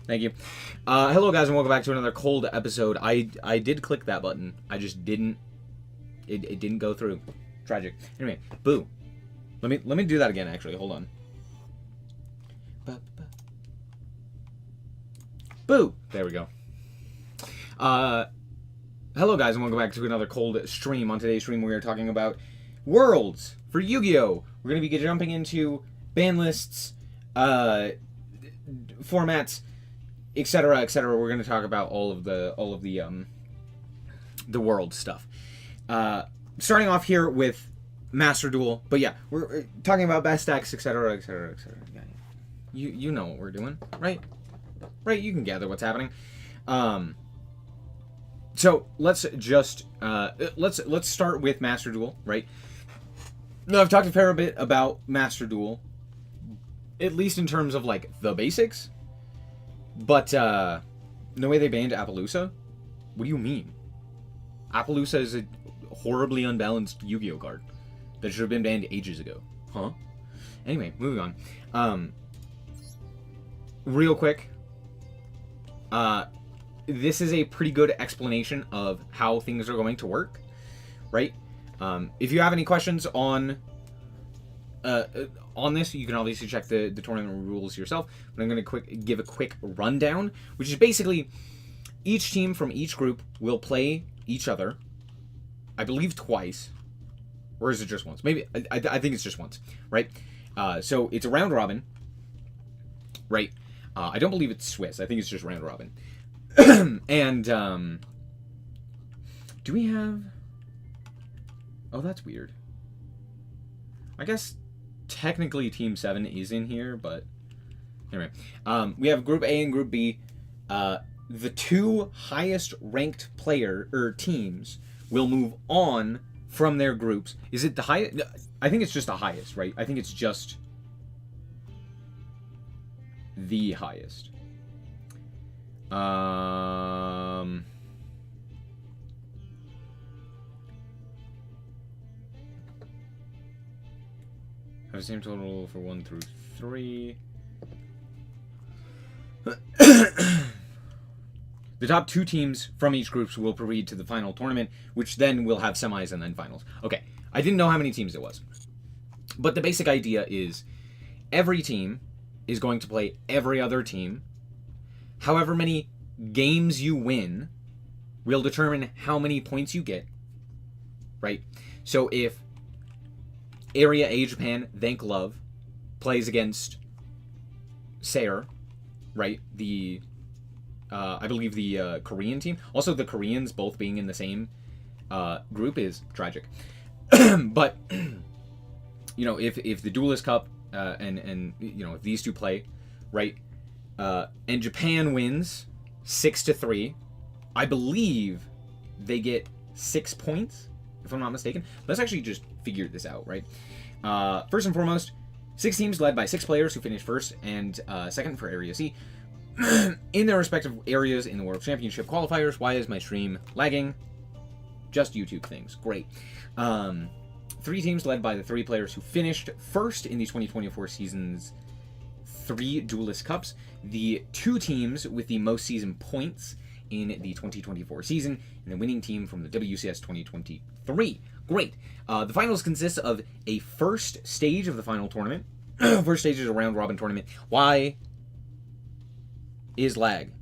Thank you. Hello, guys, and welcome back to another cold episode. I did click that button. I just didn't. It didn't go through. Tragic. Anyway, boo. Let me do that again. Actually, hold on. Boo. There we go. Hello, guys, and welcome back to another cold stream. On today's stream, we are talking about worlds for Yu-Gi-Oh! We're going to be jumping into ban lists, formats, etc., etc. We're going to talk about all of the world stuff. Starting off here with Master Duel, but yeah, we're talking about best decks, etc., etc., etc. You know what we're doing, right? Right, you can gather what's happening. So let's just let's start with Master Duel, right? Now, I've talked a fair bit about Master Duel, at least in terms of like the basics. But no way they banned Appaloosa. What do you mean? Appaloosa is a horribly unbalanced Yu-Gi-Oh card that should have been banned ages ago. Huh? Anyway, moving on. Real quick. This is a pretty good explanation of how things are going to work, right? If you have any questions on this, you can obviously check the tournament rules yourself, but I'm going to give a quick rundown, which is basically each team from each group will play each other, I believe twice, or is it just once? Maybe, I think it's just once, right? So it's a round robin, right? I don't believe it's Swiss. I think it's just round robin. And, do we have... Oh, that's weird. I guess technically Team 7 is in here, but... Anyway. We have Group A and Group B. The two highest ranked teams will move on from their groups. Is it the highest? I think it's just the highest, right? I think it's just the highest. Have the same total for 1 through 3. The top 2 teams from each group will proceed to the final tournament, which then will have semis and then finals. Okay, I didn't know how many teams it was. But the basic idea is every team is going to play every other team. However many games you win will determine how many points you get, right? So if Area A Japan, Thank Love, plays against Sayer, right? The, I believe the Korean team. Also, the Koreans both being in the same group is tragic. But, you know, if the Duelist Cup and you know, if these two play, right? And Japan wins 6-3. I believe they get 6 points, if I'm not mistaken. Let's actually just figure this out, right? First and foremost, 6 teams led by 6 players who finished first and second for Area C in their respective areas in the World Championship qualifiers. Why is my stream lagging? Just YouTube things. Great. 3 teams led by the 3 players who finished first in the 2024 season's 3 Duelist Cups. The 2 teams with the most season points in the 2024 season, and the winning team from the WCS 2023. Great. The finals consist of a first stage of the final tournament. First stage is a round-robin tournament. Why is lag?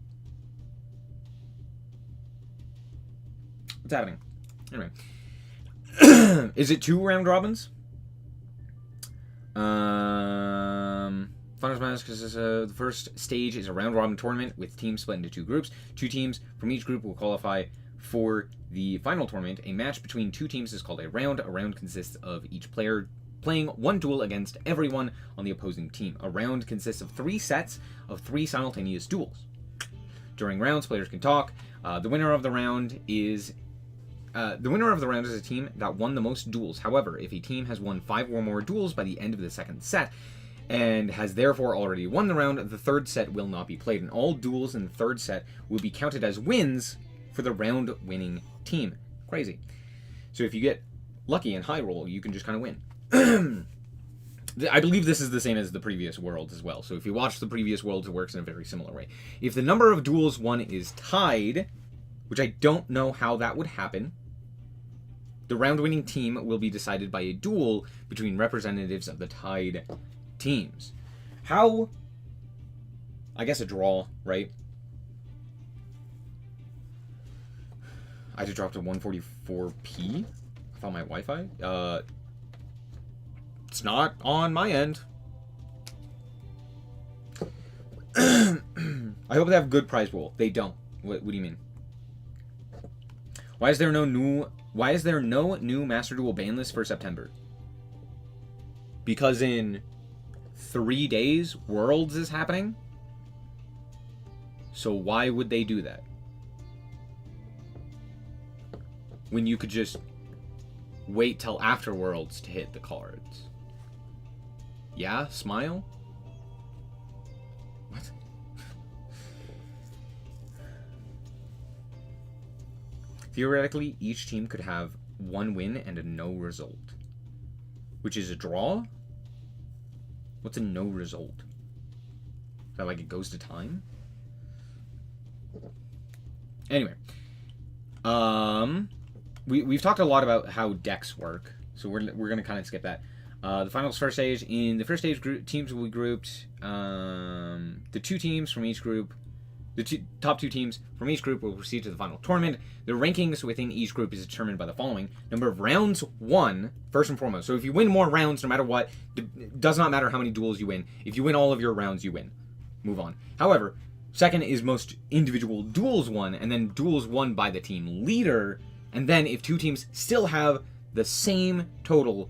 What's happening? Anyway. Is it 2 round-robins? Finals match consists of the first stage is a round-robin tournament with teams split into 2 groups. 2 teams from each group will qualify for the final tournament. A match between 2 teams is called a round. A round consists of each player playing 1 duel against everyone on the opposing team. A round consists of 3 sets of 3 simultaneous duels. During rounds, players can talk. The winner of the round is a team that won the most duels. However, if a team has won 5 or more duels by the end of the second set, and has therefore already won the round, the third set will not be played, and all duels in the third set will be counted as wins for the round-winning team. Crazy. So if you get lucky and high roll, you can just kind of win. I believe this is the same as the previous worlds as well. So if you watch the previous worlds, it works in a very similar way. If the number of duels won is tied, which I don't know how that would happen, the round-winning team will be decided by a duel between representatives of the tied teams. How? I guess a draw, right? I just dropped to 144p. I found my Wi-Fi. It's not on my end. I hope they have good prize pool. They don't. What do you mean? Why is there no new Master Duel ban list for September? Because in 3 days, Worlds is happening. So why would they do that? When you could just wait till after Worlds to hit the cards. Yeah? Smile? What? Theoretically, each team could have 1 win and a no result. Which is a draw? What's a no result? Is that like it goes to time? Anyway. We've talked a lot about how decks work, so we're going to kind of skip that. The finals first stage. In the first stage, teams will be grouped. The 2 teams from each group, top 2 teams from each group will proceed to the final tournament. The rankings within each group is determined by the following: number of rounds won, first and foremost. So if you win more rounds, no matter what, it does not matter how many duels you win. If you win all of your rounds, you win. Move on. However, second is most individual duels won, and then duels won by the team leader. And then if 2 teams still have the same total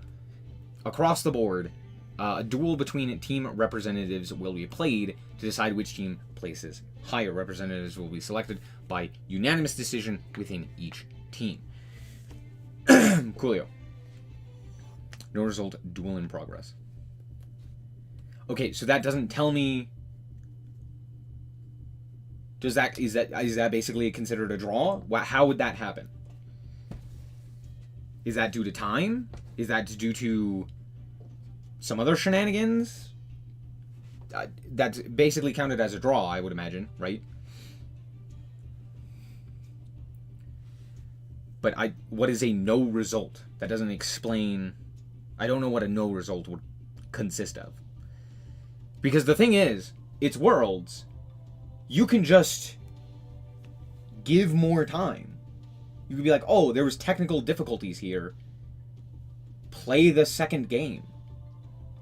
across the board, a duel between team representatives will be played to decide which team places higher. Representatives will be selected by unanimous decision within each team. Coolio. No result, duel in progress. Okay, so that doesn't tell me... is that basically considered a draw? How would that happen? Is that due to time? Is that due to some other shenanigans? That's basically counted as a draw, I would imagine, right? But what is a no result? That doesn't explain... I don't know what a no result would consist of. Because the thing is, it's Worlds. You can just give more time. You could be like, oh, there was technical difficulties here. Play the second game.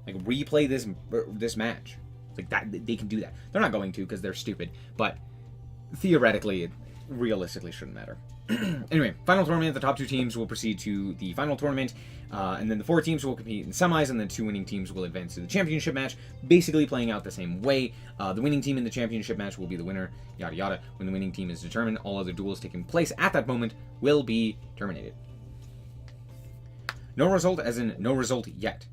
Like, replay this match. Like, that, they can do that. They're not going to because they're stupid. But theoretically, it realistically shouldn't matter. Anyway, final tournament. The top 2 teams will proceed to the final tournament. And then the 4 teams will compete in semis, and the 2 winning teams will advance to the championship match, basically playing out the same way. The winning team in the championship match will be the winner, yada yada. When the winning team is determined, all other duels taking place at that moment will be terminated. No result as in no result yet.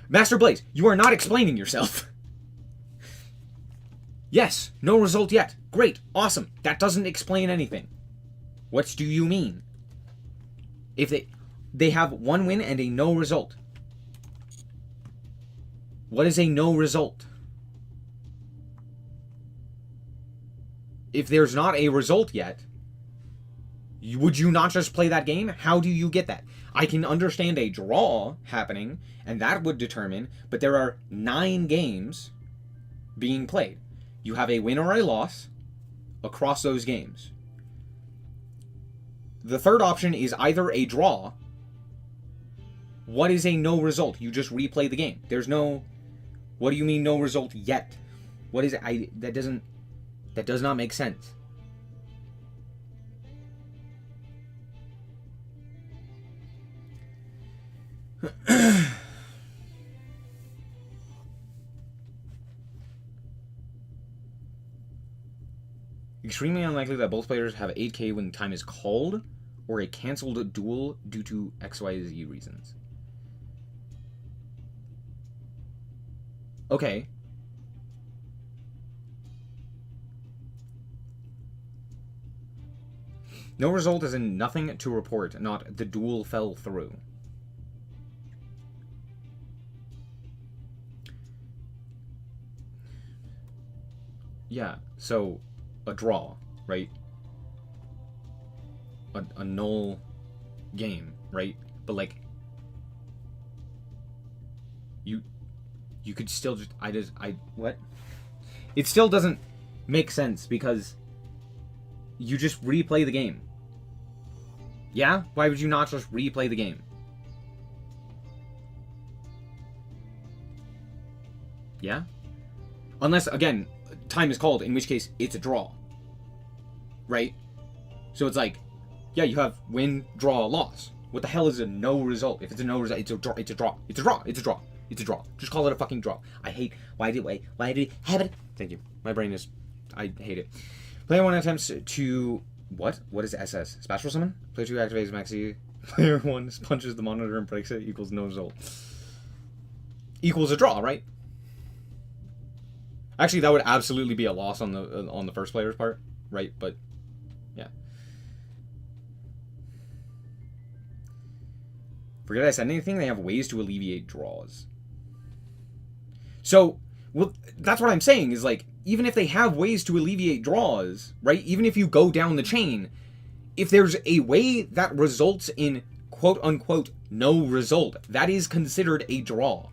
Master Blaze, you are not explaining yourself. Yes, no result yet. Great, awesome. That doesn't explain anything. What do you mean? If they have 1 win and a no result. What is a no result? If there's not a result yet, would you not just play that game? How do you get that? I can understand a draw happening, and that would determine, but there are 9 games being played. You have a win or a loss across those games. The third option is either a draw. What is a no result? You just replay the game. There's no... What do you mean no result yet? What is it? That does not make sense. Extremely unlikely that both players have 8k when time is called, or a cancelled duel due to XYZ reasons. Okay. No result is in nothing to report, not the duel fell through. Yeah, so a draw, right? A null game, right? But like you could still just what? It still doesn't make sense because you just replay the game. Yeah? Why would you not just replay the game? Yeah? Unless, again, time is called, in which case it's a draw. Right? So it's like, yeah, you have win, draw, loss. What the hell is a no result? If it's a no result, it's a draw. It's a draw. It's a draw. It's a draw. It's a draw. Just call it a fucking draw. I hate. Why do we have it? Thank you. My brain is. I hate it. Player 1 attempts to. What? What is SS? Spectral Summon? Player 2 activates Maxi. Player 1 punches the monitor and breaks it. Equals no result. Equals a draw, right? Actually, that would absolutely be a loss on the first player's part, right? But yeah. Forget I said anything. They have ways to alleviate draws. So, well, that's what I'm saying is like, even if they have ways to alleviate draws, right? Even if you go down the chain, if there's a way that results in quote unquote no result, that is considered a draw.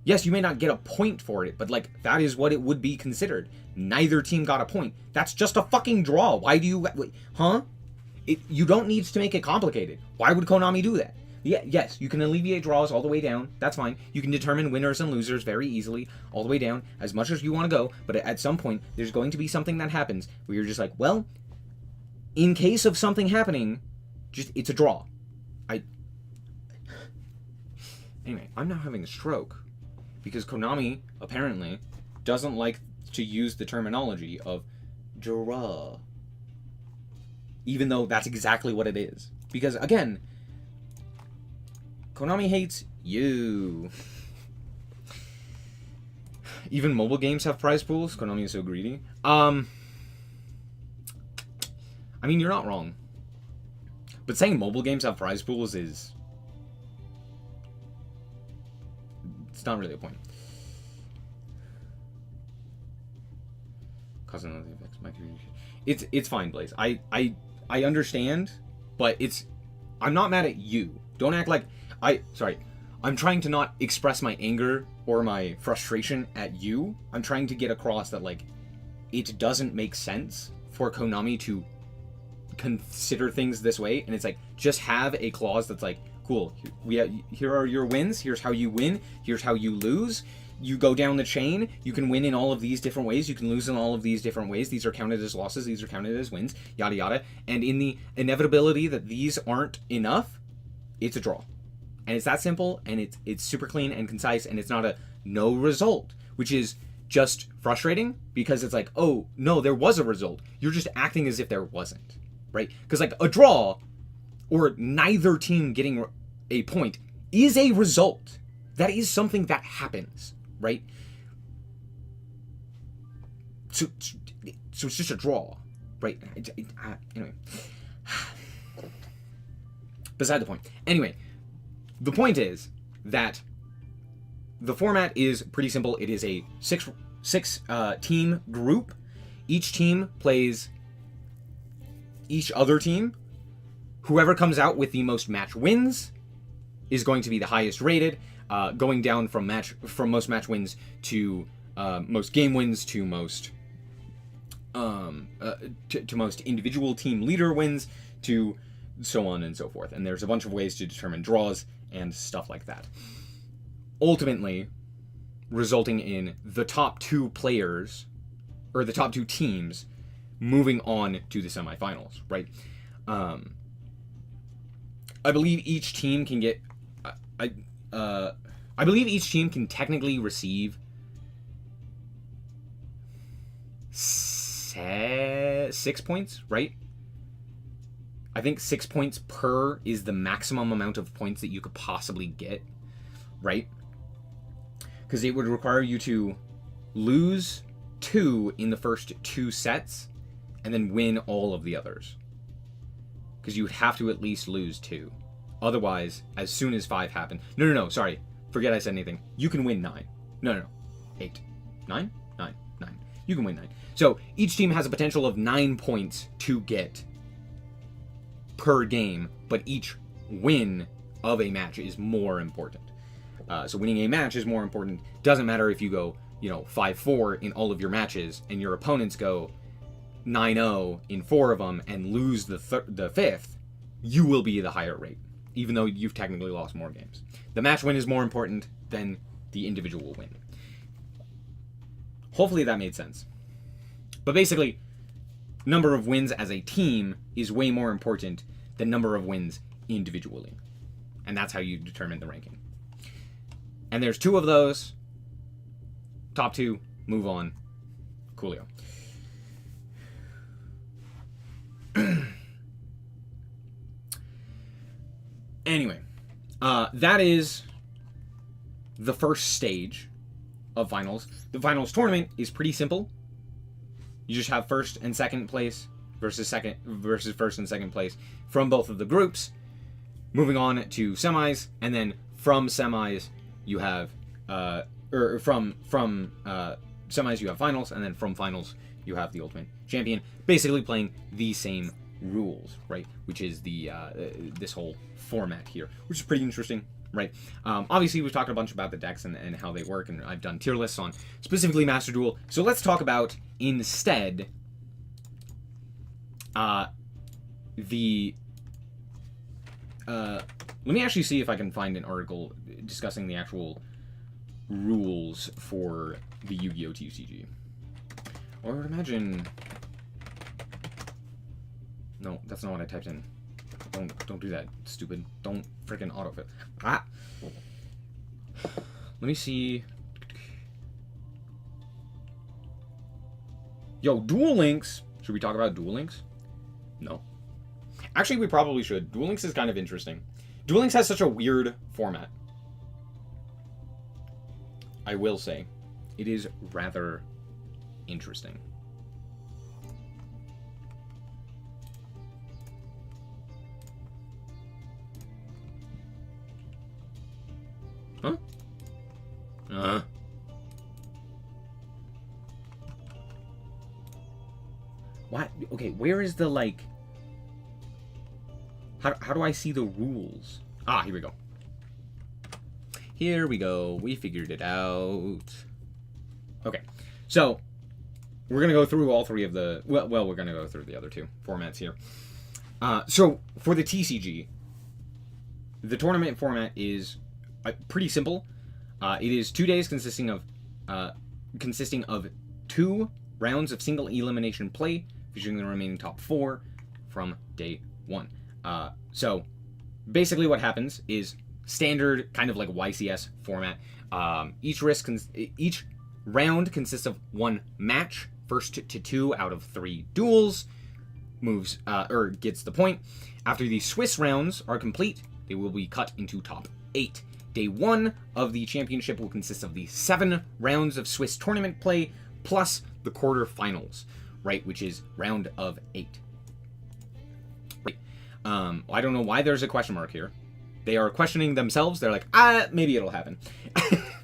Yes, you may not get a point for it, but like that is what it would be considered. Neither team got a point. That's just a fucking draw. Why do you, huh? You don't need to make it complicated. Why would Konami do that? Yeah, yes, you can alleviate draws all the way down. That's fine. You can determine winners and losers very easily all the way down as much as you want to go. But at some point, there's going to be something that happens where you're just like, well, in case of something happening, it's a draw. Anyway, I'm now having a stroke because Konami apparently doesn't like to use the terminology of draw, even though that's exactly what it is. Because again, Konami hates you. Even mobile games have prize pools. Konami is so greedy. I mean, you're not wrong. But saying mobile games have prize pools is... it's not really a point. Causing other effects. My communication. It's fine, Blaze. I understand, but I'm not mad at you. Don't act like... I'm trying to not express my anger or my frustration at you. I'm trying to get across that, like, it doesn't make sense for Konami to consider things this way. And it's like, just have a clause that's like, cool, here are your wins. Here's how you win. Here's how you lose. You go down the chain. You can win in all of these different ways. You can lose in all of these different ways. These are counted as losses. These are counted as wins. Yada, yada. And in the inevitability that these aren't enough, it's a draw. And it's that simple, and it's super clean and concise, and it's not a no result, which is just frustrating because it's like, oh, no, there was a result. You're just acting as if there wasn't, right? Because like a draw or neither team getting a point is a result. That is something that happens, right? So it's just a draw, right? Anyway. Beside the point. Anyway. The point is that the format is pretty simple. It is a six team group. Each team plays each other team. Whoever comes out with the most match wins is going to be the highest rated, going down from most match wins to most game wins to most to most individual team leader wins to so on and so forth. And there's a bunch of ways to determine draws and stuff like that. Ultimately, resulting in the top two players, or the top two teams, moving on to the semifinals, right? I believe each team can get... I believe each team can technically receive 6 points, right? I think 6 points per is the maximum amount of points that you could possibly get, right? Because it would require you to lose 2 in the first 2 sets and then win all of the others. Because you would have to at least lose 2. Otherwise, as soon as 5 happen... No, sorry. Forget I said anything. You can win 9. No. 8. 9? 9. you can win 9. So each team has a potential of 9 points to get per game, but each win of a match is more important. So winning a match is more important. Doesn't matter if you go, 5-4 in all of your matches and your opponents go 9-0 in 4 of them and lose the 5th, you will be the higher rate, even though you've technically lost more games. The match win is more important than the individual win. Hopefully that made sense. But basically, number of wins as a team is way more important than number of wins individually. And that's how you determine the ranking. And there's 2 of those. Top 2, move on. Coolio. Anyway, that is the first stage of finals. The finals tournament is pretty simple. You just have first and second place versus first and second place from both of the groups. Moving on to semis, and then from semis you have from semis you have finals, and then from finals you have the ultimate champion. Basically playing the same rules, right? Which is the this whole format here, which is pretty interesting, right? Obviously, we've talked a bunch about the decks and how they work, and I've done tier lists on specifically Master Duel. So let's talk about instead let me actually see if I can find an article discussing the actual rules for the Yu-Gi-Oh! TCG. Or I would imagine... No, that's not what I typed in. Don't do that, stupid. Don't freaking autofill. Ah! Let me see... Yo, Duel Links! Should we talk about Duel Links? No. Actually, we probably should. Duel Links is kind of interesting. Duel Links has such a weird format. I will say, it is rather interesting. Huh? What? Okay, where is the, like... How do I see the rules? Ah, here we go. Here we go. We figured it out. Okay, so we're going to go through all 3 of the... Well, we're going to go through the other 2 formats here. So, for the TCG, the tournament format is pretty simple. It is 2 days consisting of 2 rounds of single elimination play, featuring the remaining top 4 from day 1. So basically what happens is standard kind of like YCS format. Each round consists of 1 match, first to 2 out of 3 duels, moves or gets the point. After the Swiss rounds are complete, they will be cut into top 8. Day 1 of the championship will consist of the 7 rounds of Swiss tournament play, plus the quarterfinals, right, which is round of 8. Right. I don't know why there's a question mark here. They are questioning themselves. They're like, maybe it'll happen.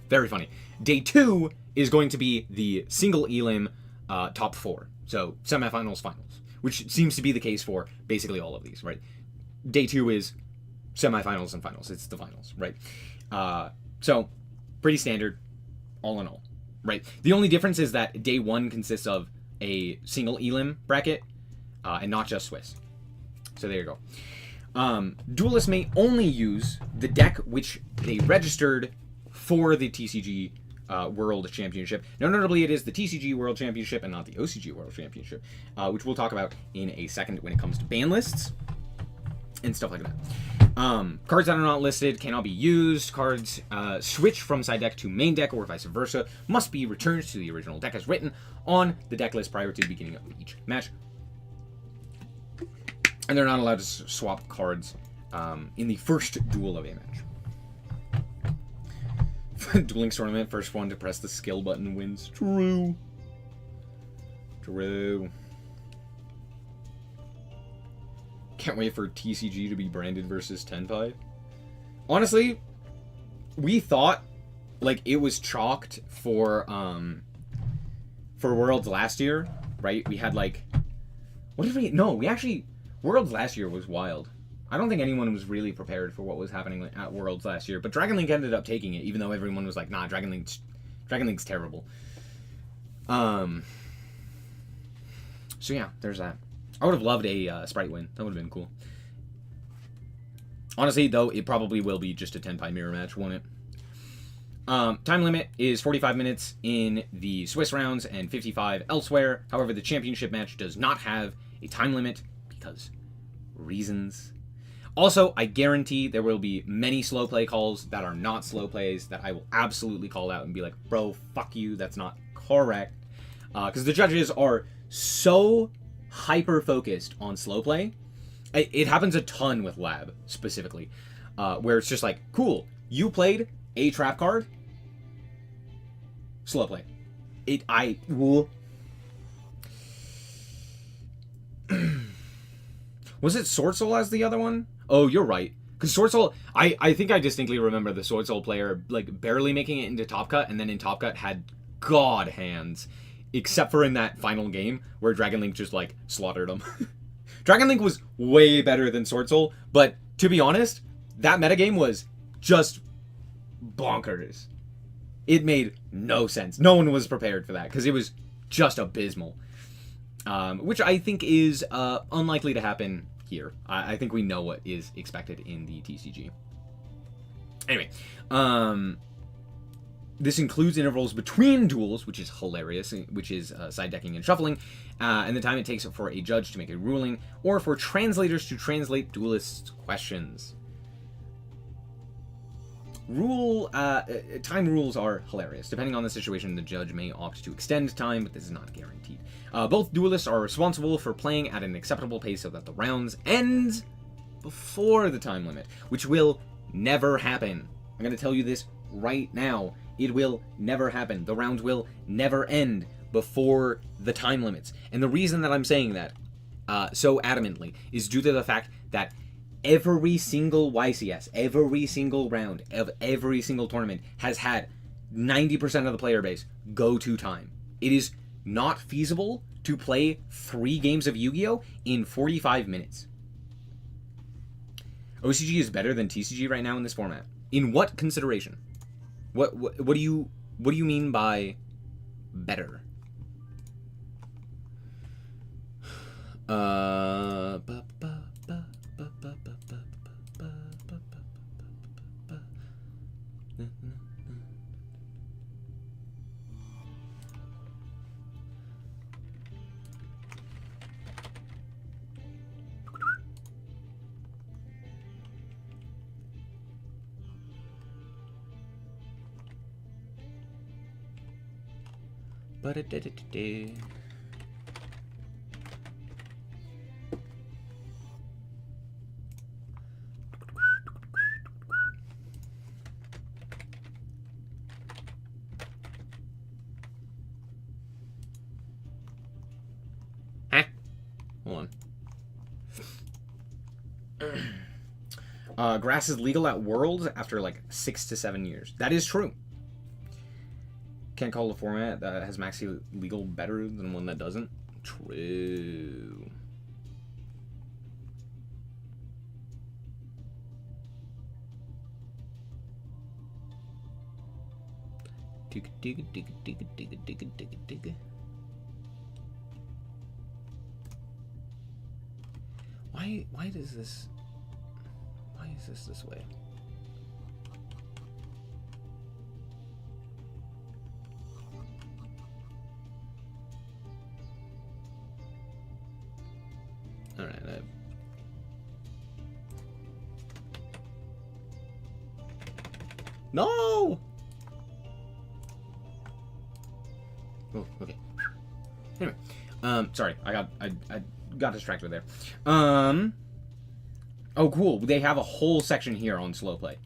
Very funny. Day 2 is going to be the single elim top 4. So semifinals, finals, which seems to be the case for basically all of these, right? Day 2 is semifinals and finals. It's the finals, right? So pretty standard all in all, right? The only difference is that day 1 consists of a single elim bracket and not just Swiss. So there you go. Duelists may only use the deck which they registered for the TCG World Championship. Now, notably, it is the TCG World Championship and not the OCG World Championship, which we'll talk about in a second when it comes to ban lists and stuff like that. Cards that are not listed cannot be used. Cards switch from side deck to main deck or vice versa must be returned to the original deck as written on the deck list prior to the beginning of each match. And they're not allowed to swap cards in the first duel of a match. Dueling tournament, first one to press the skill button wins. True. Can't wait for TCG to be branded versus Tenpai. Honestly, we thought like it was chalked for for Worlds last year, right? We had like, what did we? No, we actually Worlds last year was wild. I don't think anyone was really prepared for what was happening at Worlds last year, but Dragon Link ended up taking it, even though everyone was like, "Nah, Dragon Link's terrible." So yeah, there's that. I would have loved a Sprite win. That would have been cool. Honestly, though, it probably will be just a 10-pie mirror match, won't it? Time limit is 45 minutes in the Swiss rounds and 55 elsewhere. However, the championship match does not have a time limit because reasons. Also, I guarantee there will be many slow play calls that are not slow plays that I will absolutely call out and be like, bro, fuck you, that's not correct. Because the judges are so hyper-focused on slow play. It happens a ton with Lab, specifically, where it's just like, cool, you played a trap card, slow play. Was it Sword Soul as the other one? Oh, you're right. Because Sword Soul, I think I distinctly remember the Sword Soul player like barely making it into Top Cut, and then in Top Cut had god hands. Except for in that final game where Dragon Link just like slaughtered him. Dragon Link was way better than Sword Soul, but to be honest, that metagame was just bonkers. It made no sense. No one was prepared for that because it was just abysmal. Which I think is unlikely to happen here. I think we know what is expected in the TCG. Anyway, this includes intervals between duels, which is hilarious, which is side decking and shuffling, and the time it takes for a judge to make a ruling, or for translators to translate duelists' questions. Time rules are hilarious. Depending on the situation, the judge may opt to extend time, but this is not guaranteed. Both duelists are responsible for playing at an acceptable pace so that the rounds end before the time limit, which will never happen. I'm going to tell you this right now. It will never happen. The rounds will never end before the time limits. And the reason that I'm saying that so adamantly is due to the fact that every single YCS, every single round of every single tournament has had 90% of the player base go to time. It is not feasible to play 3 games of Yu-Gi-Oh! In 45 minutes. OCG is better than TCG right now in this format. In what consideration? What do you mean by better? Hold on. Grass is legal at Worlds after like 6 to 7 years. That is true. Can't call a format that has maxi legal better than one that doesn't. True. Why is this way? All right. No. Oh, okay. Anyway, sorry, I got distracted there. Oh, cool. They have a whole section here on slow play.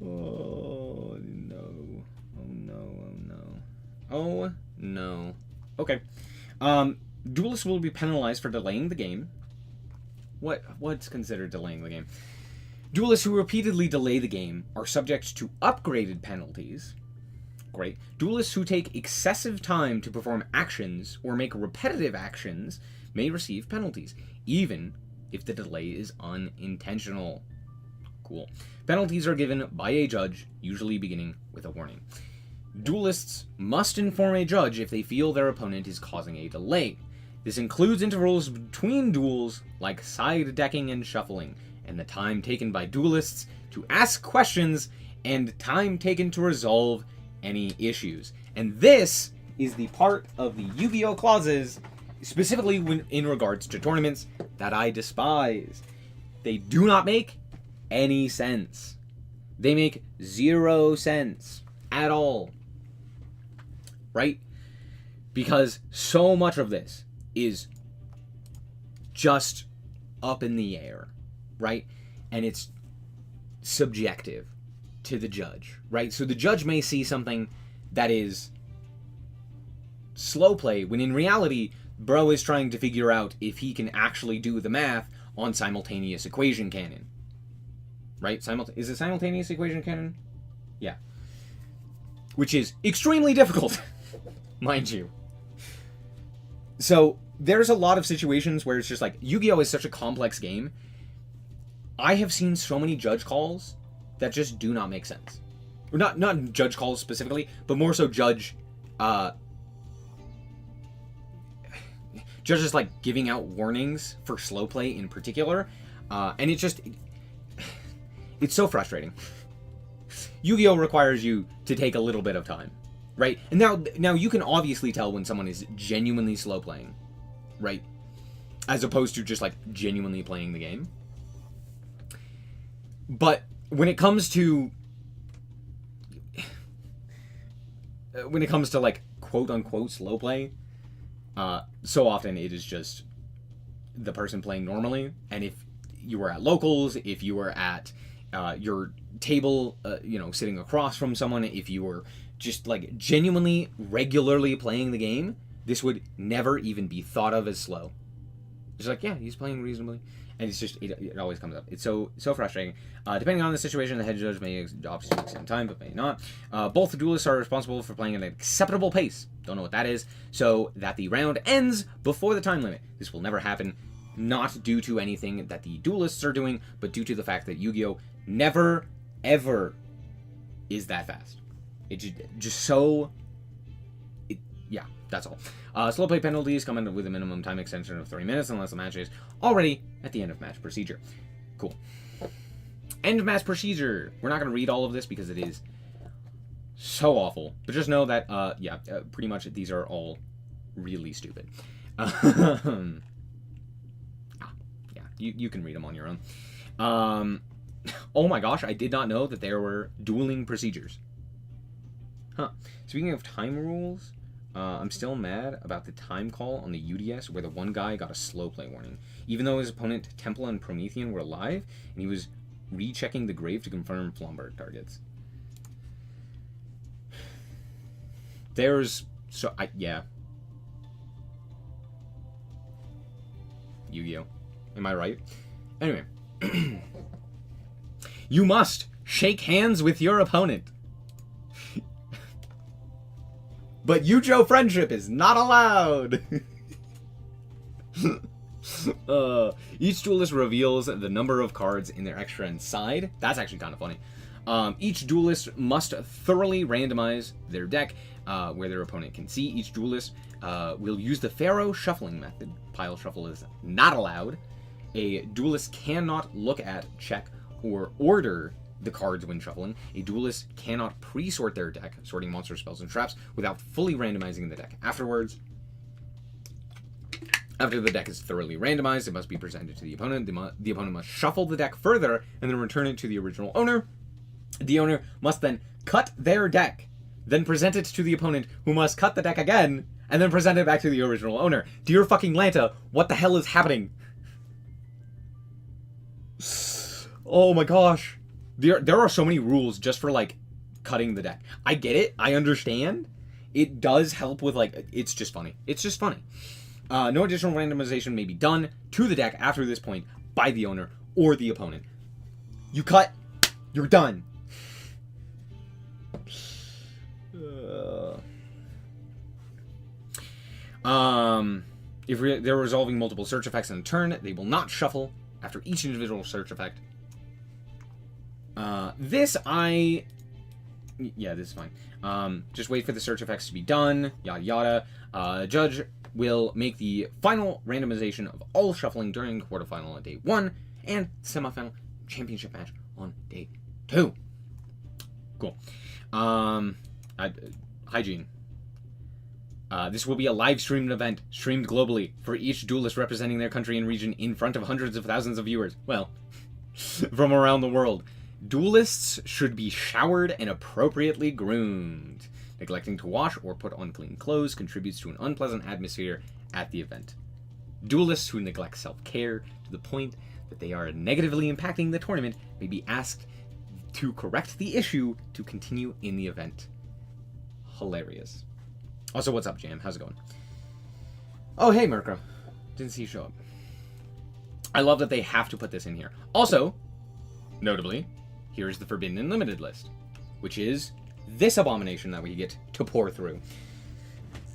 Oh no! Oh no! Oh no! Oh no! Okay. Duelists will be penalized for delaying the game. What's considered delaying the game? Duelists who repeatedly delay the game are subject to upgraded penalties. great. Duelists who take excessive time to perform actions or make repetitive actions may receive penalties, even if the delay is unintentional. Cool. Penalties are given by a judge, usually beginning with a warning. Duelists must inform a judge if they feel their opponent is causing a delay. This includes intervals between duels, like side decking and shuffling, and the time taken by duelists to ask questions and time taken to resolve any issues. And this is the part of the Yu-Gi-Oh! Clauses, specifically in regards to tournaments, that I despise. They do not make any sense. They make 0 sense at all. Right? Because so much of this is just up in the air, right? And it's subjective to the judge, right? So the judge may see something that is slow play, when in reality, bro is trying to figure out if he can actually do the math on simultaneous equation canon. Right? Is it simultaneous equation canon? Yeah. Which is extremely difficult, mind you. So there's a lot of situations where it's just like, Yu-Gi-Oh! Is such a complex game. I have seen so many judge calls that just do not make sense. Or not judge calls specifically, but more so judges like giving out warnings for slow play in particular. And it's so frustrating. Yu-Gi-Oh! Requires you to take a little bit of time, right? And now you can obviously tell when someone is genuinely slow playing, right? As opposed to just like genuinely playing the game. But when it comes to like quote unquote slow play, so often it is just the person playing normally. And if you were at locals, if you were at your table, sitting across from someone, if you were just like genuinely regularly playing the game, this would never even be thought of as slow. It's like, yeah, he's playing reasonably. And it's just, it always comes up. It's so frustrating. Depending on the situation, the head judge may obviously extend time, but may not. Both duelists are responsible for playing at an acceptable pace. Don't know what that is. So that the round ends before the time limit. This will never happen. Not due to anything that the duelists are doing, but due to the fact that Yu-Gi-Oh! Never, ever is that fast. It's just so... yeah, that's all. Slow play penalties come in with a minimum time extension of 3 minutes unless the match is already at the end of match procedure. Cool. End of match procedure. We're not going to read all of this because it is so awful. But just know that, pretty much these are all really stupid. You can read them on your own. Oh my gosh, I did not know that there were dueling procedures. Huh. Speaking of time rules, I'm still mad about the time call on the UDS where the one guy got a slow play warning. Even though his opponent Temple and Promethean were alive, and he was rechecking the grave to confirm Flomberg targets. Yeah. Yu-Gi-Oh! Am I right? Anyway. You must shake hands with your opponent. But Yujo friendship is not allowed. Each duelist reveals the number of cards in their extra end side. That's actually kind of funny. Each duelist must thoroughly randomize their deck where their opponent can see. Each duelist will use the Pharaoh shuffling method. Pile shuffle is not allowed. A duelist cannot look at, check, or order the cards when shuffling. A duelist cannot pre-sort their deck, sorting monsters, spells, and traps, without fully randomizing the deck. After the deck is thoroughly randomized, it must be presented to the opponent. The opponent must shuffle the deck further and then return it to the original owner. The owner must then cut their deck, then present it to the opponent, who must cut the deck again, and then present it back to the original owner. Dear fucking Lanta, what the hell is happening? Oh my gosh. There are so many rules just for, like, cutting the deck. I get it. I understand. It does help with, like, it's just funny. It's just funny. No additional randomization may be done to the deck after this point by the owner or the opponent. You cut, you're done. They're resolving multiple search effects in a turn, they will not shuffle after each individual search effect. This is fine. Just wait for the search effects to be done, yada yada. Judge will make the final randomization of all shuffling during quarterfinal on day 1 and semifinal championship match on day 2. Cool. Hygiene. This will be a live streamed event, streamed globally, for each duelist representing their country and region in front of hundreds of thousands of viewers. Well, from around the world. Duelists should be showered and appropriately groomed. Neglecting to wash or put on clean clothes contributes to an unpleasant atmosphere at the event. Duelists who neglect self-care to the point that they are negatively impacting the tournament may be asked to correct the issue to continue in the event. Hilarious. Also, what's up, Jam? How's it going? Oh, hey, Murkrow. Didn't see you show up. I love that they have to put this in here. Also, notably, here's the Forbidden and Limited list, which is this abomination that we get to pour through.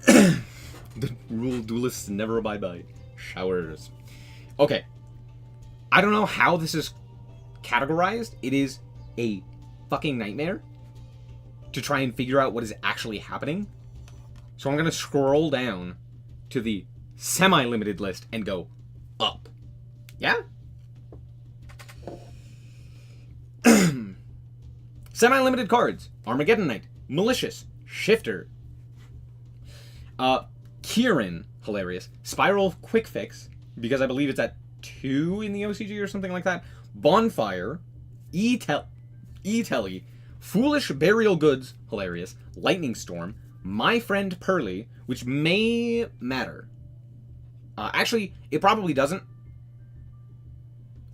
The rule duelists never abide by. Showers. Okay. I don't know how this is categorized. It is a fucking nightmare to try and figure out what is actually happening. So I'm going to scroll down to the semi-limited list and go up. Yeah? Semi-limited cards. Armageddon Knight. Malicious. Shifter. Kieran. Hilarious. Spiral Quick Fix, because I believe it's at 2 in the OCG or something like that. Bonfire. E-Telly. Foolish Burial Goods. Hilarious. Lightning Storm. My Friend Pearly, which may matter. Actually, it probably doesn't.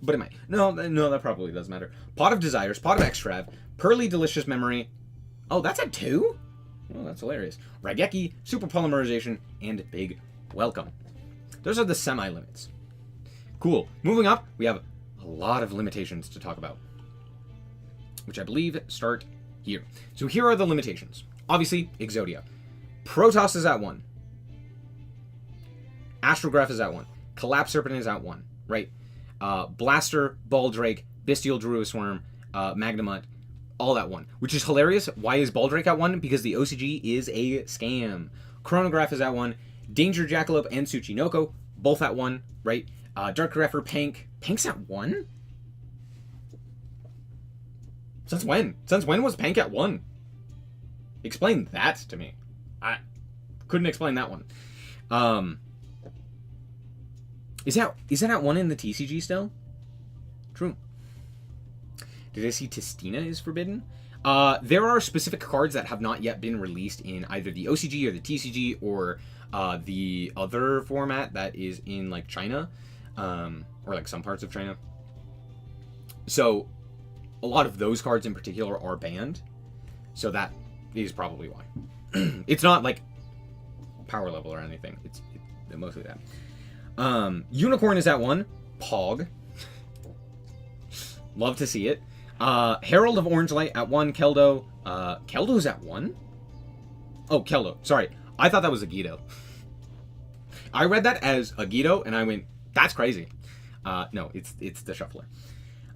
But it might. No, that probably does matter. Pot of Desires, Pot of Extrav, Pearly Delicious Memory. Oh, that's at 2? Oh, that's hilarious. Raigeki, Super Polymerization, and Big Welcome. Those are the semi-limits. Cool. Moving up, we have a lot of limitations to talk about, which I believe start here. So here are the limitations. Obviously, Exodia. Protoss is at 1. Astrograph is at 1. Collapse Serpent is at 1, right? Blaster, Baldrake, Bestial Druisworm, Magnamut, all at 1. Which is hilarious. Why is Baldrake at 1? Because the OCG is a scam. Chronograph is at 1. Danger Jackalope and Tsuchinoko, both at 1, right? Dark Grepher, Pank. Pank's at 1? Since when? Since when was Pank at 1? Explain that to me. I couldn't explain that one. Is that at 1 in the TCG still? True. Did I see Tistina is forbidden? There are specific cards that have not yet been released in either the OCG or the TCG or the other format that is in like China, or like some parts of China. So a lot of those cards in particular are banned. So that is probably why. It's not like power level or anything. It's mostly that. Unicorn is at 1. Pog. Love to see it. Herald of Orange Light at 1. Keldo. Keldo's at 1? Oh, Keldo. Sorry. I thought that was a Guido. I read that as a Guido, and I went, that's crazy. No, it's the Shuffler.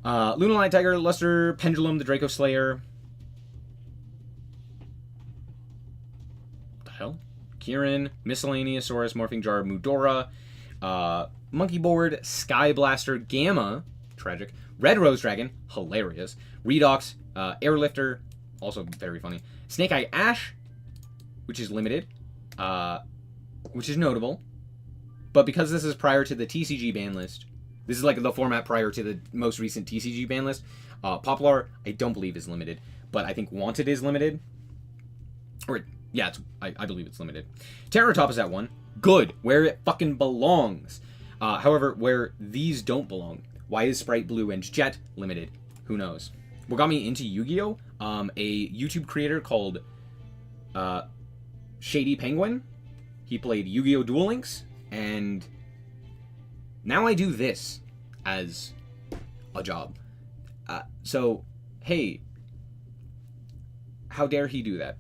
Lunalight Tiger, Luster, Pendulum, the Draco Slayer. What the hell? Kieran, Miscellaneousaurus, Morphing Jar, Mudora, Monkey Board, Sky Blaster, Gamma, tragic, Red Rose Dragon, hilarious, Redox, Airlifter, also very funny, Snake Eye Ash, which is limited, which is notable, but because this is prior to the TCG ban list, this is like the format prior to the most recent TCG ban list, Poplar, I don't believe is limited, but I think Wanted is limited, or yeah, I believe it's limited. Terratop is at 1. Good, where it fucking belongs. However, where these don't belong, why is Sprite Blue and Jet limited? Who knows? What got me into Yu-Gi-Oh? A YouTube creator called Shady Penguin. He played Yu-Gi-Oh! Duel Links, and now I do this as a job. So, hey, how dare he do that?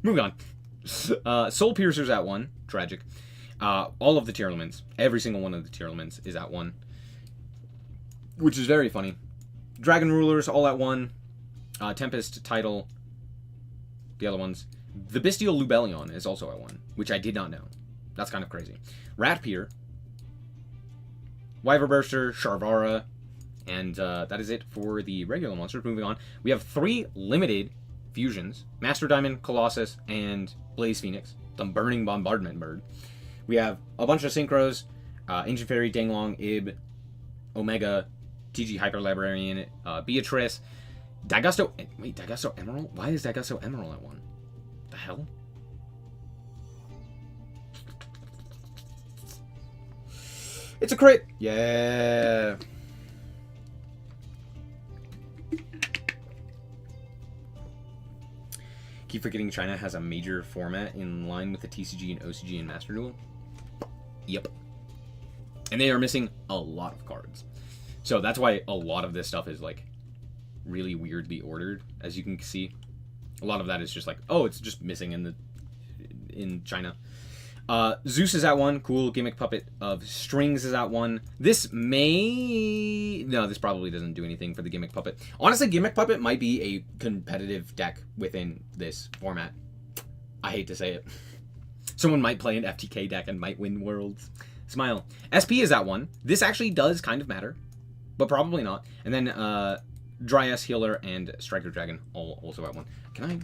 Moving on. Soul Piercer's at 1. Tragic. All of the tier elements, every single one of the tier elements is at 1. Which is very funny. Dragon Rulers, all at 1. Tempest, Tidal, the other ones. The Bestial Lubellion is also at 1, which I did not know. That's kind of crazy. Ratpier, Wyverburster, Sharvara, and that is it for the regular monsters. Moving on, we have 3 limited fusions. Master Diamond, Colossus, and Blaze Phoenix, the Burning Bombardment Bird. We have a bunch of Synchros, Ancient Fairy, Danglong, Ib, Omega, TG Hyper Librarian, Beatrice, Daigusto... Wait, Daigusto Emerald? Why is Daigusto Emerald at 1? The hell? It's a crit! Yeah! Keep forgetting China has a major format in line with the TCG and OCG and Master Duel. Yep. And they are missing a lot of cards. So that's why a lot of this stuff is, like, really weirdly ordered, as you can see. A lot of that is just like, oh, it's just missing in China. Zeus is at 1. Cool. Gimmick Puppet of Strings is at 1. This may... No, this probably doesn't do anything for the Gimmick Puppet. Honestly, Gimmick Puppet might be a competitive deck within this format. I hate to say it. Someone might play an FTK deck and might win Worlds. Smile. SP is at 1. This actually does kind of matter, but probably not. And then Dryas, Healer, and Striker Dragon all also at 1. Can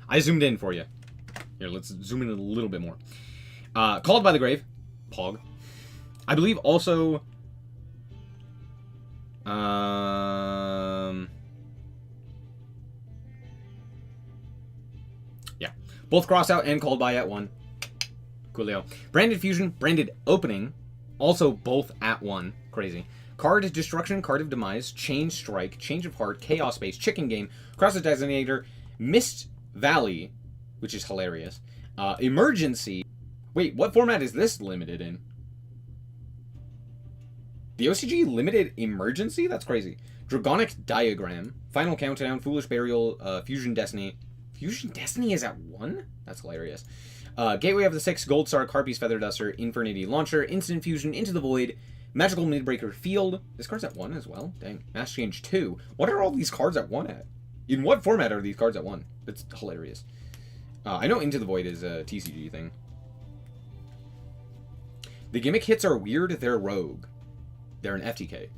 I zoomed in for you. Here, let's zoom in a little bit more. Called by the Grave. Pog. I believe also... yeah. Both Cross Out and Called by at 1. Coolio. Branded Fusion, Branded Opening. Also both at 1. Crazy. Card Destruction, Card of Demise, Change Strike, Change of Heart, Chaos Space, Chicken Game, Cross the Designator, Mist Valley, which is hilarious. Emergency. Wait, what format is this limited in? The OCG limited Emergency? That's crazy. Dragonic Diagram, Final Countdown, Foolish Burial, Fusion Destiny. Fusion Destiny is at 1? That's hilarious. Gateway of the Six, Gold Star, Harpy's Feather Duster, Infernity Launcher, Instant Fusion, Into the Void, Magical Midbreaker Field. This card's at 1 as well. Dang. Mass Change 2. What are all these cards at 1 at? In what format are these cards at 1? That's hilarious. I know Into the Void is a TCG thing. The gimmick hits are weird. They're rogue. They're an FTK.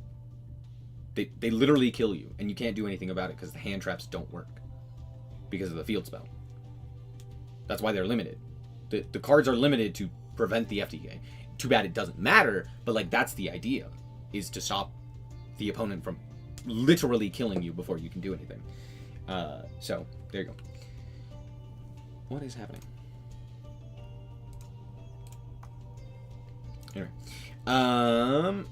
They literally kill you, and you can't do anything about it because the hand traps don't work. Because of the field spell. That's why they're limited. The cards are limited to prevent the FTK. Too bad it doesn't matter, but like that's the idea, is to stop the opponent from literally killing you before you can do anything. So, there you go. What is happening? Anyway.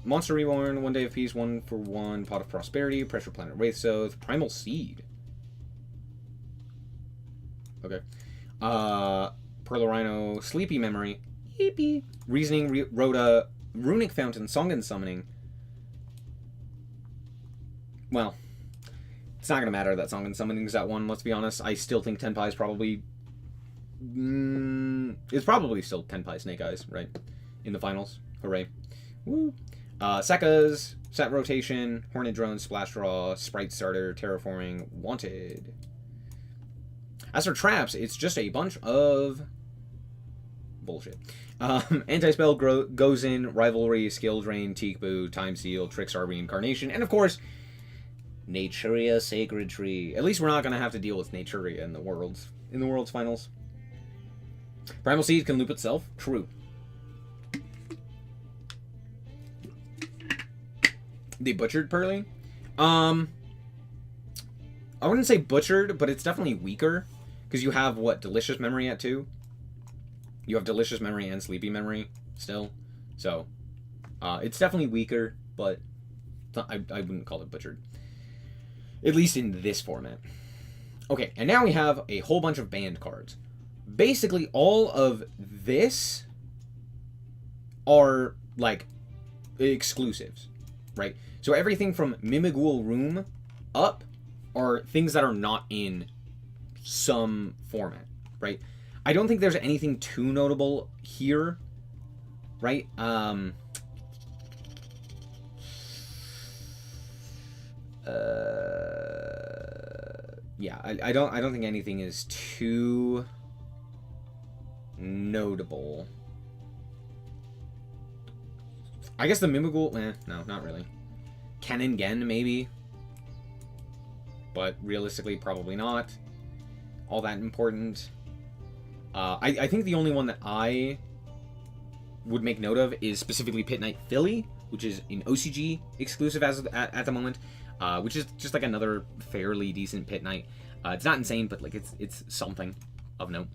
Monster Reborn, 1 Day of Peace, 1 for 1, Pot of Prosperity, Pressure Planet Wraithsoth, Primal Seed. Okay. Pearl Rhino, Sleepy Memory, Eepy, Reasoning, Rhoda, Runic Fountain, Song and Summoning. Well, it's not going to matter that Song and Summoning is at 1, let's be honest. I still think Tenpai is probably... it's probably still Tenpai Snake Eyes, right? In the finals. Hooray. Woo. Sekka's, Set Rotation, Hornet Drone, Splash Draw, Sprite Starter, Terraforming, Wanted. As for traps, it's just a bunch of bullshit. Anti-Spell goes in, Rivalry, Skill Drain, Teakboo, Time Seal, Trickstar Reincarnation, and of course, Naturia Sacred Tree. At least we're not going to have to deal with Naturia in the World's finals. Primal Seed can loop itself. True. The Butchered Pearly? I wouldn't say butchered, but it's definitely weaker. Because you have, what, Delicious Memory at 2? You have Delicious Memory and Sleepy Memory still. So, it's definitely weaker, but I wouldn't call it butchered. At least in this format. Okay, and now we have a whole bunch of banned cards. Basically, all of this are, like, exclusives, right? So everything from Mimigul Room up are things that are not in some format, right? I don't think there's anything too notable here, right? Yeah, I don't think anything is too notable. I guess the Mimighoul, no, not really. Kennen maybe, but realistically, probably not all that important. I think the only one that I would make note of is specifically Pit Knight Philly, which is an OCG exclusive at the moment, which is just like another fairly decent Pit Knight. It's not insane, but like it's something of note.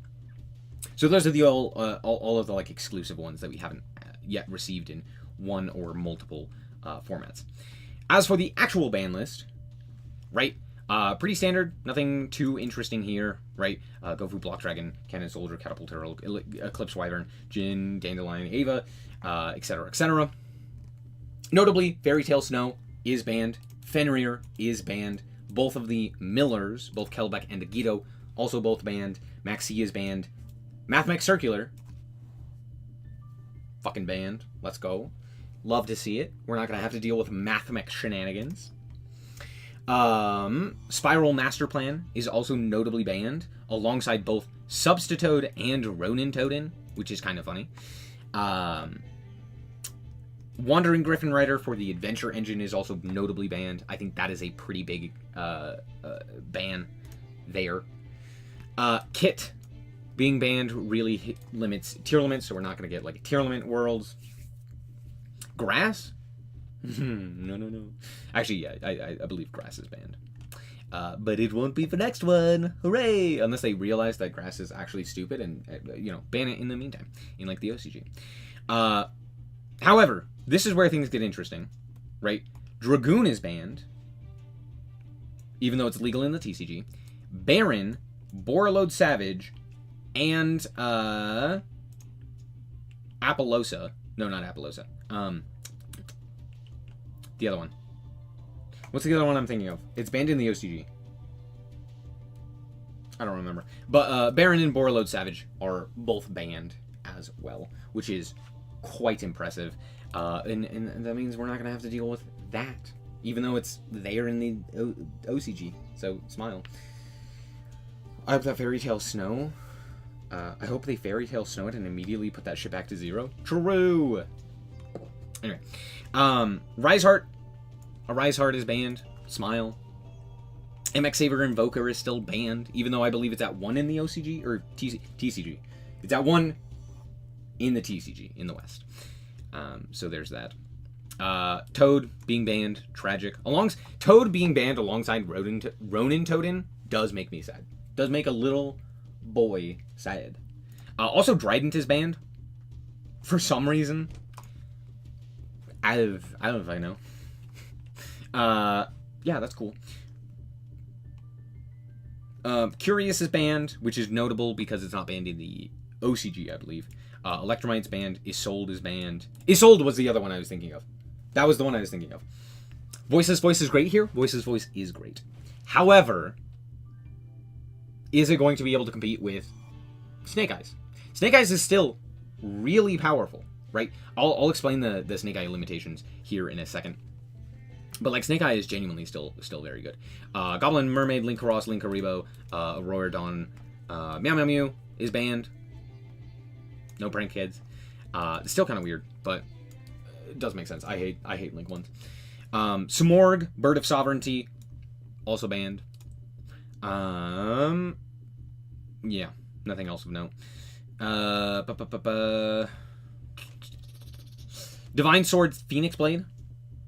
So those are the all of the like exclusive ones that we haven't yet received in one or multiple formats. As for the actual ban list, right? Pretty standard, nothing too interesting here, right? Gofu, Block Dragon, Cannon Soldier, Catapult Turtle, Eclipse Wyvern, Jin, Dandelion, Ava, etc., etc. Notably, Fairy Tail Snow is banned, Fenrir is banned, both of the Millers, both Kelbeck and Agito, also both banned, Maxi is banned, Mathmech Circular, fucking banned, let's go. Love to see it. We're not going to have to deal with Mathmech shenanigans. Spiral Master Plan is also notably banned, alongside both Substitoad and Ronin Toadin, which is kind of funny. Wandering Griffin Rider for the Adventure Engine is also notably banned. I think that is a pretty big ban there. Kit being banned really limits tier limits, so we're not going to get like tier limit worlds. Grass? No. Actually, yeah, I believe grass is banned. But it won't be the next one. Hooray! Unless they realize that grass is actually stupid and, ban it in the meantime, in like the OCG. However, this is where things get interesting, right? Dragoon is banned, even though it's legal in the TCG. Baron, Borreload Savage, and Apollosa. No, not Apollosa. The other one. What's the other one I'm thinking of? It's banned in the OCG. I don't remember. But Baron and Borreload Savage are both banned as well, which is quite impressive. And that means we're not going to have to deal with that, even though it's there in the OCG. So, smile. I hope that Fairy Tail Snow... I hope they Fairy Tail Snow it and immediately put that shit back to 0. True! Anyway. Rise Heart. A Rise Heart is banned. Smile. MX Saver Invoker is still banned, even though I believe it's at 1 in the OCG, or TCG. It's at 1 in the TCG, in the West. So there's that. Toad being banned. Tragic. Toad being banned alongside Ronin Toadin does make me sad. Does make a little boy sad. Also, Trident is banned. For some reason. I don't know if I know. Yeah, that's cool. Curious is banned, which is notable because it's not banned in the OCG, I believe. Electromite's banned. Isolde is banned. Isolde was the other one I was thinking of. That was the one I was thinking of. Voiceless Voice is great here. Voiceless Voice is great. However, is it going to be able to compete with Snake Eyes? Snake Eyes is still really powerful, right? I'll explain the Snake Eye limitations here in a second. But like Snake Eye is genuinely still very good. Goblin, Mermaid, Linkaros, Linkaribo, Aurora Dawn, Meow Meow Mew is banned. No prank kids. It's still kind of weird, but it does make sense. I hate Link ones. Smorg, Bird of Sovereignty, also banned. Yeah, nothing else of note. Divine Sword, Phoenix Blade,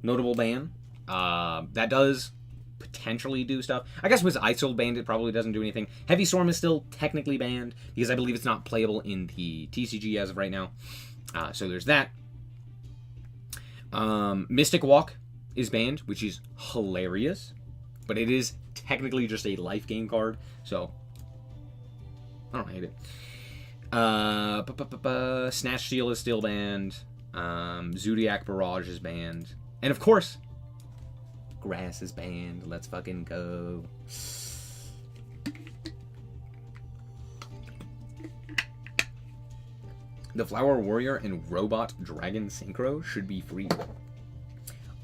notable ban. That does potentially do stuff. I guess with Isolde banned, it probably doesn't do anything. Heavy Storm is still technically banned because I believe it's not playable in the TCG as of right now. So there's that. Mystic Walk is banned, which is hilarious, but it is technically just a life gain card, so I don't hate it. Snatch Seal is still banned. Zodiac Barrage is banned, and of course, Grass is banned. Let's fucking go. The Flower Warrior and Robot Dragon Synchro should be free.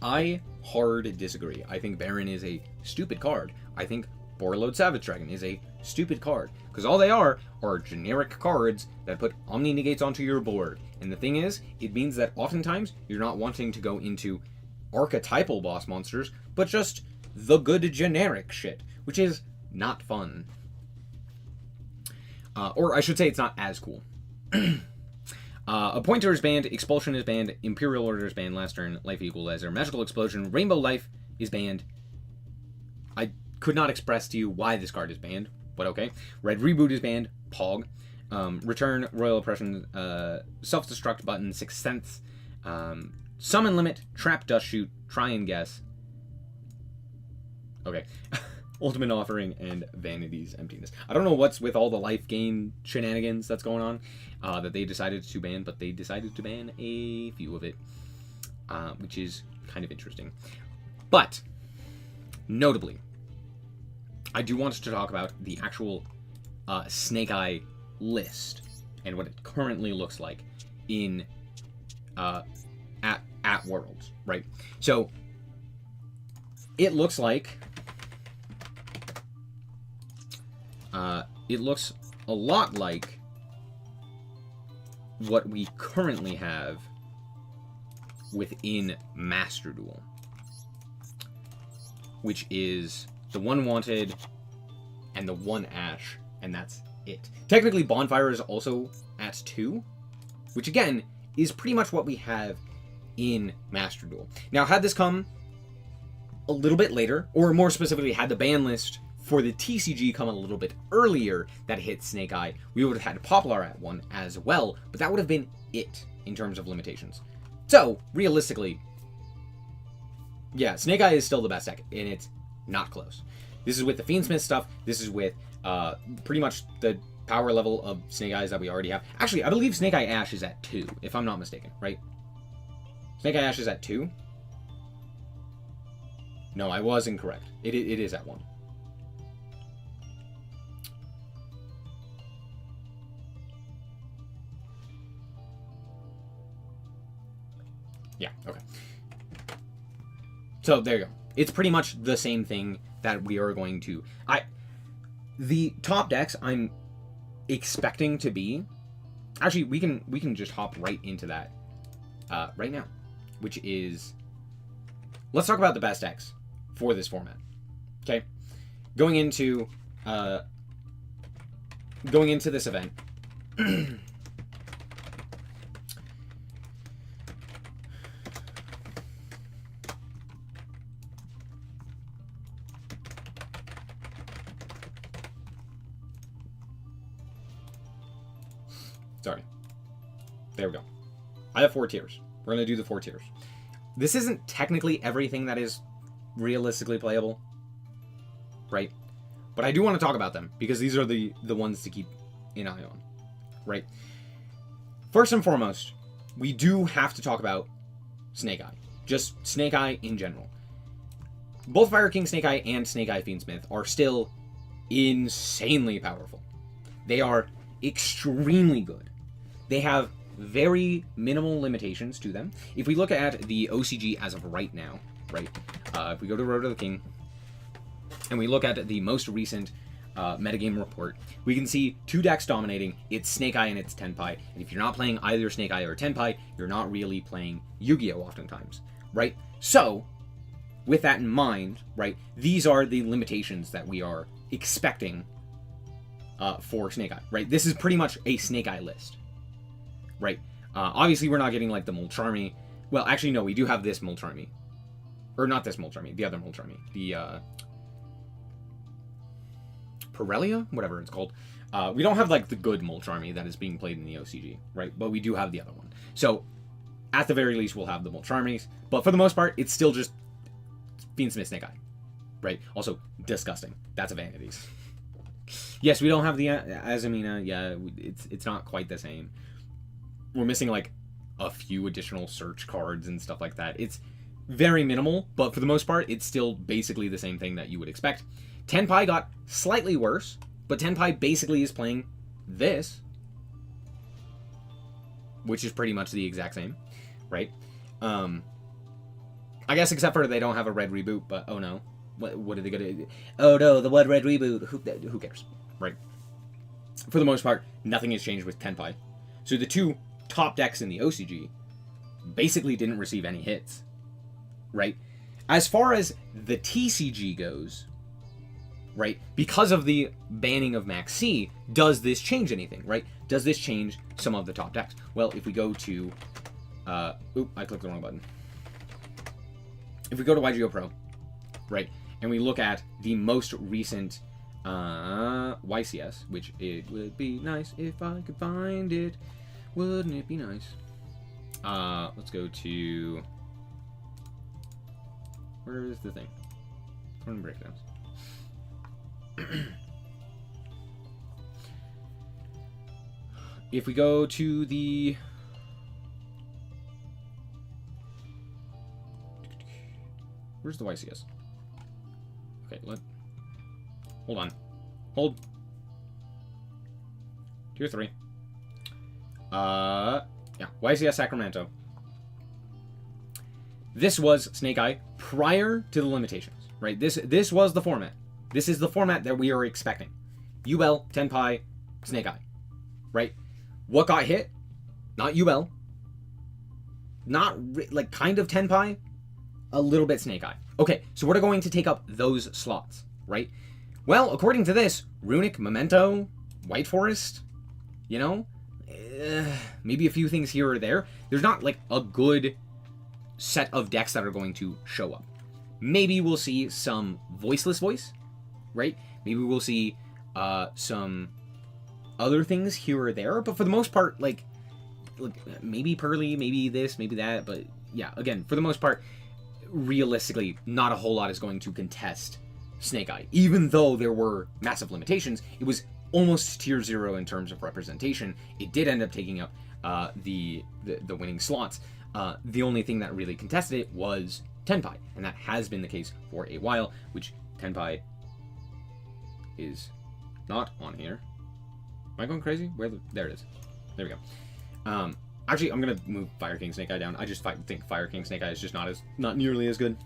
I hard disagree. I think Baron is a stupid card. I think Borreload Savage Dragon is a stupid card. Because all they are generic cards that put Omni Negates onto your board. And the thing is, it means that oftentimes you're not wanting to go into archetypal boss monsters, but just the good generic shit, which is not fun. Or I should say it's not as cool. Appointer is banned, Expulsion is banned, Imperial Order is banned, Last Turn, Life Equalizer, Magical Explosion, Rainbow Life is banned. I could not express to you why this card is banned, but okay. Red Reboot is banned, Pog. Return, Royal Oppression, Self-Destruct Button, Sixth Sense, Summon Limit, Trap Dust Shoot, Try and Guess. Okay. Ultimate Offering, and Vanity's Emptiness. I don't know what's with all the life gain shenanigans that's going on that they decided to ban, but they decided to ban a few of it, which is kind of interesting. But, notably, I do want to talk about the actual Snake Eye list and what it currently looks like in at Worlds, right? So, it looks like it looks a lot like what we currently have within Master Duel, which is the one Wanted and the one Ash, and that's it. Technically, Bonfire is also at 2, which again is pretty much what we have in Master Duel. Now, had this come a little bit later, or more specifically, had the ban list for the TCG come a little bit earlier that hit Snake Eye, we would have had Poplar at 1 as well, but that would have been it in terms of limitations. So, realistically, yeah, Snake Eye is still the best deck, and it's not close. This is with the Fiendsmith stuff, this is with pretty much the power level of Snake Eyes that we already have. Actually, I believe Snake Eye Ash is at 2, if I'm not mistaken, right? Snake Eye Ash is at 2? No, I was incorrect. It is at 1. Yeah, okay. So, there you go. It's pretty much the same thing that we are going to... The top decks I'm expecting to be... Actually, we can just hop right into that right now, which is... Let's talk about the best decks for this format. Okay? Going into this event... Sorry. There we go. I have 4 tiers. We're going to do the 4 tiers. This isn't technically everything that is realistically playable, right? But I do want to talk about them, because these are the ones to keep an eye on, right? First and foremost, we do have to talk about Snake Eye. Just Snake Eye in general. Both Fire King Snake Eye and Snake Eye Fiendsmith are still insanely powerful. They are extremely good. They have very minimal limitations to them. If we look at the OCG as of right now, right? If we go to Road to the King, and we look at the most recent metagame report, we can see 2 decks dominating. It's Snake Eye and it's Tenpai. And if you're not playing either Snake Eye or Tenpai, you're not really playing Yu-Gi-Oh! Oftentimes, right? So, with that in mind, right, these are the limitations that we are expecting for Snake Eye, right? This is pretty much a Snake Eye list, right? Obviously, we're not getting, like, the Molcharmy. Well, actually, no, we do have this Molcharmy. Or not this Molcharmy, the other Molcharmy. The, Pirellia? Whatever it's called. We don't have, like, the good Molcharmy that is being played in the OCG, right? But we do have the other one. So, at the very least, we'll have the Molcharmies. But for the most part, it's still just Fiendsmith Snake Eye, right? Also, disgusting. That's a Vanities. Yes, we don't have the Azamina. Yeah, it's not quite the same. We're missing, like, a few additional search cards and stuff like that. It's very minimal, but for the most part, it's still basically the same thing that you would expect. Tenpai got slightly worse, but Tenpai basically is playing this, which is pretty much the exact same, right? I guess except for they don't have a red reboot, but oh no. What are they gonna do? Oh no, the one red reboot. Who cares, right? For the most part, nothing has changed with Tenpai. So the two top decks in the OCG basically didn't receive any hits, right? As far as the TCG goes, right, because of the banning of Max C, does this change anything, right? Does this change some of the top decks? Well, if we go to... I clicked the wrong button. If we go to YGO Pro, right, and we look at the most recent YCS, which it would be nice if I could find it. Wouldn't it be nice? Let's go to... Where is the thing? Tournament breakdowns. If we go to the... Where's the YCS? Okay, hold on. Hold. Tier 3. Yeah, YCS Sacramento. This was Snake Eye prior to the limitations, right? This was the format. This is the format that we are expecting. UL, Tenpai, Snake Eye, right? What got hit? Not UL. Not, like, kind of Tenpai. A little bit Snake Eye. Okay, so what are going to take up those slots, right? Well, according to this, Runic, Memento, White Forest, you know, maybe a few things here or there. There's not, like, a good set of decks that are going to show up. Maybe we'll see some Voiceless Voice, right? Maybe we'll see some other things here or there, but for the most part, like maybe Pearly, maybe this, maybe that, but yeah, again, for the most part, realistically, not a whole lot is going to contest Snake Eye. Even though there were massive limitations, it was almost tier 0 in terms of representation. It did end up taking up the winning slots. The only thing that really contested it was Tenpai, and that has been the case for a while, which Tenpai is not on here. Am I going crazy? There it is. There we go. Actually, I'm gonna move Fire King Snake Eye down. I just think Fire King Snake Eye is just not nearly as good.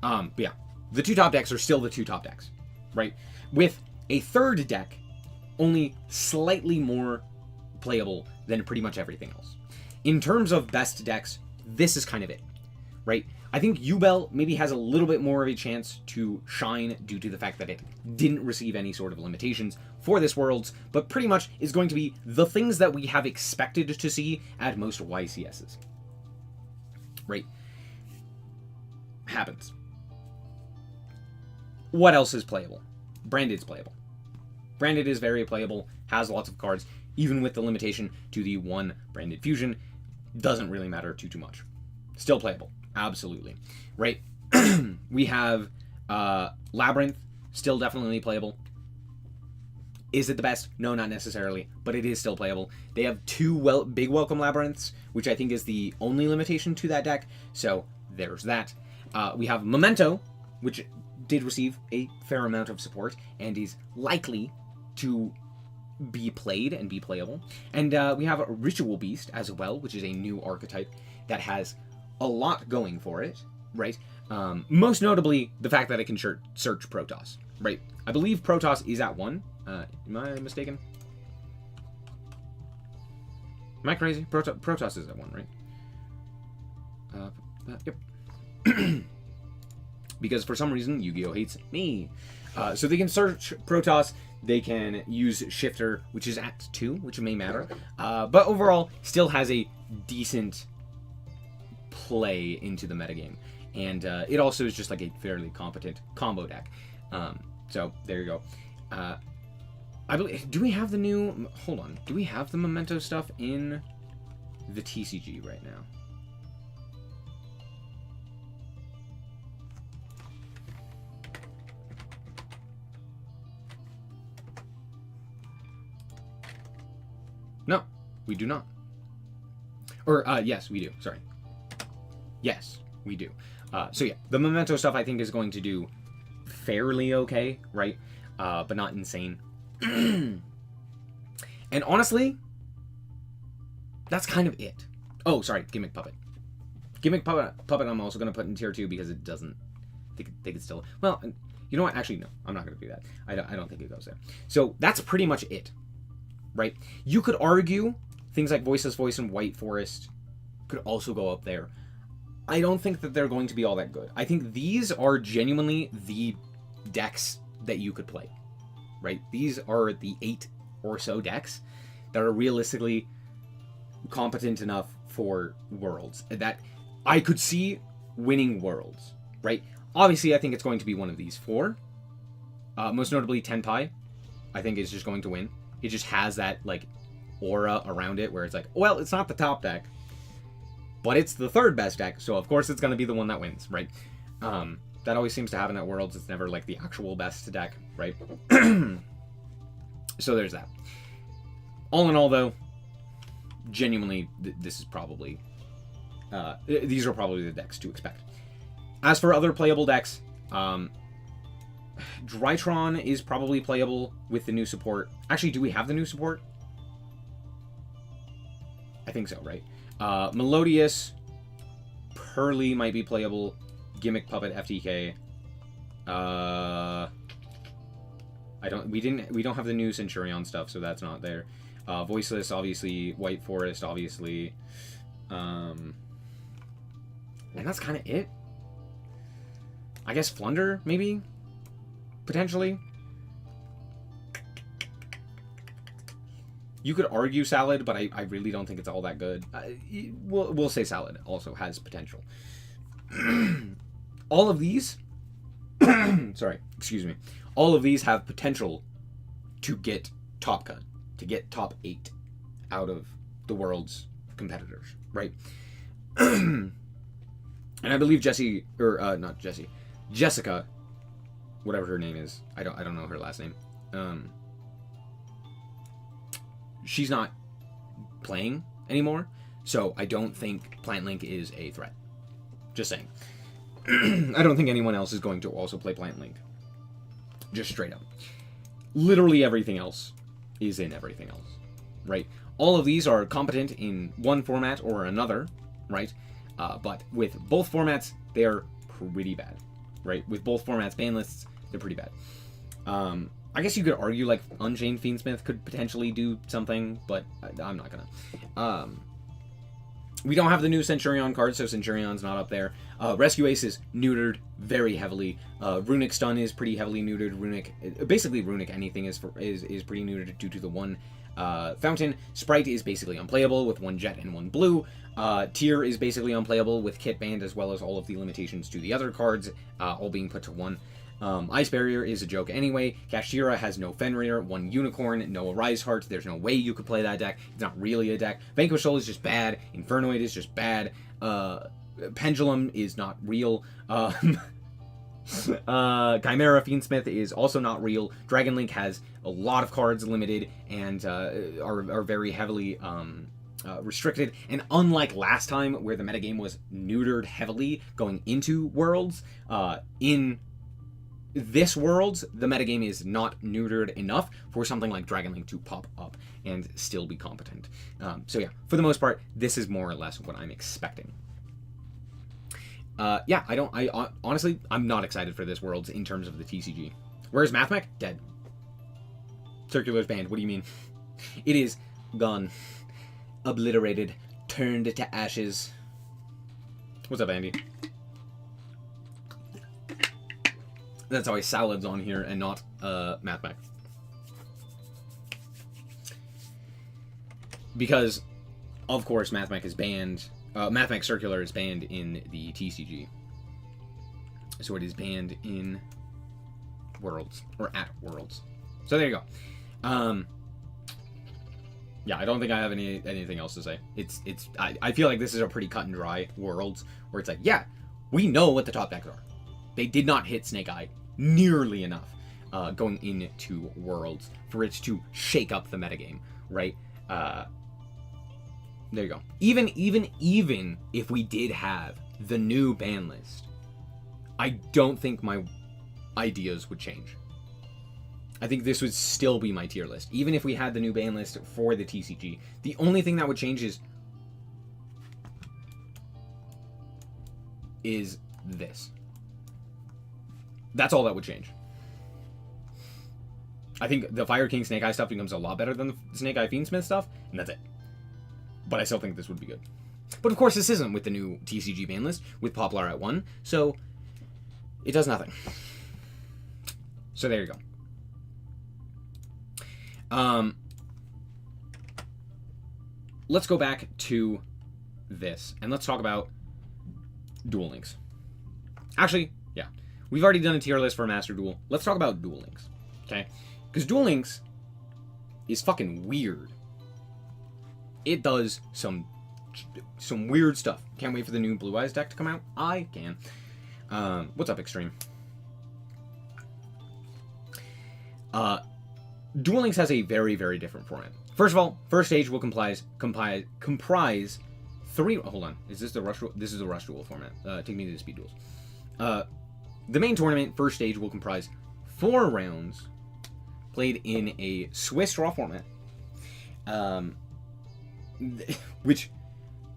But yeah, the two top decks are still the two top decks, right? With a third deck only slightly more playable than pretty much everything else. In terms of best decks, this is kind of it, right? I think Yubel maybe has a little bit more of a chance to shine due to the fact that it didn't receive any sort of limitations for this Worlds, but pretty much is going to be the things that we have expected to see at most YCSs. Right? Happens. What else is playable? Branded's playable. Branded is very playable, has lots of cards, even with the limitation to the one Branded Fusion. Doesn't really matter too much. Still playable. Absolutely. Right? We have Labyrinth, still definitely playable. Is it the best? No, not necessarily, but it is still playable. They have two big Welcome Labyrinths, which I think is the only limitation to that deck, so there's that. We have Memento, which did receive a fair amount of support, and is likely to be played and be playable. And we have Ritual Beast as well, which is a new archetype that has a lot going for it, right? Most notably, the fact that it can search Protoss, right? I believe Protoss is at 1. Am I mistaken? Am I crazy? Protoss is at 1, right? Yep. Because for some reason, Yu-Gi-Oh! Hates me. So they can search Protoss, they can use Shifter, which is at 2, which may matter. But overall, still has a decent play into the metagame. And it also is just like a fairly competent combo deck. So there you go. I believe, do we have the new, hold on, do we have the Memento stuff in the TCG right now? No, we do not. Or, yes, we do, sorry. Yes, we do. So yeah, the Memento stuff I think is going to do fairly okay, right? But not insane. And honestly, that's kind of it. Oh, sorry, Gimmick Puppet. Gimmick Puppet I'm also going to put in tier 2 because it doesn't... They could still... Well, you know what? Actually, no. I'm not going to do that. I don't think it goes there. So that's pretty much it. Right? You could argue things like Voiceless Voice and White Forest could also go up there. I don't think that they're going to be all that good. I think these are genuinely the decks that you could play. Right? These are the 8 or so decks that are realistically competent enough for Worlds. That I could see winning Worlds. Right? Obviously, I think it's going to be one of these 4. Most notably, Tenpai, I think is just going to win. It just has that, like, aura around it where it's like, well, it's not the top deck, but it's the 3rd best deck, so of course it's going to be the one that wins, right? That always seems to happen at Worlds. It's never, like, the actual best deck, right? So there's that. All in all, though, genuinely, this is probably... these are probably the decks to expect. As for other playable decks, Drytron is probably playable with the new support. Actually, do we have the new support? I think so, right? Melodious, Pearly might be playable. Gimmick Puppet, FTK. We don't have the new Centurion stuff, so that's not there. Voiceless, obviously. White Forest, obviously. And that's kind of it. I guess Flunder, maybe? Potentially? You could argue Salad, but I really don't think it's all that good. We'll say Salad also has potential. All of these... sorry, excuse me. All of these have potential to get top cut. To get top 8 out of the world's competitors, right? And I believe Jessica, whatever her name is, I don't know her last name. She's not playing anymore, so I don't think Plant Link is a threat. Just saying. I don't think anyone else is going to also play Plant Link. Just straight up. Literally everything else is in everything else, right? All of these are competent in one format or another, right? But with both formats, they're pretty bad, right? With both formats, Banlists, they're pretty bad. I guess you could argue, like, Unchained Fiendsmith could potentially do something, but I'm not gonna. We don't have the new Centurion card, so Centurion's not up there. Rescue Ace is neutered very heavily. Runic Stun is pretty heavily neutered. Basically Runic anything is pretty neutered due to the one fountain. Sprite is basically unplayable with 1 jet and 1 blue. Tier is basically unplayable with Kit banned, as well as all of the limitations to the other cards, all being put to 1. Ice Barrier is a joke anyway. Kashira has no Fenrir, 1 Unicorn, no Arise Heart. There's no way you could play that deck. It's not really a deck. Vanquish Soul is just bad. Infernoid is just bad. Pendulum is not real. Chimera Fiendsmith is also not real. Dragon Link has a lot of cards limited and are very heavily restricted. And unlike last time, where the metagame was neutered heavily going into Worlds, in this Worlds, the metagame is not neutered enough for something like Dragon Link to pop up and still be competent. So yeah, for the most part, this is more or less what I'm expecting. Yeah, honestly, I'm not excited for this Worlds in terms of the TCG. Where's MathMech? Dead. Circular's banned. What do you mean? It is gone. Obliterated. Turned to ashes. What's up, Andy? That's why Salad's on here and not MathMech. Because, of course, MathMech is banned. MathMech Circular is banned in the TCG. So it is banned in Worlds. Or at Worlds. So there you go. Yeah, I don't think I have anything else to say. I feel like this is a pretty cut and dry Worlds, where it's like, yeah, we know what the top decks are. They did not hit Snake Eye nearly enough going into Worlds for it to shake up the metagame, right? There you go. Even if we did have the new ban list, I don't think my ideas would change. I think this would still be my tier list. Even if we had the new ban list for the TCG, the only thing that would change is is this. That's all that would change. I think the Fire King Snake Eye stuff becomes a lot better than the Snake Eye Fiendsmith stuff, and that's it. But I still think this would be good. But of course, this isn't with the new TCG ban list, with Poplar at 1, so it does nothing. So there you go. Let's go back to this, and let's talk about Duel Links. Actually, yeah. We've already done a tier list for Master Duel. Let's talk about Duel Links, okay? Because Duel Links is fucking weird. It does some weird stuff. Can't wait for the new Blue Eyes deck to come out. I can. What's up, Extreme? Duel Links has a very, very different format. First of all, first stage will comprise 3... Hold on. Is this the Rush Duel? This is the Rush Duel format. Take me to the Speed Duels. The main tournament, first stage, will comprise 4 rounds played in a Swiss draw format. Which...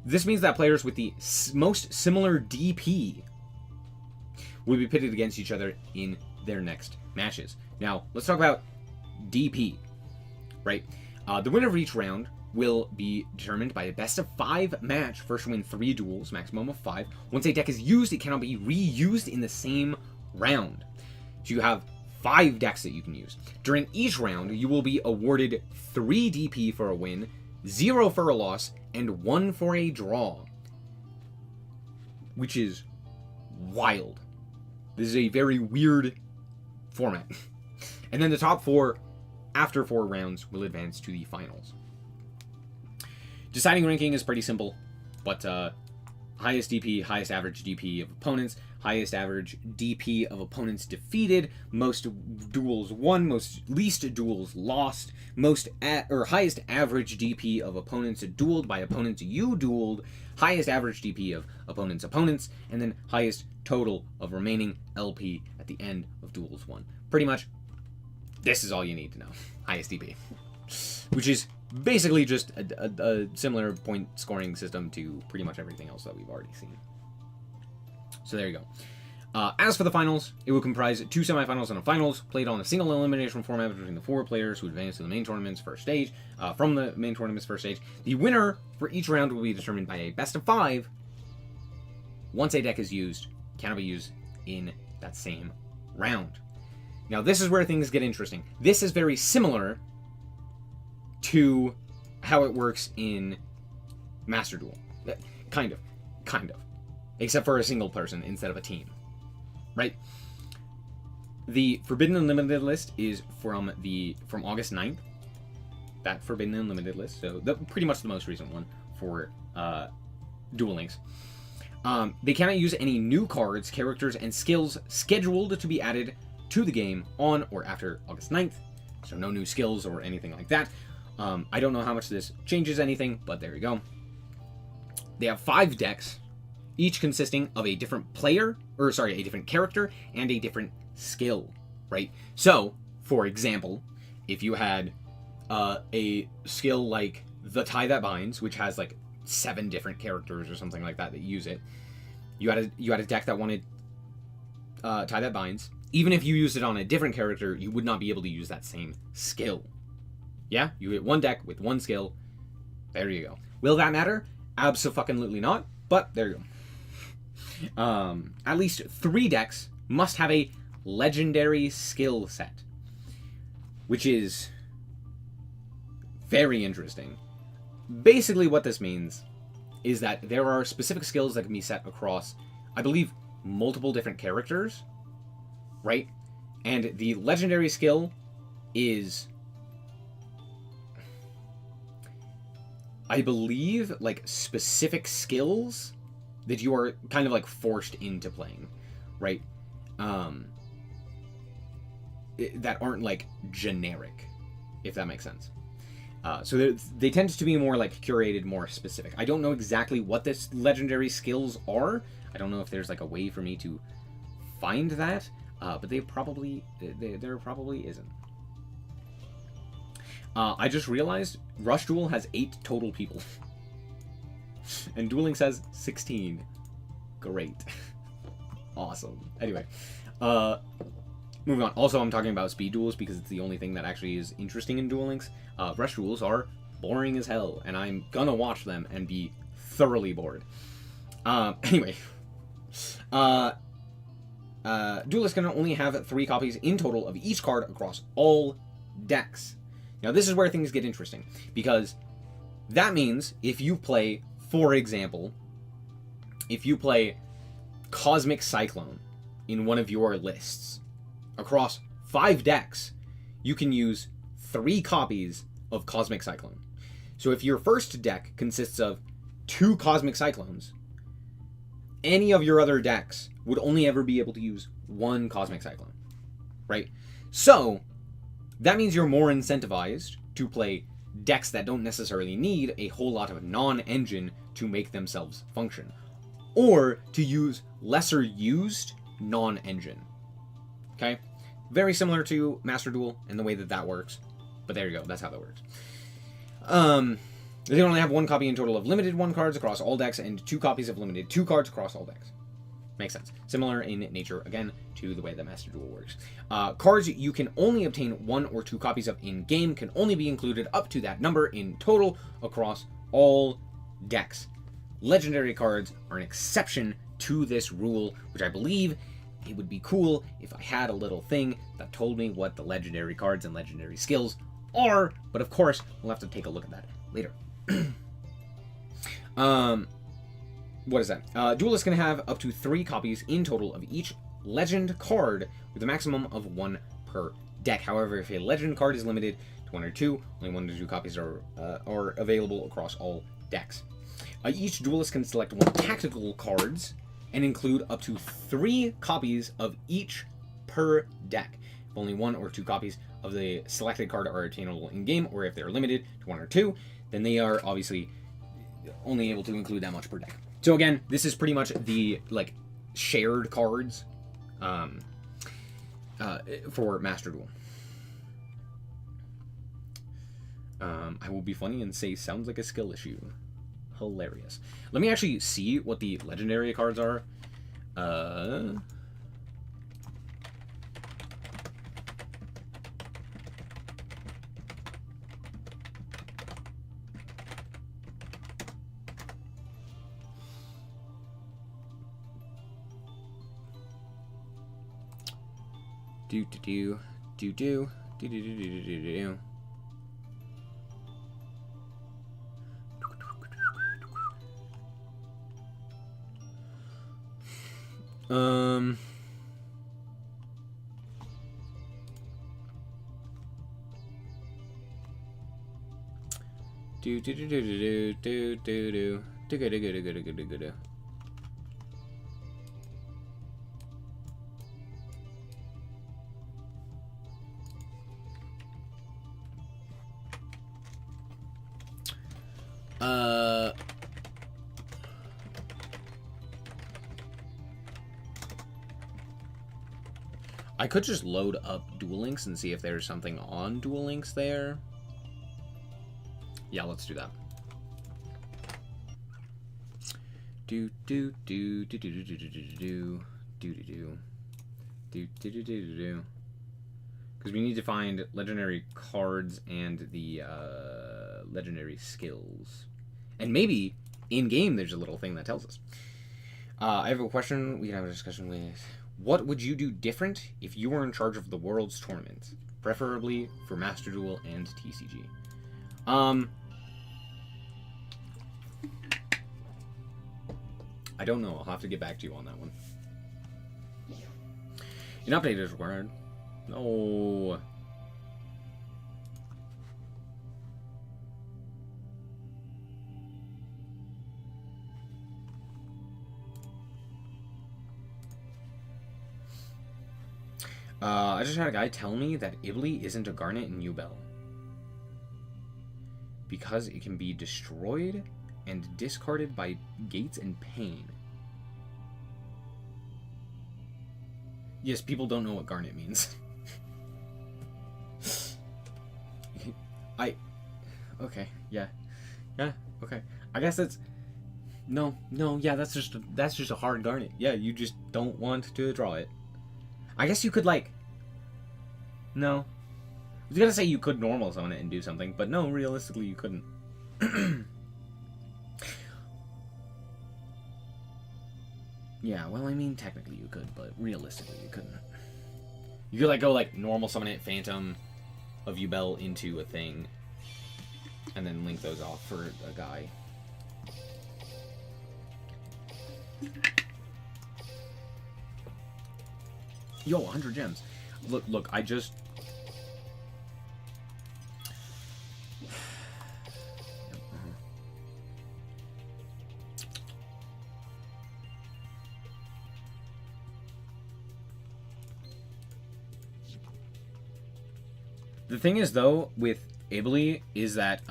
This means that players with the most similar DP will be pitted against each other in their next matches. Now, let's talk about DP, right? The winner of each round will be determined by a best-of-5 match. First to win 3 duels, maximum of 5. Once a deck is used, it cannot be reused in the same round. So you have 5 decks that you can use. During each round, you will be awarded 3 DP for a win, 0 for a loss, and 1 for a draw. Which is wild. This is a very weird format. And then the top 4, after 4 rounds, will advance to the finals. Deciding ranking is pretty simple, but highest DP, highest average DP of opponents, highest average DP of opponents defeated, most duels won, most least duels lost, highest average DP of opponents dueled by opponents you dueled, highest average DP of opponents, and then highest total of remaining LP at the end of duels won. Pretty much, this is all you need to know. Highest DP. Which is basically just a similar point scoring system to pretty much everything else that we've already seen. So there you go. As for the finals, it will comprise 2 semifinals and a finals, played on a single elimination format between the 4 players who advance to the main tournament's first stage. From the main tournament's first stage, the winner for each round will be determined by a best-of-5. Once a deck is used, cannot be used in that same round. Now, this is where things get interesting. This is very similar to how it works in Master Duel. Kind of. Except for a single person instead of a team. Right? The Forbidden Unlimited list is from August 9th. That Forbidden Unlimited list. So, pretty much the most recent one for Duel Links. They cannot use any new cards, characters, and skills scheduled to be added to the game on or after August 9th. So no new skills or anything like that. I don't know how much this changes anything, but there you go. They have 5 decks, each consisting of a different a different character and a different skill, right? So, for example, if you had a skill like the Tie That Binds, which has like 7 different characters or something like that use it, you had a deck that wanted Tie That Binds. Even if you used it on a different character, you would not be able to use that same skill. Yeah, you get 1 deck with 1 skill. There you go. Will that matter? Abso-fucking-lutely not, but there you go. At least 3 decks must have a legendary skill set, which is very interesting. Basically what this means is that there are specific skills that can be set across, I believe, multiple different characters, right? And the legendary skill is, I believe, like specific skills that you are kind of like forced into playing, right? That aren't like generic, if that makes sense. So they tend to be more like curated, more specific. I don't know exactly what this legendary skills are. I don't know if there's like a way for me to find that, but there probably isn't. I just realized Rush Duel has 8 total people. And Duel Links has 16. Great. Awesome. Anyway, moving on. Also, I'm talking about speed duels because it's the only thing that actually is interesting in Duel Links. Rush duels are boring as hell, and I'm gonna watch them and be thoroughly bored. Anyway, duelists can only have 3 copies in total of each card across all decks. Now, this is where things get interesting, because that means if you play, for example, if you play Cosmic Cyclone in one of your lists across 5 decks, you can use 3 copies of Cosmic Cyclone. So if your first deck consists of 2 Cosmic Cyclones, any of your other decks would only ever be able to use 1 Cosmic Cyclone, right? So that means you're more incentivized to play decks that don't necessarily need a whole lot of non-engine to make themselves function, or to use lesser used non-engine. Okay? Very similar to Master Duel and the way that that works, but there you go, that's how that works. They only have 1 copy in total of limited 1 cards across all decks and 2 copies of limited 2 cards across all decks. Makes sense. Similar in nature, again, to the way that Master Duel works. Cards you can only obtain 1 or 2 copies of in-game can only be included up to that number in total across all decks. Legendary cards are an exception to this rule, which I believe it would be cool if I had a little thing that told me what the legendary cards and legendary skills are, but of course, we'll have to take a look at that later. What is that? Duelists can have up to 3 copies in total of each legend card, with a maximum of 1 per deck. However, if a legend card is limited to 1 or 2, only 1 to 2 copies are available across all decks. Each duelist can select 1 tactical cards and include up to 3 copies of each per deck. If only 1 or 2 copies of the selected card are attainable in game, or if they're limited to 1 or 2, then they are obviously only able to include that much per deck. So again, this is pretty much the shared cards for Master Duel. I will be funny and say sounds like a skill issue. Hilarious. Let me actually see what the legendary cards are. I could just load up Duel Links and see if there's something on Duel Links there. Yeah, let's do that. Because we need to find legendary cards and the legendary skills. And maybe in-game there's a little thing that tells us. I have a question we can have a discussion with. What would you do different if you were in charge of the world's tournament? Preferably for Master Duel and TCG. I don't know. I'll have to get back to you on that one. An update is required. No. I just had a guy tell me that Ibli isn't a Garnet in Ubel because it can be destroyed and discarded by Gates and Pain. Yes, people don't know what Garnet means. Okay, yeah, okay. I guess it's No, no, yeah, that's just a hard garnet. Yeah, you just don't want to draw it. I guess you could, like... No. I was gonna say you could normal summon it and do something, but no, realistically you couldn't. Yeah, well, I mean, technically you could, but realistically you couldn't. You could, like, go, like, normal summon it, Phantom of Yubel into a thing, and then link those off for a guy. Yo, 100 gems. Look, I just... The thing is, though, with Ibly, is that,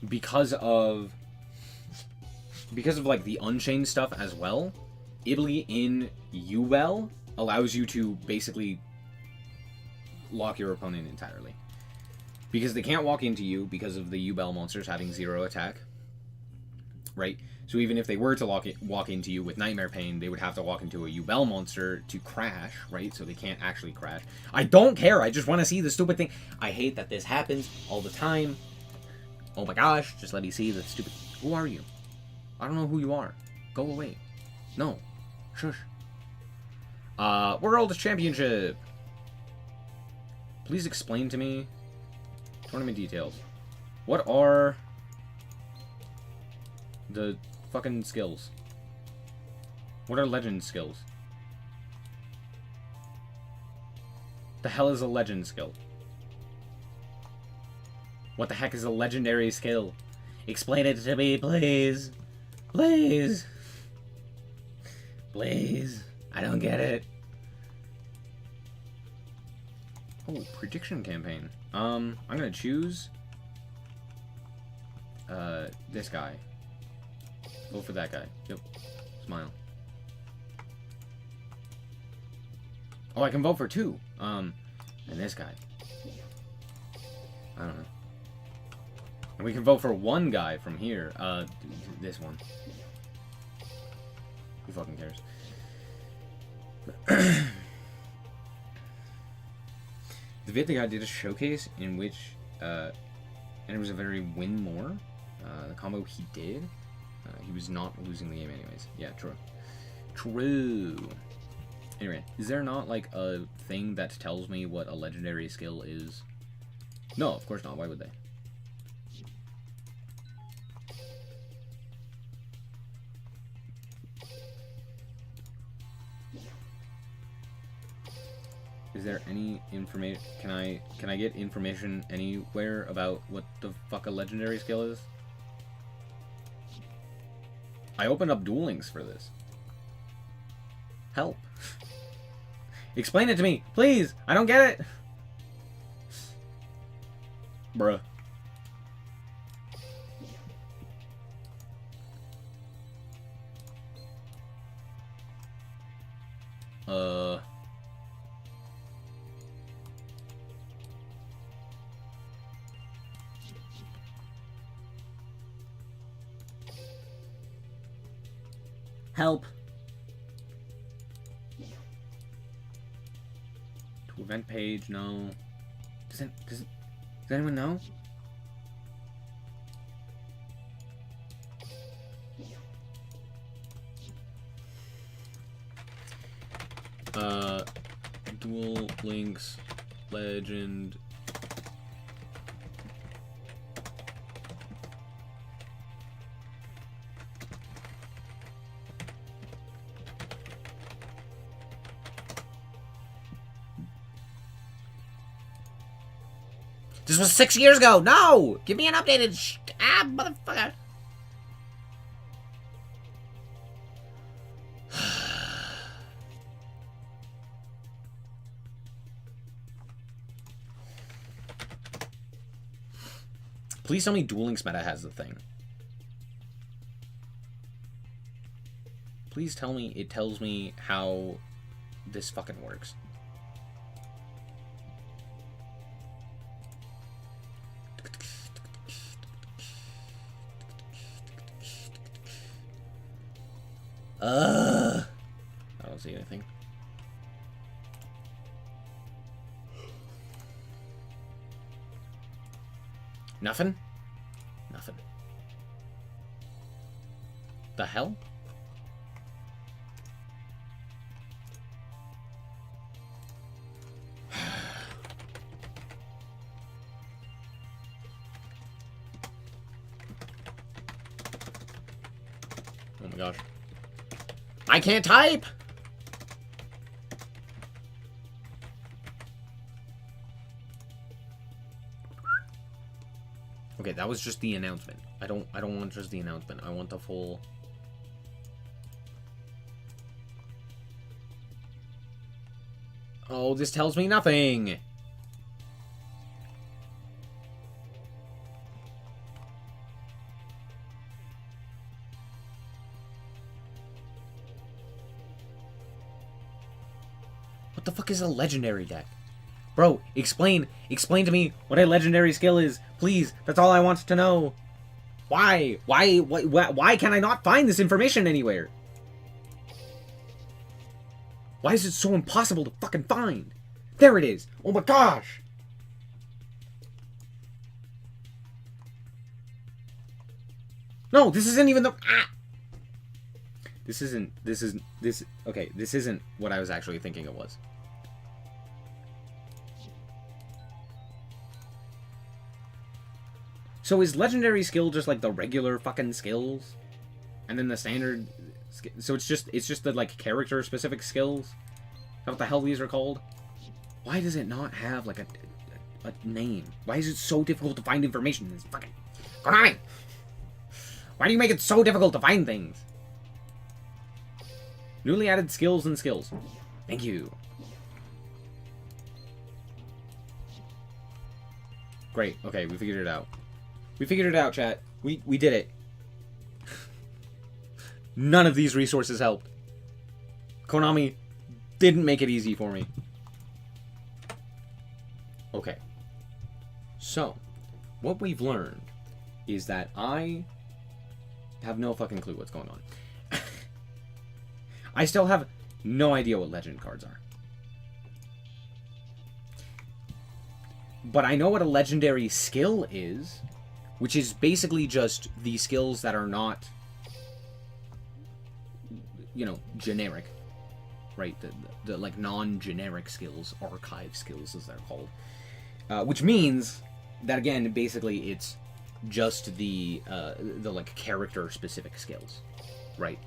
because of, like, the Unchained stuff as well, Ibly in Yubel allows you to basically lock your opponent entirely. Because they can't walk into you because of the Yubel monsters having 0 attack. Right? So even if they were to walk into you with Nightmare Pain, they would have to walk into a Yubel monster to crash, right? So they can't actually crash. I don't care. I just want to see the stupid thing. I hate that this happens all the time. Oh my gosh. Just let me see the stupid... Who are you? I don't know who you are. Go away. No. Shush. World Championship. Please explain to me tournament details. What are the fucking skills? What are legend skills? The hell is a legend skill? What the heck is a legendary skill? Explain it to me, please. Please. Please. I don't get it. Oh, prediction campaign. I'm gonna choose this guy. Vote for that guy. Yep. Smile. Oh, I can vote for 2. And this guy. I don't know. And we can vote for 1 guy from here. This one. Who fucking cares? The Vietnam guy did a showcase in which, and it was a very win more. The combo he did, he was not losing the game anyways. Yeah, true. True. Anyway, is there not, like, a thing that tells me what a legendary skill is? No, of course not. Why would they? Is there any information? Can I get information anywhere about what the fuck a legendary skill is? I opened up Duel Links for this. Help. Explain it to me, please. I don't get it. Bruh. Help. To event page, no. Does anyone know? Duel Links Legend. This was 6 years ago. No! Give me an updated motherfucker. Please tell me Duel Links meta has the thing. Please tell me it tells me how this fucking works. I don't see anything. Nothing? Nothing. The hell? Oh my gosh. I can't type! Okay, that was just the announcement. I don't want just the announcement. I want the full... Oh, this tells me nothing! What the fuck is a legendary deck? Bro, explain to me what a legendary skill is, please. That's all I want to know. Why can I not find this information anywhere? Why is it so impossible to fucking find? There it is. Oh my gosh. No, this isn't even the... Ah! This isn't what I was actually thinking it was. So is legendary skill just like the regular fucking skills? And then the standard... So it's just the, like, character-specific skills? Is that what the hell these are called? Why does it not have, like, a name? Why is it so difficult to find information in this fucking... Konami! Why do you make it so difficult to find things? Newly added skills and skills. Thank you. Great. Okay, we figured it out. We figured it out, chat. We did it. None of these resources helped. Konami didn't make it easy for me. Okay. So, what we've learned is that I have no fucking clue what's going on. I still have no idea what legend cards are. But I know what a legendary skill is, which is basically just the skills that are not, you know, generic, right? The like non-generic skills, archive skills as they're called. Which means that, again, basically it's just the like character-specific skills, right?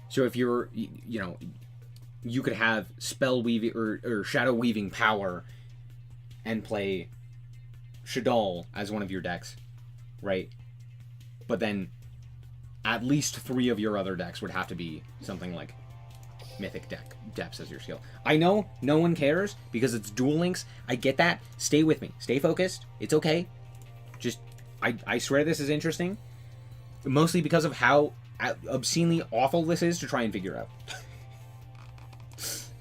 So if you're, you know, you could have spell weaving or shadow weaving power and play Shaddoll as one of your decks, right? But then at least 3 of your other decks would have to be something like Mythic Depths as your skill. I know no one cares because it's Duel Links. I get that. Stay with me. Stay focused. It's okay. Just, I swear this is interesting. Mostly because of how obscenely awful this is to try and figure out.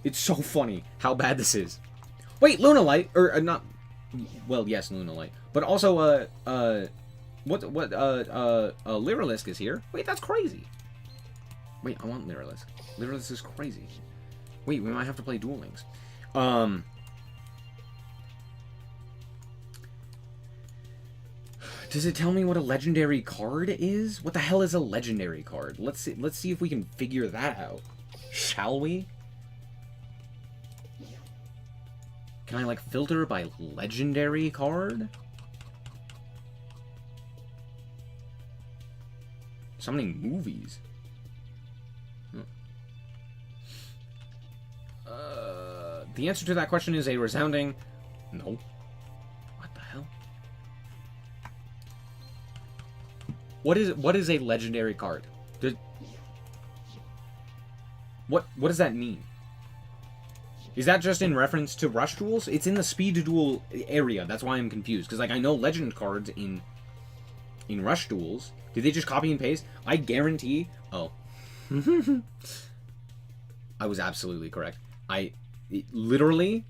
It's so funny how bad this is. Wait, Lunalight, or not... Well, yes, Lunalight. But also, Lyrilisk is here. Wait, that's crazy. Wait, I want Lyrilisk. Lyrilisk is crazy. Wait, we might have to play Duel Links. Does it tell me what a legendary card is? What the hell is a legendary card? Let's see if we can figure that out. Shall we? Can I, like, filter by legendary card? Summoning movies. The answer to that question is a resounding no. What the hell? What is a legendary card? What does that mean? Is that just in reference to Rush Duels? It's in the Speed Duel area. That's why I'm confused. Because, like, I know legend cards in Rush Duels. Did they just copy and paste? I guarantee... Oh. I was absolutely correct. Literally...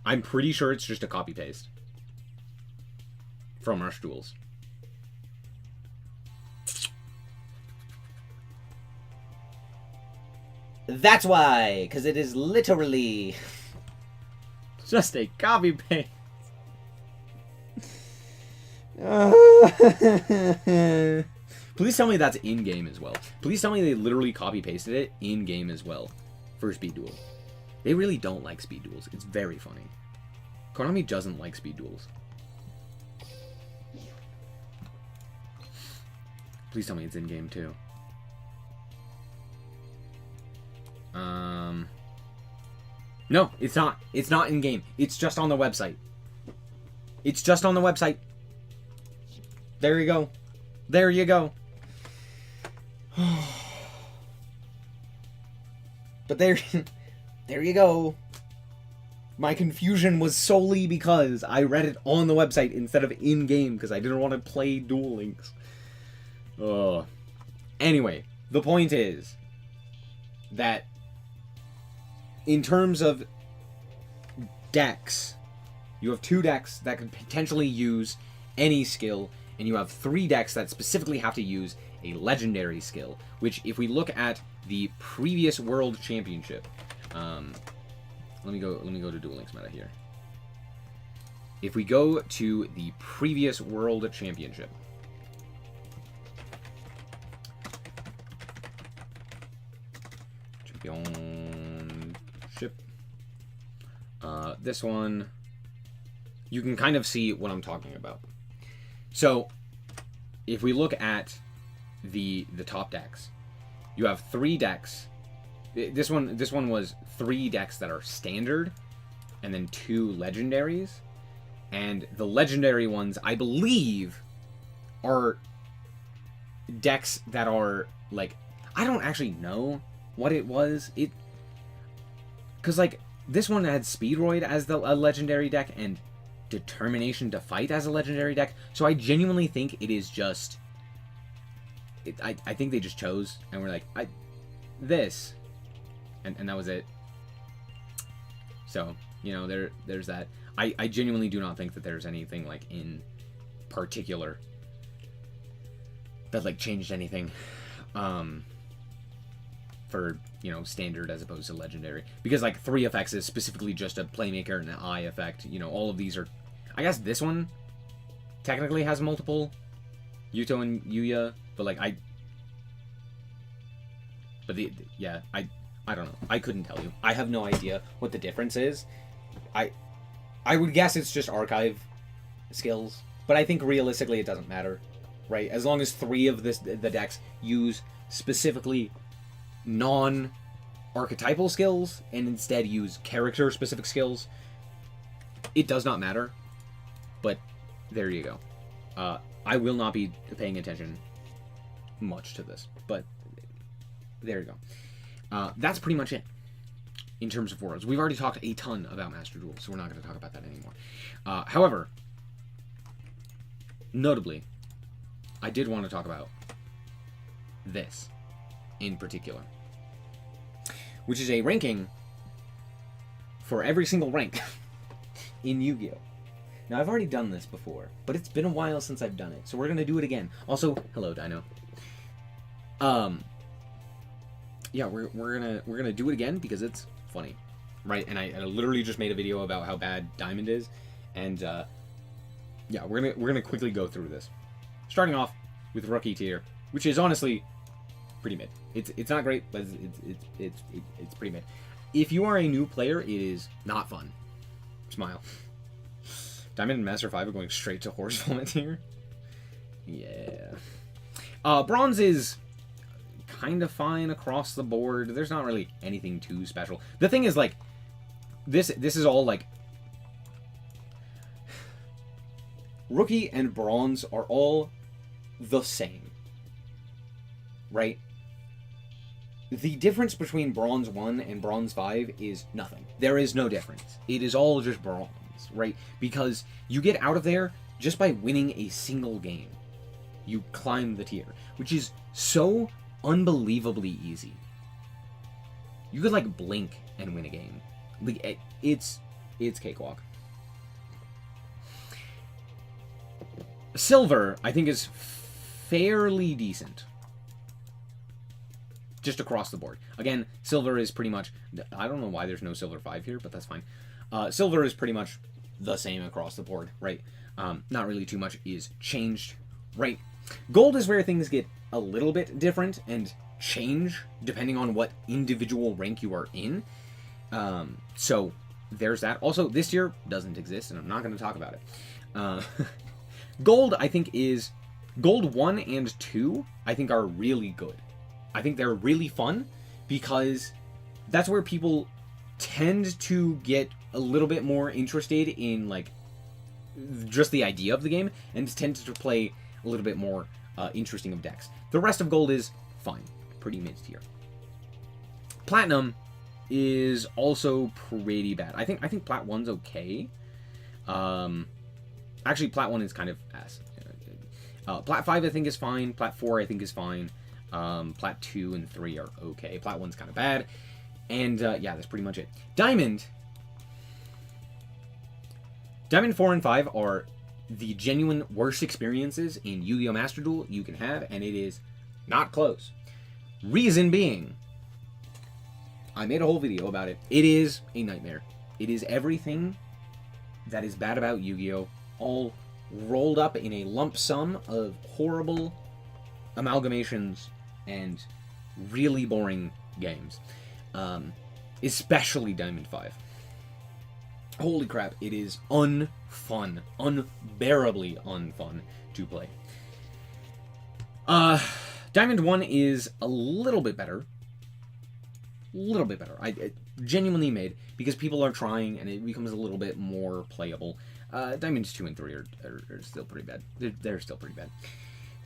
I'm pretty sure it's just a copy-paste. From Rush Duels. That's why, because it is literally just a copy paste. Please tell me that's in-game as well. Please tell me they literally copy-pasted it in-game as well for Speed Duel. They really don't like Speed Duels. It's very funny. Konami doesn't like Speed Duels. Please tell me it's in-game too. No, it's not. It's not in-game. It's just on the website. It's just on the website. There you go. There you go. But there you go. My confusion was solely because I read it on the website instead of in-game because I didn't want to play Duel Links. Anyway, the point is that in terms of decks, you have 2 decks that could potentially use any skill, and you have 3 decks that specifically have to use a legendary skill, which if we look at the previous World Championship, let me go to Duel Links meta here. If we go to the previous World Championship, this one, you can kind of see what I'm talking about. So, if we look at the top decks, you have 3 decks. This one was 3 decks that are standard, and then 2 legendaries. And the legendary ones, I believe, are decks that are like, I don't actually know what it was. Because like this one had Speedroid as a legendary deck and Determination to Fight as a legendary deck. So I genuinely think it is just, I think they just chose and were like, this, and that was it. So, you know, there's that. I genuinely do not think that there's anything like in particular that like changed anything for, you know, standard as opposed to legendary, because like 3 effects is specifically just a playmaker and an eye effect. You know, all of these are, I guess this one technically has multiple Yuto and Yuya, but like I don't know. I couldn't tell you. I have no idea what the difference is. I would guess it's just archive skills, but I think realistically it doesn't matter, right? As long as 3 of the decks use specifically non-archetypal skills and instead use character-specific skills, it does not matter. But there you go. I will not be paying attention much to this, but there you go. That's pretty much it in terms of Worlds. We've already talked a ton about Master Duel, so we're not going to talk about that anymore. However, notably, I did want to talk about this in particular, which is a ranking for every single rank in Yu-Gi-Oh! Now, I've already done this before, but it's been a while since I've done it, so we're going to do it again. Also, hello, Dino. Yeah, we're gonna do it again because it's funny, right? And I literally just made a video about how bad Diamond is, and yeah, we're gonna quickly go through this, starting off with Rookie Tier, which is honestly pretty mid. It's not great, but it's pretty mid. If you are a new player, it is not fun. Smile. Diamond and Master 5 are going straight to Horse Vomit Tier. Yeah. Bronze is kind of fine across the board. There's not really anything too special. The thing is, like, this is all like, Rookie and Bronze are all the same, right? The difference between Bronze 1 and Bronze 5 is nothing. There is no difference. It is all just Bronze, right? Because you get out of there just by winning a single game. You climb the tier, which is so unbelievably easy. You could like blink and win a game. Like, it's cakewalk. Silver, I think, is fairly decent. just across the board. Again, silver is pretty much, I don't know why there's no silver 5 here, but that's fine. Silver is pretty much the same across the board, right? Not really too much is changed, right? Gold is where things get a little bit different and change depending on what individual rank you are in. So there's that. Also, this tier doesn't exist, and I'm not going to talk about it. Gold, I think, is... Gold 1 and 2, I think, are really good. I think they're really fun because that's where people tend to get a little bit more interested in, like, just the idea of the game and tend to play a little bit more interesting of decks. The rest of Gold is fine. Pretty mid-tier. Platinum is also pretty bad. I think Plat 1's okay. Actually, Plat 1 is kind of ass. Plat 5 I think is fine. Plat 4 I think is fine. Plat 2 and 3 are okay. Plat 1's kind of bad. And yeah, that's pretty much it. Diamond 4 and 5 are the genuine worst experiences in Yu-Gi-Oh! Master Duel you can have, and it is not close. Reason being, I made a whole video about it. It is a nightmare. It is everything that is bad about Yu-Gi-Oh! All rolled up in a lump sum of horrible amalgamations and really boring games. Especially Diamond 5. Holy crap, it is unfun. Unbearably unfun to play. Diamond 1 is a little bit better. Genuinely made, because people are trying and it becomes a little bit more playable. Diamonds 2 and 3 are still pretty bad. They're still pretty bad.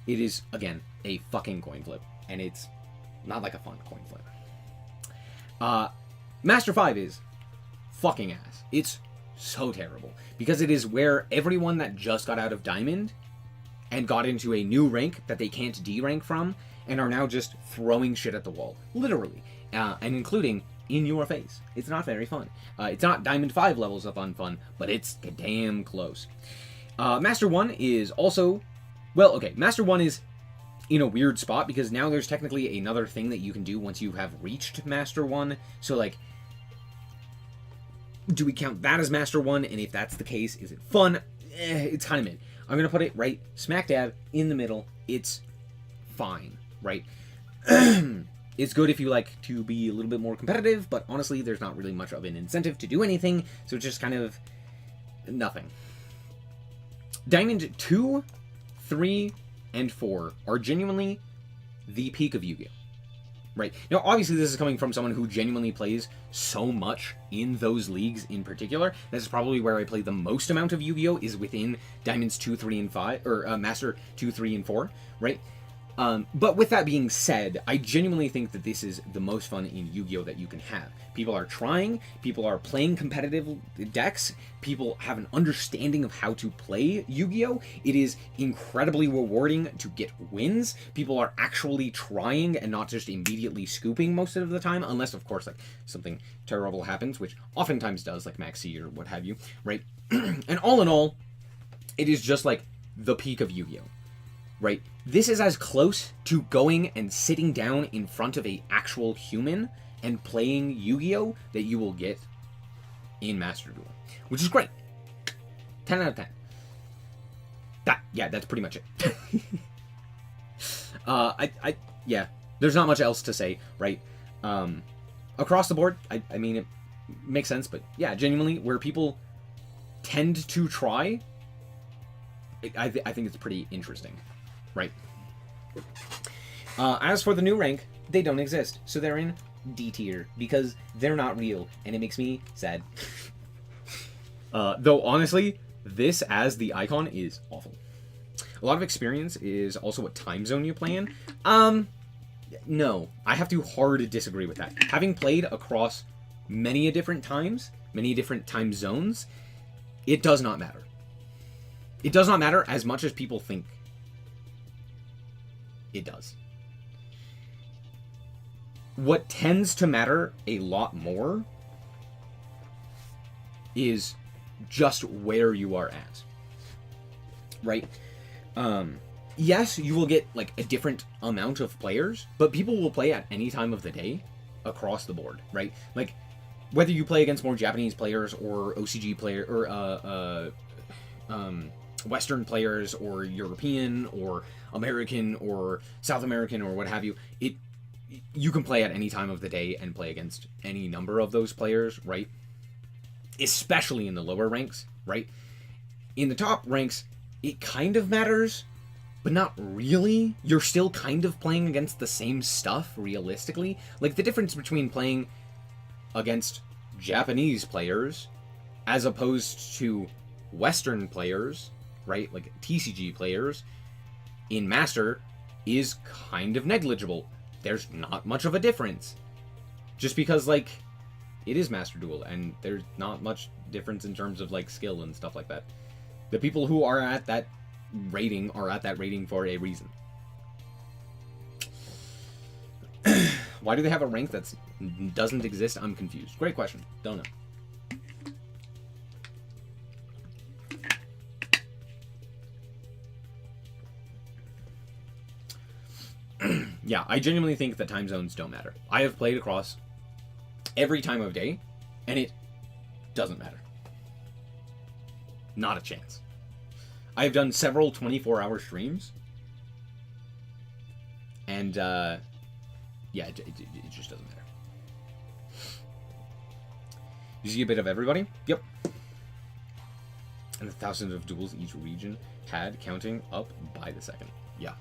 It is, again, a fucking coin flip, and it's not like a fun coin flip. Master 5 is fucking ass. It's so terrible, because it is where everyone that just got out of Diamond and got into a new rank that they can't D-rank from, and are now just throwing shit at the wall. Literally. And including in your face. It's not very fun. It's not Diamond 5 levels of unfun, but it's damn close. Master 1 is also... Well, okay, Master 1 is in a weird spot, because now there's technically another thing that you can do once you have reached Master 1. So, like, do we count that as Master 1? And if that's the case, is it fun? It's kind of mid. I'm going to put it right smack dab in the middle. It's fine, right? It's good if you like to be a little bit more competitive, but honestly, there's not really much of an incentive to do anything, so it's just kind of nothing. Diamond 2, 3, and 4 are genuinely the peak of Yu-Gi-Oh! Right? Now, obviously, this is coming from someone who genuinely plays so much in those leagues in particular. This is probably where I play the most amount of Yu-Gi-Oh! Is within Diamonds 2, 3, and 5, or Master 2, 3, and 4, right? But with that being said, I genuinely think that this is the most fun in Yu-Gi-Oh! That you can have. People are trying, people are playing competitive decks, people have an understanding of how to play Yu-Gi-Oh! It is incredibly rewarding to get wins. People are actually trying and not just immediately scooping most of the time, unless, of course, like, something terrible happens, which oftentimes does, like Maxi or what have you, right? And all in all, it is just, like, the peak of Yu-Gi-Oh! Right? This is as close to going and sitting down in front of a actual human and playing Yu-Gi-Oh! That you will get in Master Duel, which is great. 10 out of 10. Yeah, that's pretty much it. Yeah, there's not much else to say, right? Across the board, I mean, it makes sense, but yeah, genuinely, where people tend to try, I think it's pretty interesting. Right. As for the new rank, they don't exist. So they're in D tier because they're not real, and it makes me sad. Though, honestly, this as the icon is awful. A lot of experience is also what time zone you play in. No. I have to hard disagree with that. Having played across many different times, many different time zones, it does not matter. It does not matter as much as people think it does. What tends to matter a lot more is just where you are at. Right? yes, you will get like a different amount of players, but people will play at any time of the day across the board, right? Like whether you play against more Japanese players or OCG player or Western players or European or American or South American or what have you, you can play at any time of the day and play against any number of those players, right? Especially in the lower ranks, right? In the top ranks, it kind of matters, but not really. You're still kind of playing against the same stuff, realistically. Like, the difference between playing against Japanese players as opposed to Western players, right? Like, TCG players in Master is kind of negligible. There's not much of a difference. Just because, like, it is Master Duel, and there's not much difference in terms of, like, skill and stuff like that. The people who are at that rating are at that rating for a reason. Why do they have a rank that doesn't exist? I'm confused. Great question. Don't know. Yeah, I genuinely think that time zones don't matter. I have played across every time of day, and it doesn't matter. Not a chance. I've done several 24-hour streams, and yeah, it just doesn't matter. You see a bit of everybody? Yep. And the thousands of duels each region had, counting up by the second. Yeah.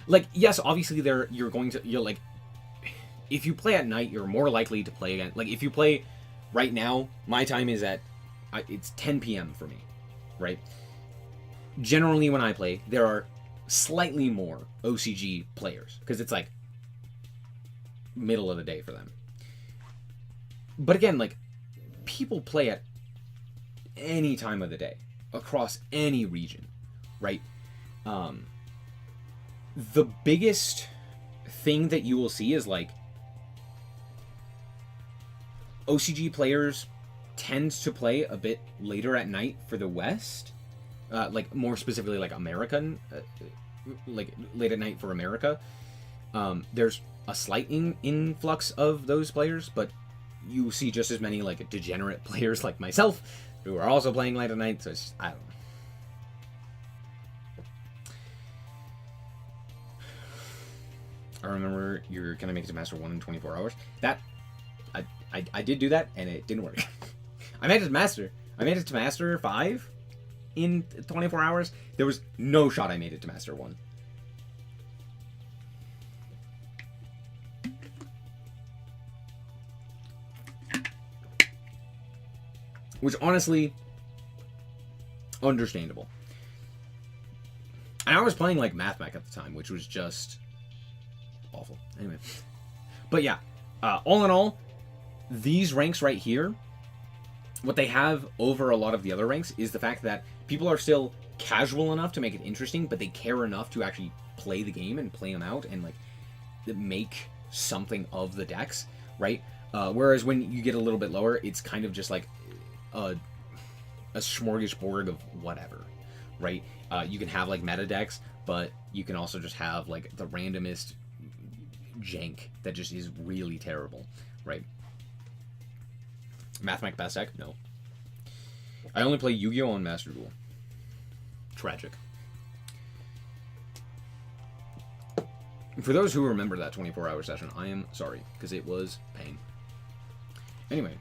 Like, yes, obviously you're like, if you play at night, you're more likely to play again. Like, if you play right now, my time is it's 10 p.m. for me, right? Generally, when I play, there are slightly more OCG players, because it's, like, middle of the day for them. But again, like, people play at any time of the day, across any region, right? The biggest thing that you will see is, like, OCG players tend to play a bit later at night for the West. Like, more specifically, like, American, like, late at night for America. There's a slight influx of those players, but you see just as many, like, degenerate players like myself who are also playing late at night, so it's just, I don't know. I remember you're gonna make it to Master 1 in 24 hours. That, I did do that, and it didn't work. I made it to Master 5 in 24 hours. There was no shot I made it to Master 1. Which, honestly, understandable. And I was playing, like, MathMech at the time, which was just awful. Anyway. But yeah, all in all, these ranks right here, what they have over a lot of the other ranks is the fact that people are still casual enough to make it interesting, but they care enough to actually play the game and play them out and, like, make something of the decks, right? Whereas when you get a little bit lower, it's kind of just like a smorgasbord of whatever, right? You can have, like, meta decks, but you can also just have, like, the randomest jank that just is really terrible, right? MathMech best deck? No. I only play Yu-Gi-Oh! On Master Duel. Tragic. For those who remember that 24-hour session, I am sorry, because it was pain. Anyway,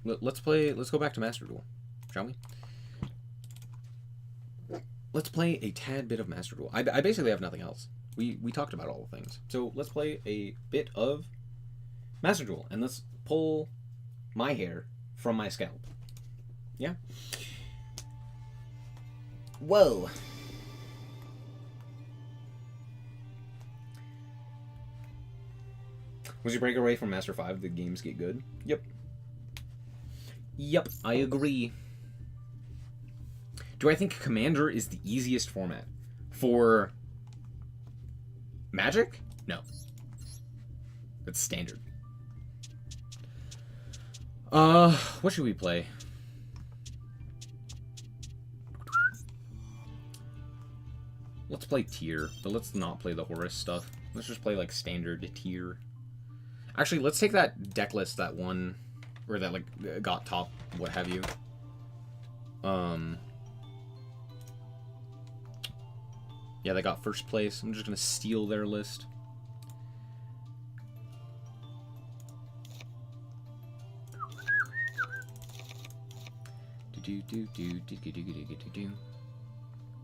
let's go back to Master Duel, shall we? Let's play a tad bit of Master Duel. I basically have nothing else. We talked about all the things. So let's play a bit of Master Duel, and let's pull my hair from my scalp. Yeah? Whoa. Once you break away from Master 5, the games get good. Yep. Yep, I agree. Do I think Commander is the easiest format? For Magic? No. That's standard. What should we play? Let's play tier, but let's not play the Horus stuff. Let's just play like standard tier. Actually, let's take that deck list that won, or that like got top, what have you. Yeah, they got first place. I'm just gonna steal their list. Are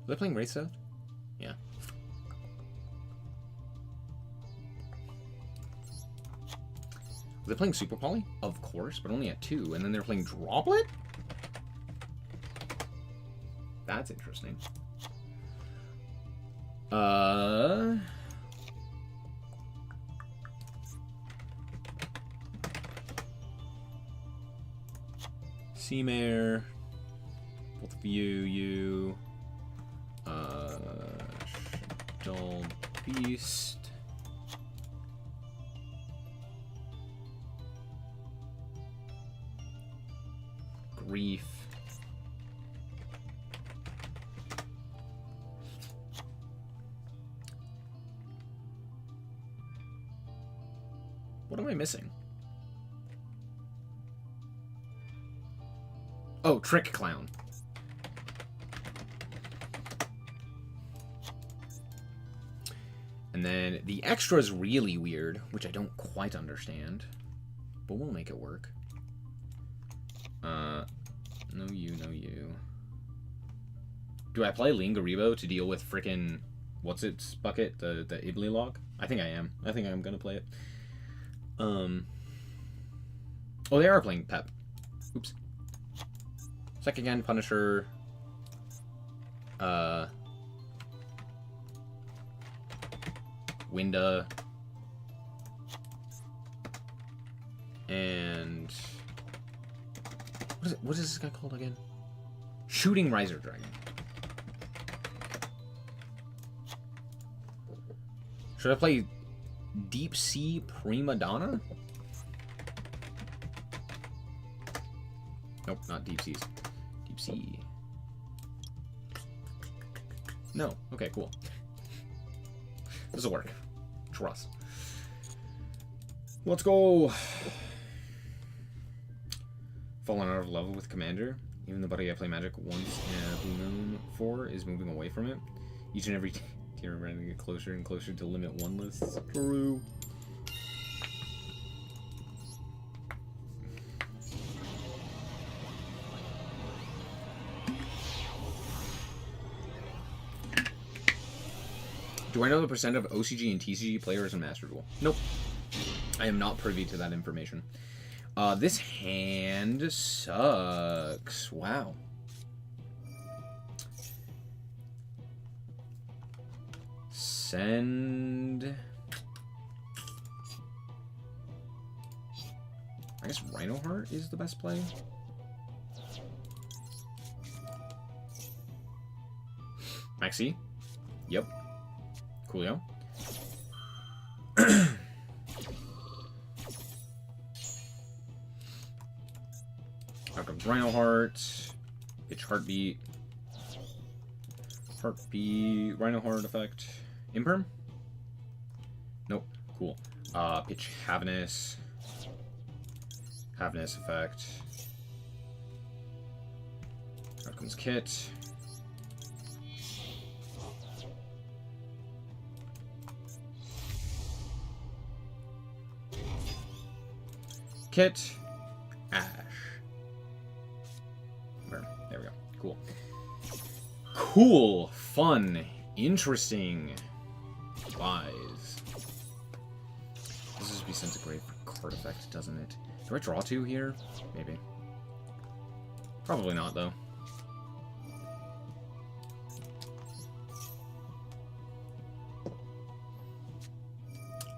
they playing Wraith South? Yeah. Are they playing Super Poly? Of course, but only at 2. And then they're playing Droplet? That's interesting. Seamare. Both of you. Dull Beast. Grief. What am I missing? Oh, Trick Clown. And then the extra is really weird, which I don't quite understand. But we'll make it work. No you. Do I play Lingaribo to deal with frickin' what's its bucket? The Ibli log? I think I am. I think I'm gonna play it. Oh, they are playing Pep. Oops. Second again, Punisher. Winda. And what is this guy called again? Shooting Riser Dragon. Should I play Deep Sea Prima Donna? Nope, not Deep Seas. Deep Sea. No. Okay, cool. This'll work. Trust. Let's go. Fallen out of level with Commander. Even the buddy I play Magic once in a Blue Moon for is moving away from it. Each and every tier I'm running to get closer and closer to limit 1 lists. True. Do I know the percent of OCG and TCG players in Master Duel? Nope. I am not privy to that information. This hand sucks. Wow. Send... I guess Rhino Heart is the best play. Maxi? Yep. Coolio. Out comes Rhino Heart. Pitch Heartbeat. Heartbeat. Rhino Heart effect. Imperm? Nope. Cool. Pitch Havness. Havness effect. Out comes Kit. Kit. Ash. There we go. Cool. Cool. Fun. Interesting. Wise. This is be sent a great card effect, doesn't it? Do I draw 2 here? Maybe. Probably not, though.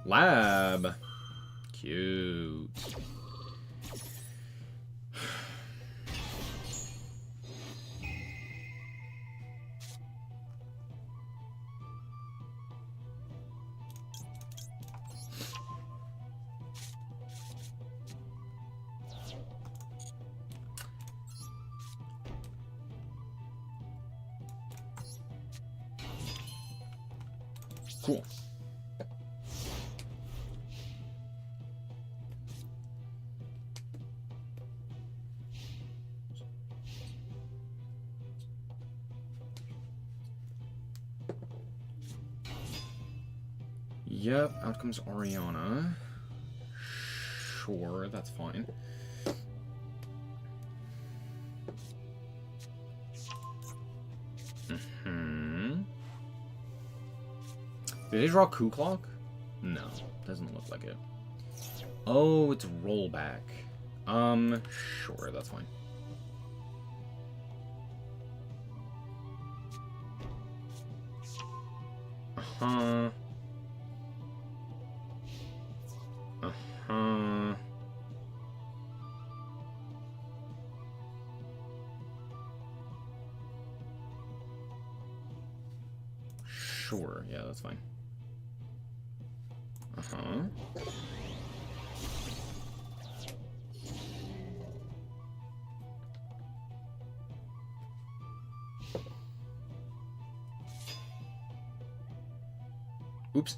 Lab. Cute. Cool. Yep, out comes Oriana. Sure, that's fine. Did they draw Coup Clock? No, doesn't look like it. Oh, it's rollback. Sure, that's fine. Uh-huh. Uh-huh. Sure, yeah, that's fine. Uh-huh. Oops.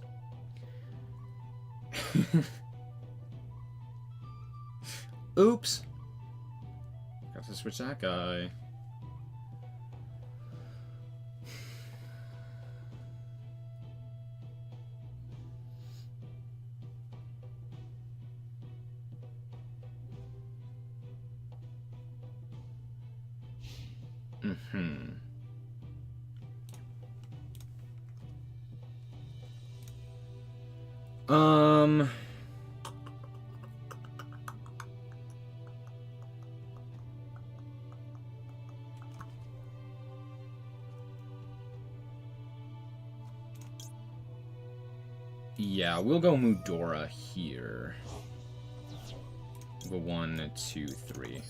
Oops. Got to switch that guy. Mm-hmm. Yeah, we'll go Mudora here. We'll go 1, 2, 3.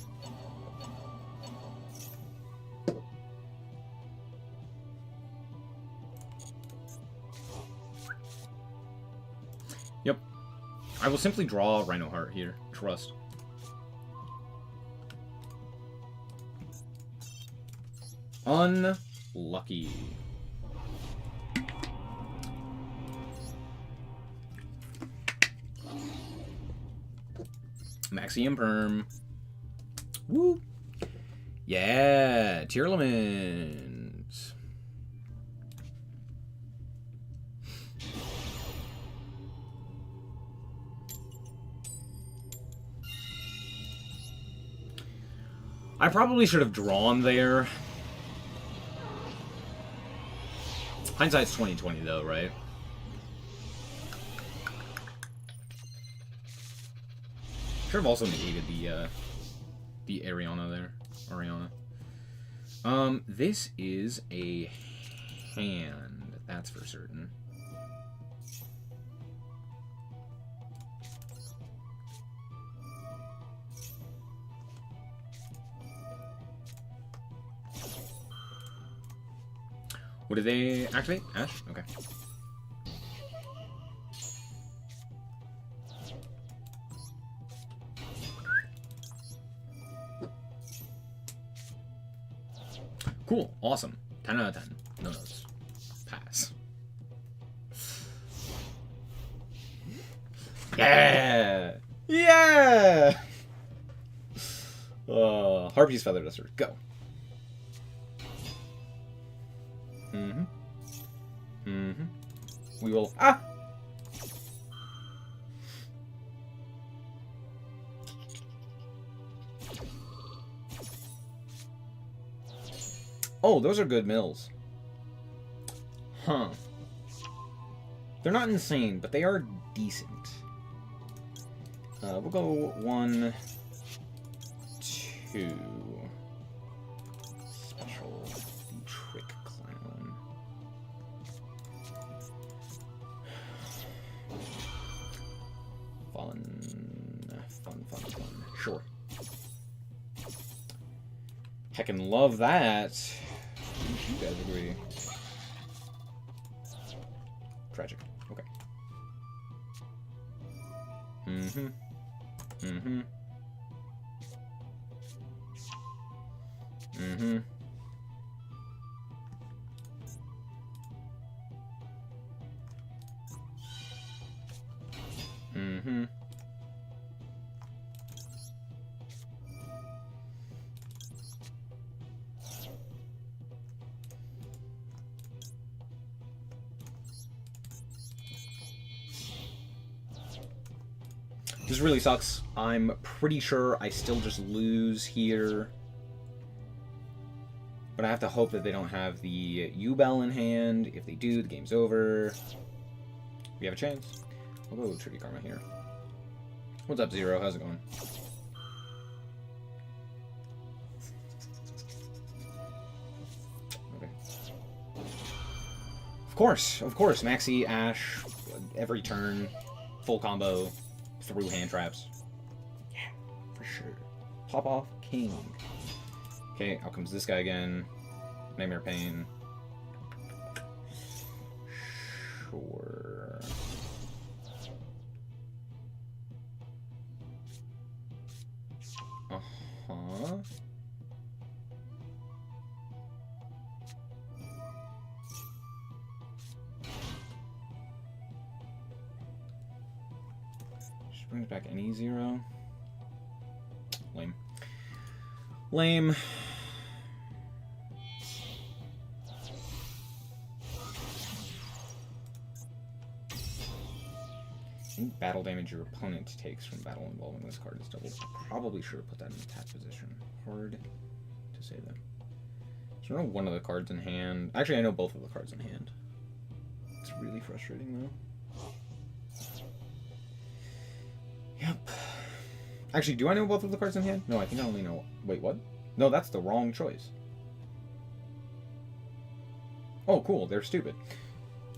Yep. I will simply draw Rhino Heart here. Trust. Unlucky. Maxi Imperm. Woo! Yeah! Tearlament. I probably should have drawn there. Hindsight's 20/20 though, right? Should have also negated the Ariana there. Ariana. This is a hand, that's for certain. What did they activate? Ash? Okay. Cool. Awesome. 10 out of 10. No notes. Pass. Yeah! Yeah! Harpy's Feather Duster. Go. Mm-hmm. Mm-hmm. We will... Ah! Oh, those are good mills. Huh. They're not insane, but they are decent. We'll go 1, 2. Special Trick Clown. Fun. Sure. Heckin' love that. You guys agree. Tragic. Okay. Mm-hmm. Mm-hmm. Mm-hmm. Mm-hmm. This really sucks. I'm pretty sure I still just lose here. But I have to hope that they don't have the U-Bell in hand. If they do, the game's over. We have a chance. We'll go Tribute Karma here. What's up, Zero? How's it going? Okay. Of course. Maxi, Ash, every turn, full combo, through hand traps. Yeah, for sure. Pop off King. Okay, out comes this guy again. Nightmare Pain. Sure. Uh-huh. Just brings back any zero. Lame. Lame. Any battle damage your opponent takes from battle involving this card is doubled. Probably should have put that in attack position. Hard to say that. So I know one of the cards in hand. Actually, I know both of the cards in hand. It's really frustrating, though. Yep. Actually, do I know both of the cards in hand? No, I think I only know... Wait, what? No, that's the wrong choice. Oh, cool. They're stupid.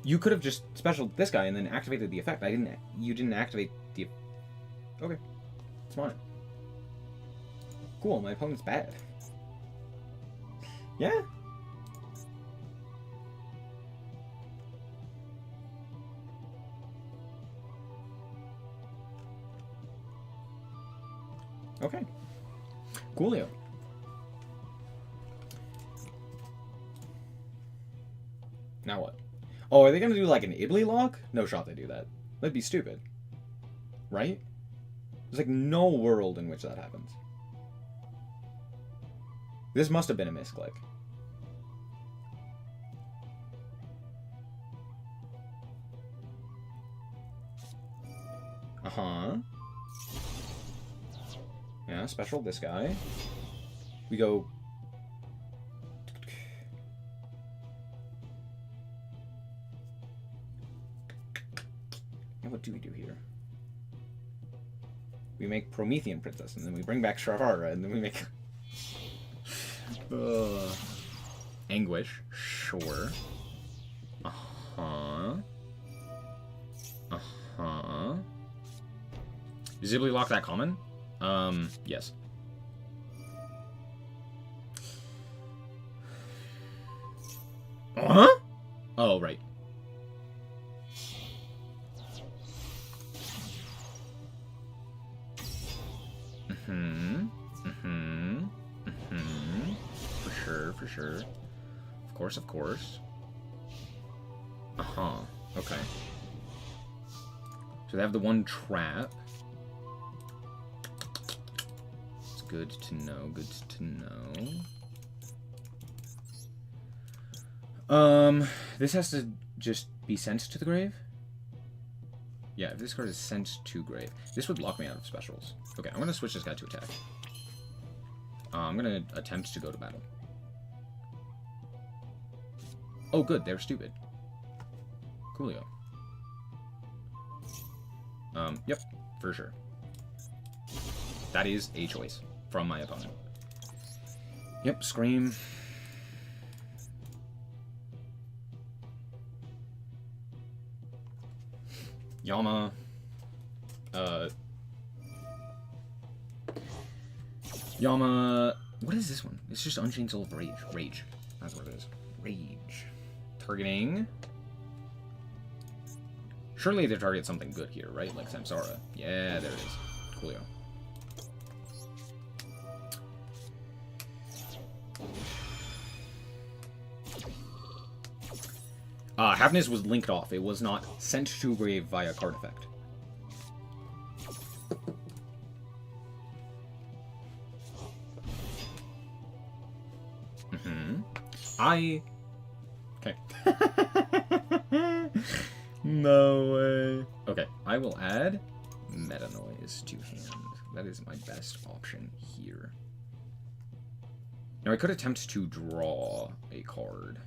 You could have just specialed this guy and then activated the effect. You didn't activate the... Okay. It's fine. Cool, my opponent's bad. Yeah? Okay. Coolio. Now what? Oh, are they gonna do like an Ibly lock? No shot they do that. That'd be stupid. Right? There's like no world in which that happens. This must have been a misclick. Uh-huh. Yeah, special this guy. We go... What do we do here? We make Promethean Princess, and then we bring back Sharvara, and then we make... Anguish. Sure. Uh-huh. Uh-huh. Is Ibly Lock that common? Yes. Uh-huh? Oh, right. For sure. Of course. Uh-huh. Okay. So they have the one trap. It's good to know, this has to just be sent to the grave? Yeah, if this card is sent to grave. This would lock me out of specials. Okay, I'm gonna switch this guy to attack. I'm gonna attempt to go to battle. Oh, good. They're stupid. Coolio. Yep. For sure. That is a choice from my opponent. Yep, Scream. Yama. Yama... What is this one? It's just Unchained Soul of Rage. Rage. That's what it is. Rage. Targeting... Surely they target something good here, right? Like Samsara. Yeah, there it is. Coolio. Happiness was linked off. It was not sent to grave via card effect. I... Okay. No way. Okay, I will add Meta Noise to hand. That is my best option here. Now I could attempt to draw a card.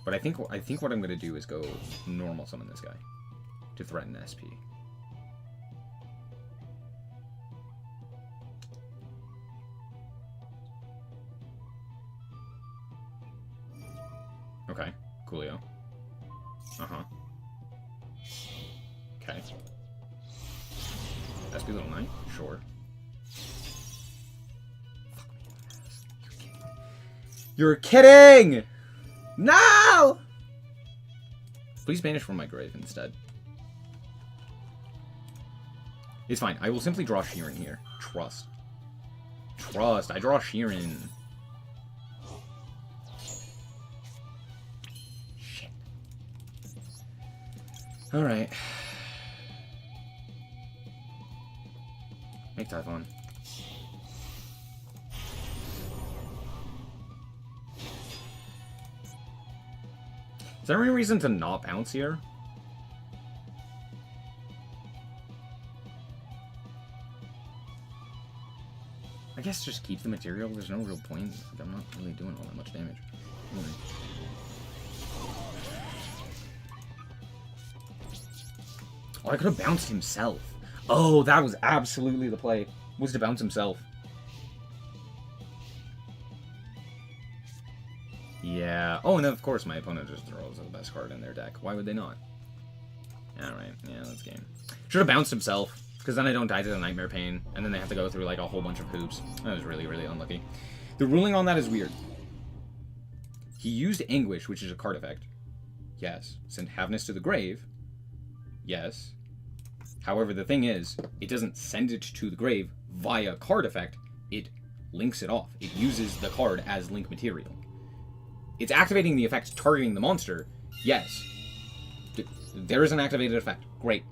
But I think what I'm going to do is go normal summon this guy to threaten SP. Okay, coolio. Uh-huh. Okay. SP Little Knight? Sure. You're kidding! No! Please banish from my grave instead. It's fine. I will simply draw Sheeran here. Trust. Trust. I draw Sheeran. Shit. Alright. Make Typhon. Is there any reason to not bounce here? I guess just keep the material. There's no real point. I'm not really doing all that much damage. Oh, I could have bounced himself. Oh, that was absolutely the play. Was to bounce himself. Yeah. Oh, and then of course my opponent just throws the best card in their deck. Why would they not? Alright, yeah, that's game. Should have bounced himself, because then I don't die to the Nightmare Pain, and then they have to go through like a whole bunch of hoops. That was really, really unlucky. The ruling on that is weird. He used Anguish, which is a card effect. Yes. Send Havness to the grave. Yes. However, the thing is, it doesn't send it to the grave via card effect. It links it off. It uses the card as link material. It's activating the effect targeting the monster. Yes. There is an activated effect. Great.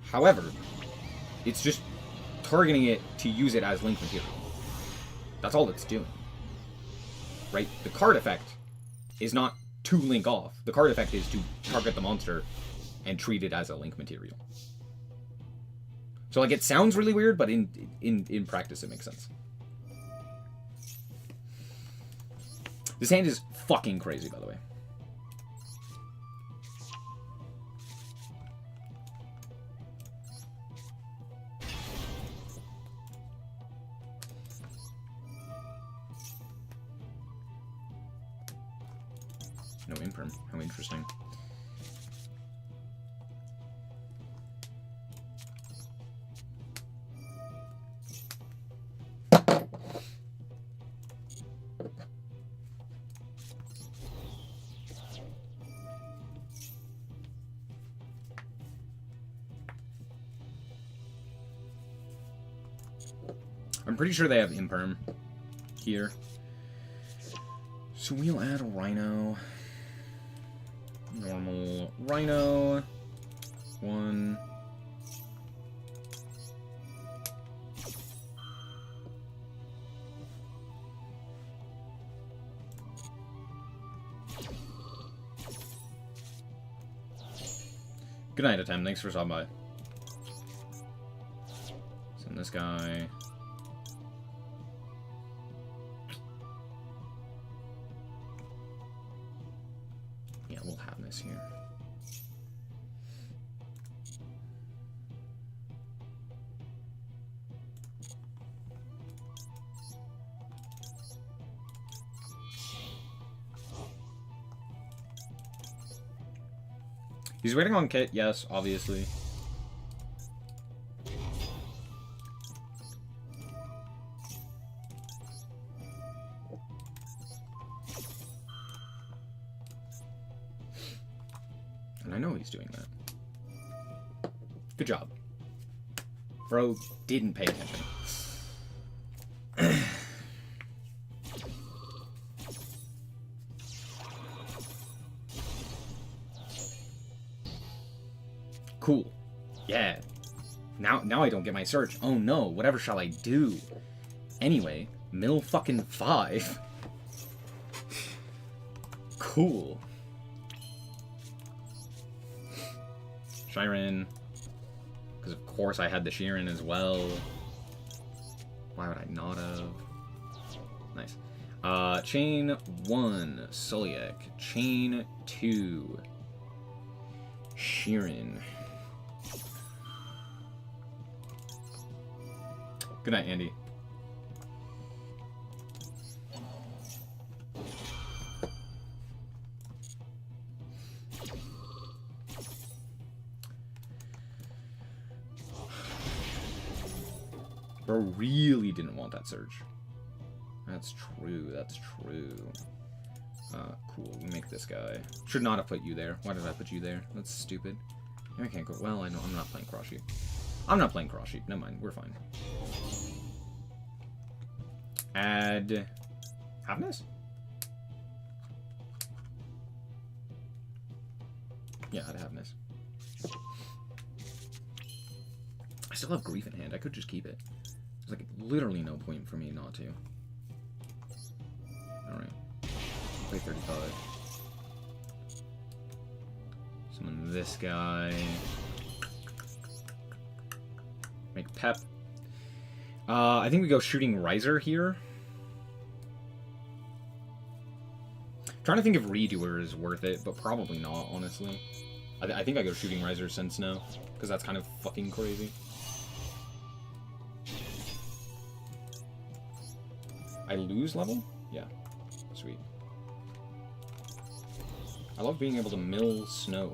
However, it's just targeting it to use it as link material. That's all it's doing. Right? The card effect is not to link off. The card effect is to target the monster and treat it as a link material. So, like, it sounds really weird, but in practice it makes sense. This hand is fucking crazy, by the way. No imperm. How interesting. I'm pretty sure they have imperm here. So we'll add a Rhino. Normal Rhino. 1. Good night, Atem. Thanks for stopping by. Send this guy. Yeah, we'll have this here. He's waiting on Kit, yes, obviously. And I know he's doing that. Good job. Bro didn't pay attention. Cool. Yeah. Now I don't get my search. Oh no, whatever shall I do? Anyway, Mill fucking 5. Cool. Shiren. Because of course I had the Shiren as well. Why would I not have? Nice. Chain 1, Soliak. Chain 2, Shiren. Good night, Andy. Bro really didn't want that surge. That's true, that's true. Cool, we make this guy. Should not have put you there. Why did I put you there? That's stupid. I can't go. Well, I know, I'm not playing cross sheet. I'm not playing cross sheet. Never mind, we're fine. Add... Happiness? Yeah, add happiness. I still have grief in hand. I could just keep it. There's like literally no point for me not to. Alright. Play 35. Summon this guy. Make Pep. I think we go Shooting Riser here. Trying to think if Redoer is worth it, but probably not, honestly. I think I go Shooting Riser since now, because that's kind of fucking crazy. I lose level? Yeah. Sweet. I love being able to mill snow.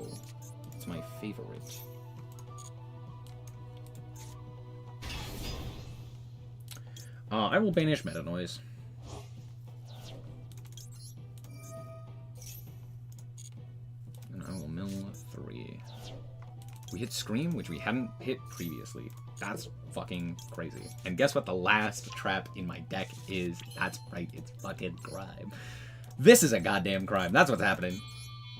It's my favorite. I will banish Meta Noise. And I will mill 3. We hit Scream, which we hadn't hit previously. That's fucking crazy. And guess what the last trap in my deck is? That's right, it's fucking crime. This is a goddamn crime. That's what's happening.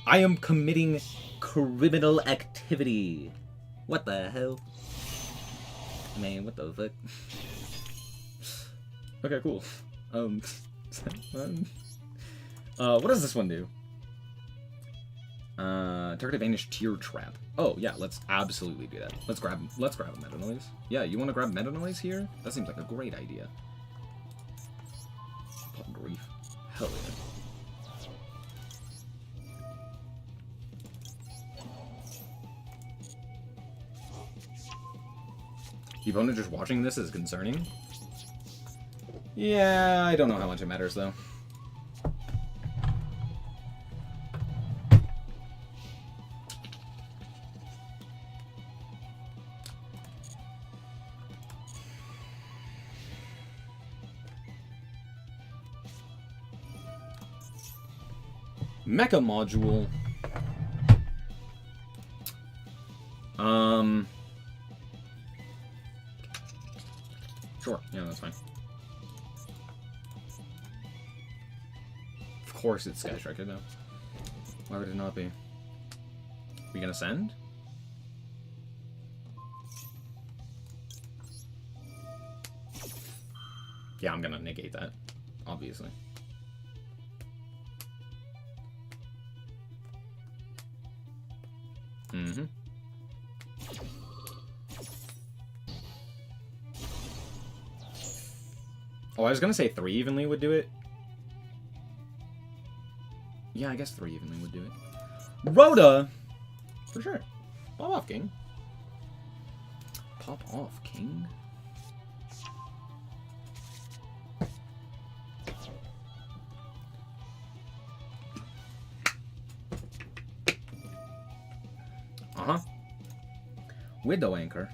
I am committing criminal activity. What the hell? Man, what the fuck? Okay, cool. What does this one do? Target advantage tier trap. Oh yeah, let's absolutely do that. Let's grab a Meta Noise. Yeah, you want to grab Meta Noise here? That seems like a great idea. Pop grief. Hell yeah. The opponent just watching this is concerning. Yeah, I don't know how much it matters though. Mecha module. Sure. Yeah, that's fine. Of course it's Sky Striker, though. Why would it not be? We gonna send? Yeah, I'm gonna negate that, obviously. Mm-hmm. Oh, I was gonna say 3 evenly would do it. Yeah, I guess 3 evenly would do it. Rhoda! For sure. Pop off, King. Pop off, King. Uh-huh. Widow Anchor.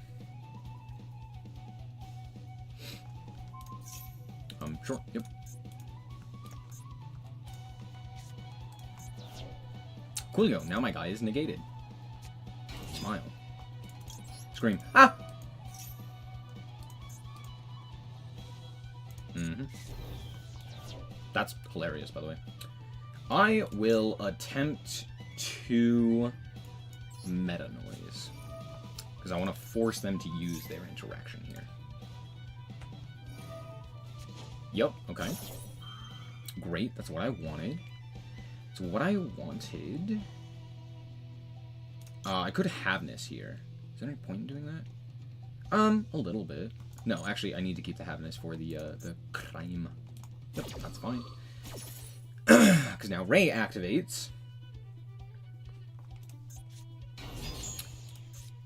Sure, yep. Coolio, now my guy is negated. Smile. Scream. Ah! Mm-hmm. That's hilarious, by the way. I will attempt to Meta Noise, because I want to force them to use their interaction here. Yep, okay. Great, that's what I wanted. So what I wanted... I could haveness here. Is there any point in doing that? A little bit. No, actually, I need to keep the haveness for the crime. Yep, that's fine. Because now Ray activates.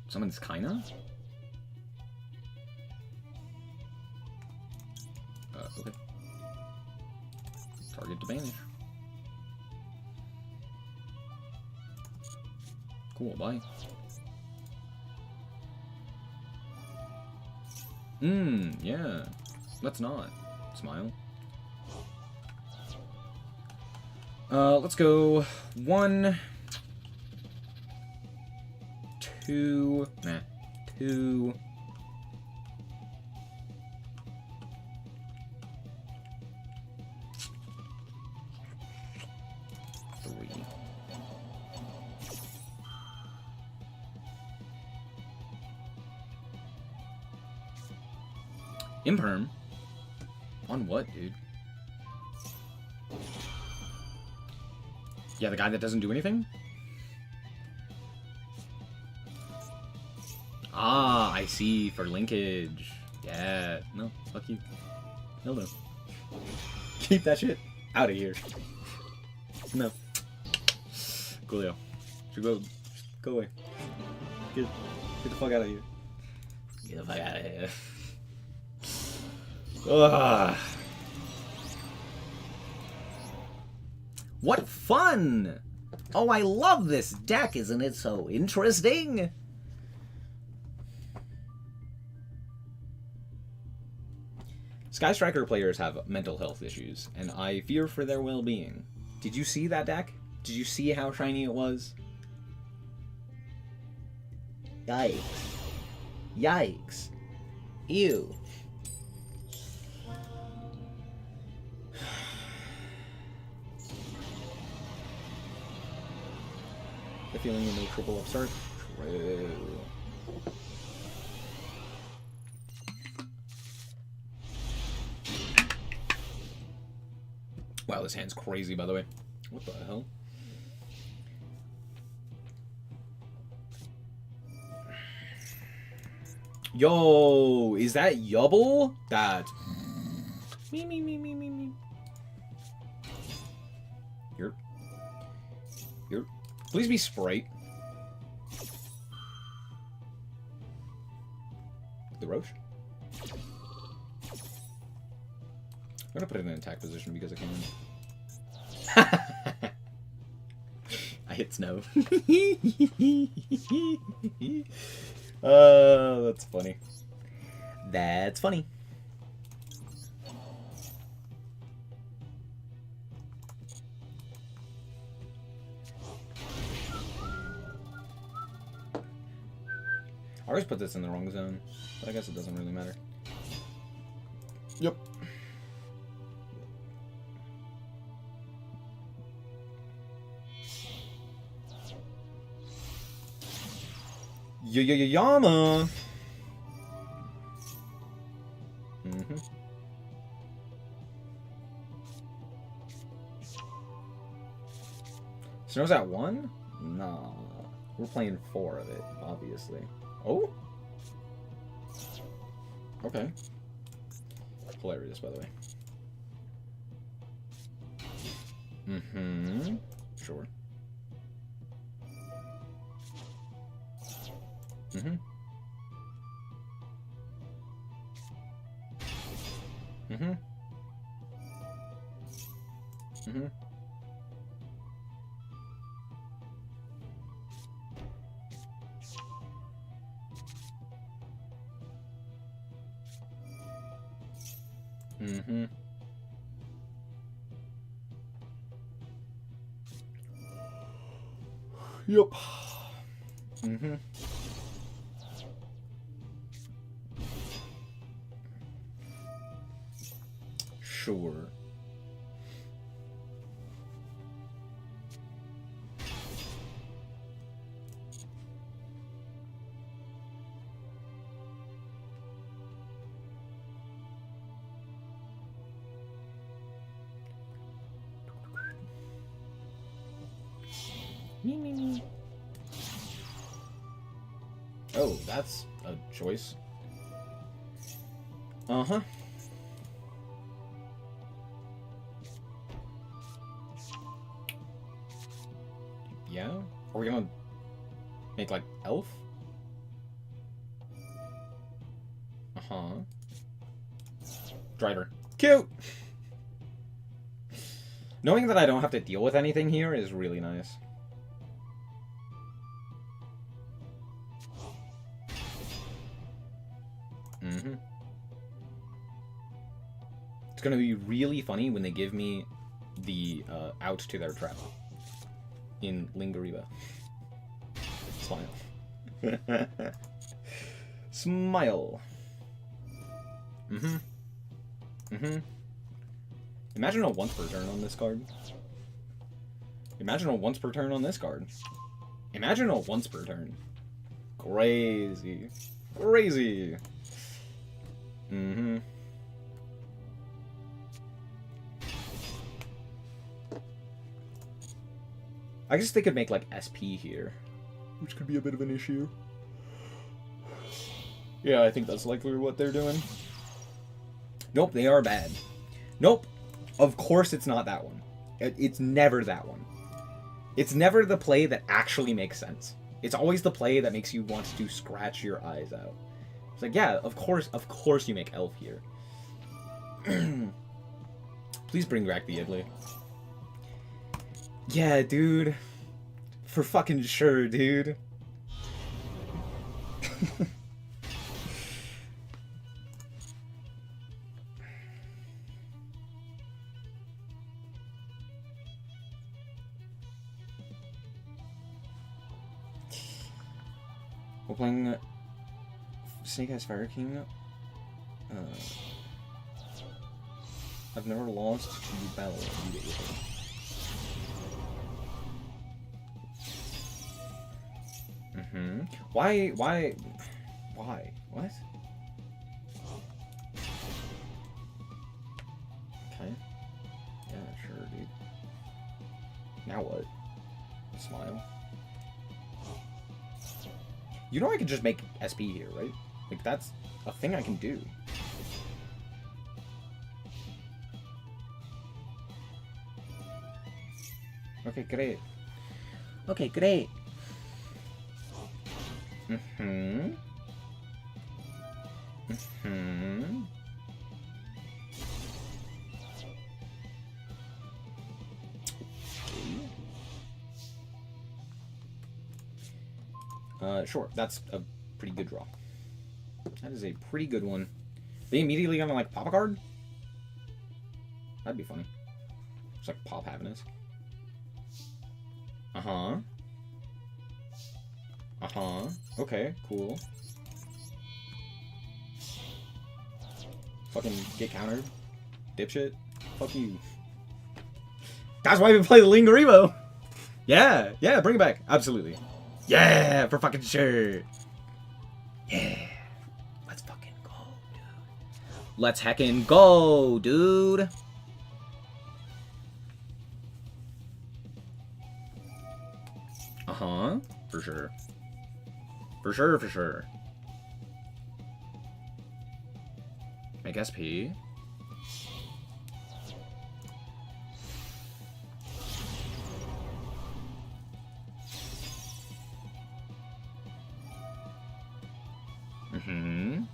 Summons Kaina? Okay. Target to banish. Cool, bye. Yeah. Let's not. Smile. Let's go 1, 2, 2. Imperm? On what, dude? Yeah, the guy that doesn't do anything? Ah, I see. For linkage. Yeah. No, fuck you. No. Keep that shit out of here. No. Coolio. Go away. Get the fuck out of here. Get the fuck out of here. Ugh. What fun! Oh, I love this deck, isn't it so interesting? Sky Striker players have mental health issues, and I fear for their well-being. Did you see that deck? Did you see how shiny it was? Yikes. Yikes. Ew. The feeling of no triple upstart? True. Wow, this hand's crazy, by the way. What the hell? Yo, is that Yubble? That. Me. You're. Please be Sprite. The Roche? I'm gonna put it in an attack position because I can. I hit snow. That's funny. That's funny. I always put this in the wrong zone, but I guess it doesn't really matter. Yep. Yama. Snow's at 1? Nah. We're playing 4 of it, obviously. Oh? Okay. Hilarious, by the way. Sure. Yep. Sure. Oh, that's a choice. Uh-huh. Yeah? Are we gonna make, like, elf? Uh-huh. Driver. Cute! Knowing that I don't have to deal with anything here is really nice. Mm-hmm. It's gonna be really funny when they give me the out to their trap in Lingariba. Smile. Smile. Mm-hmm. Mm-hmm. Imagine a once per turn on this card. Imagine a once per turn on this card. Imagine a once per turn. Crazy. Crazy. Mm-hmm. I guess they could make, like, SP here, which could be a bit of an issue. Yeah, I think that's likely what they're doing. Nope, they are bad. Nope. Of course it's not that one. It's never that one. It's never the play that actually makes sense. It's always the play that makes you want to scratch your eyes out. It's like, yeah, of course you make elf here. Please bring back the Idly. Yeah, dude. For fucking sure, dude. We're playing Snake Eyes Fire King. I've never lost to battle immediately. Mm-hmm. Why? What? Okay. Yeah, sure, dude. Now what? Smile. You know I could just make SP here, right? Like, that's a thing I can do. Okay, great. Okay, great. Mm-hmm. Mm-hmm. Sure. That's a pretty good draw. That is a pretty good one. They immediately gonna, like, pop a card? That'd be funny. Just, like, pop happiness. Uh-huh. Uh-huh. Okay, cool. Fucking get countered. Dipshit. Fuck you. That's why we play the Lingaribo! Yeah, yeah, bring it back. Absolutely. Yeah, for fucking sure. Yeah. Let's fucking go, dude. Let's heckin' go, dude. Uh-huh. For sure. For sure, for sure. Make SP. Mm-hmm.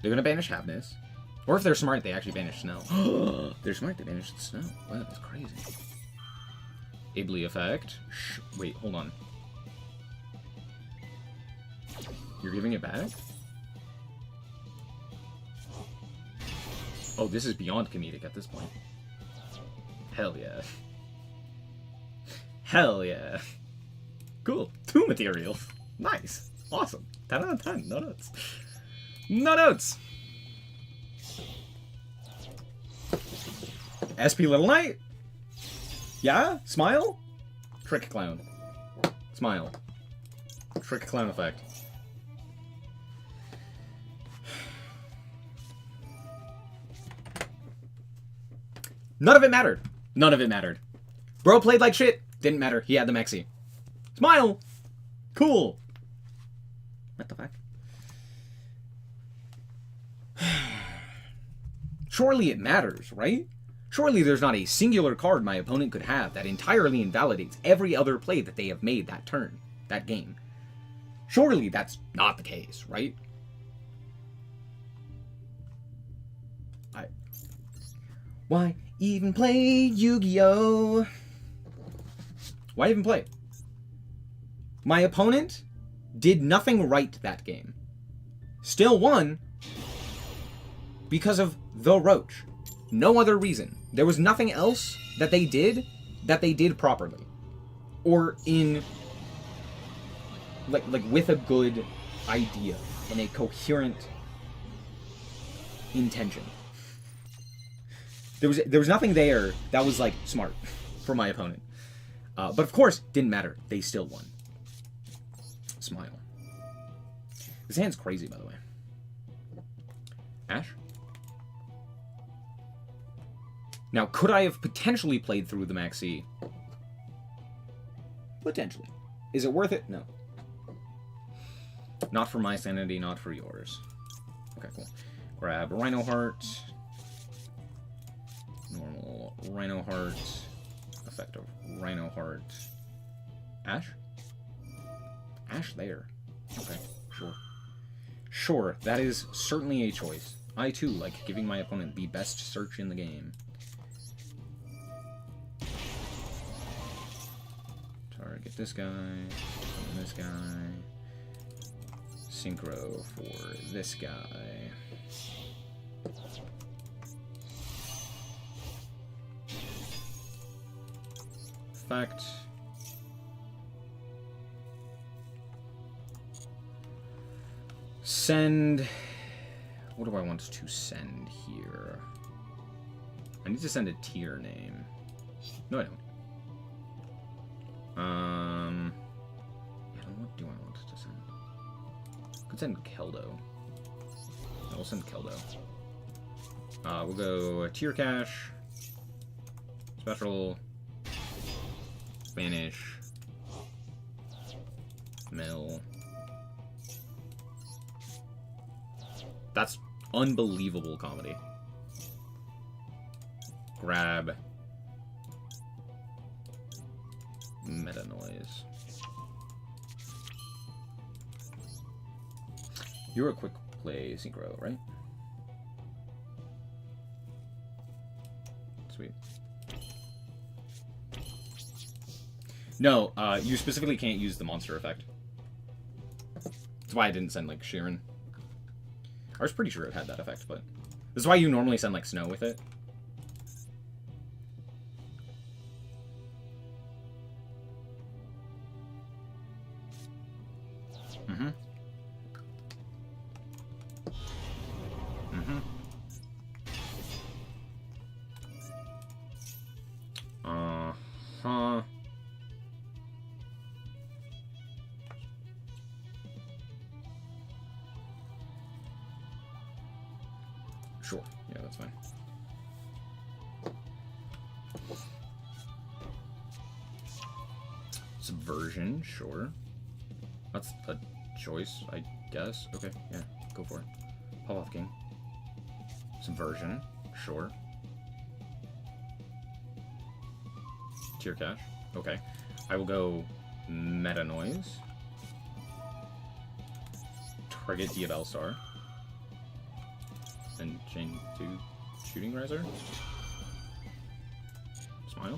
They're gonna banish Happiness. Or if they're smart, they actually banish Snow. They're smart, they banish the Snow. Wow, that's crazy. Ably effect. Wait, hold on. You're giving it back? Oh, this is beyond comedic at this point. Hell yeah. Hell yeah. Cool. 2 materials. Nice. Awesome. 10 out of 10. No notes. No notes. SP Little Knight? Yeah? Smile? Trick Clown. Smile. Trick Clown effect. None of it mattered. None of it mattered. Bro played like shit. Didn't matter. He had the Mexi. Smile. Cool. What the fuck? Surely it matters, right? Surely there's not a singular card my opponent could have that entirely invalidates every other play that they have made that turn, that game. Surely that's not the case, right? Why even play Yu-Gi-Oh? Why even play? My opponent did nothing right that game. Still won because of the Roach. No other reason. There was nothing else that they did properly. Or in like with a good idea and a coherent intention. There was nothing there that was like smart for my opponent. But of course, didn't matter. They still won. Smile. This hand's crazy, by the way. Ash? Now, could I have potentially played through the Maxi? Potentially. Is it worth it? No. Not for my sanity, not for yours. Okay, cool. Grab Rhino Heart. Normal Rhino Heart. Effective Rhino Heart. Ash? Ash there. Okay, sure. Sure, that is certainly a choice. I too like giving my opponent the best search in the game. Target this guy, and this guy. Synchro for this guy. Effect. Send. What do I want to send here? I need to send a tier name. No, I don't. What do I want to send? I could send Keldo. I will send Keldo. We'll go tier cash. Special. Vanish. Mill. That's unbelievable comedy. Grab. Meta noise. You're a quick play synchro, right? Sweet. No, you specifically can't use the monster effect. That's why I didn't send, like, Sheeran. I was pretty sure it had that effect, but... This is why you normally send, like, Snow with it. Mm-hmm. Mm-hmm. Uh-huh. Sure. Yeah, that's fine. Subversion, sure. That's a choice, I guess. Okay, yeah, go for it. Pop off king. Subversion, sure. Tier cash, okay. I will go meta noise. Target Diabell Star. And chain to Shooting Riser. Smile.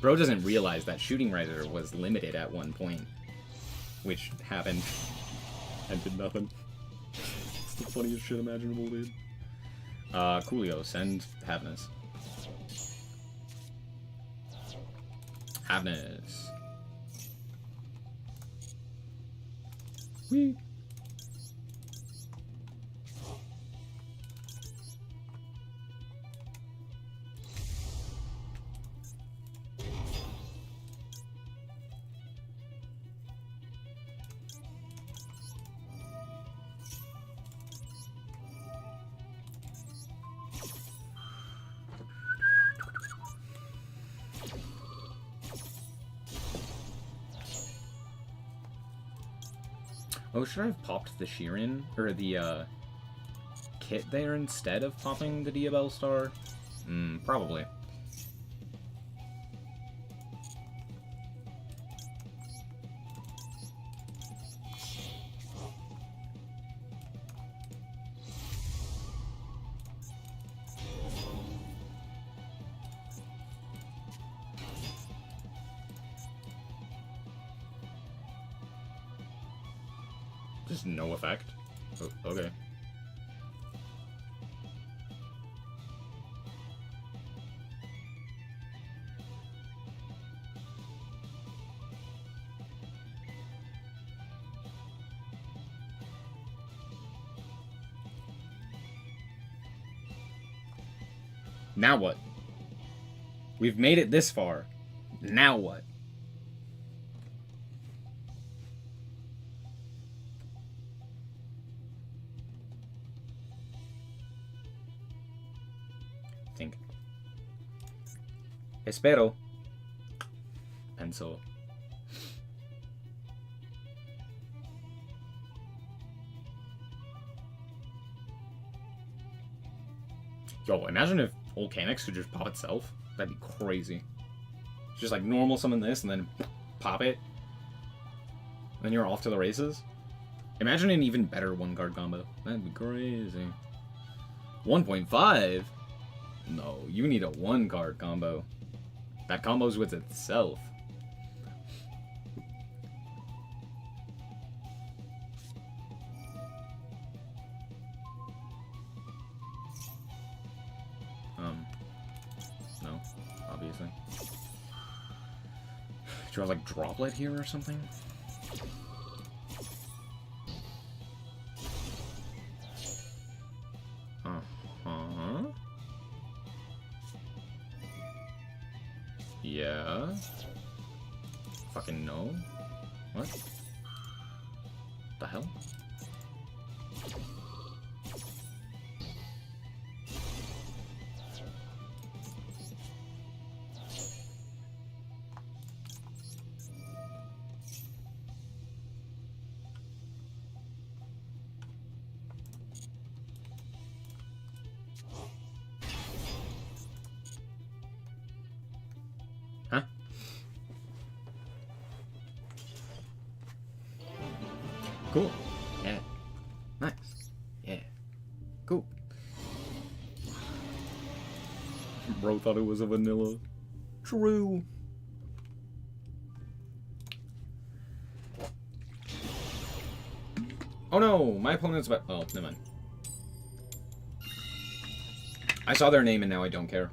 Bro doesn't realize that Shooting Riser was limited at one point, which happened and did nothing. It's the funniest shit imaginable, dude. Coolio, send Havness. Havness. Whee! Oh, should I have popped the Sheeran? Or the, kit there instead of popping the Diabell Star? Probably. Just no effect? Oh, okay. Now what? We've made it this far. Now what? Think. Espero. Pencil. Yo, imagine if Volcanics could just pop itself. That'd be crazy. Just like normal summon this and then pop it. Then you're off to the races. Imagine an even better one-card combo. That'd be crazy. 1.5? No, you need a one-card combo. That combos with itself. No, obviously. Do you have like Droplet here or something? Yeah. Fucking no. What? The hell? Huh? Cool. Yeah. Nice. Yeah. Cool. Bro thought it was a vanilla. True. Oh no, my opponent's about. Oh, never mind. I saw their name and now I don't care.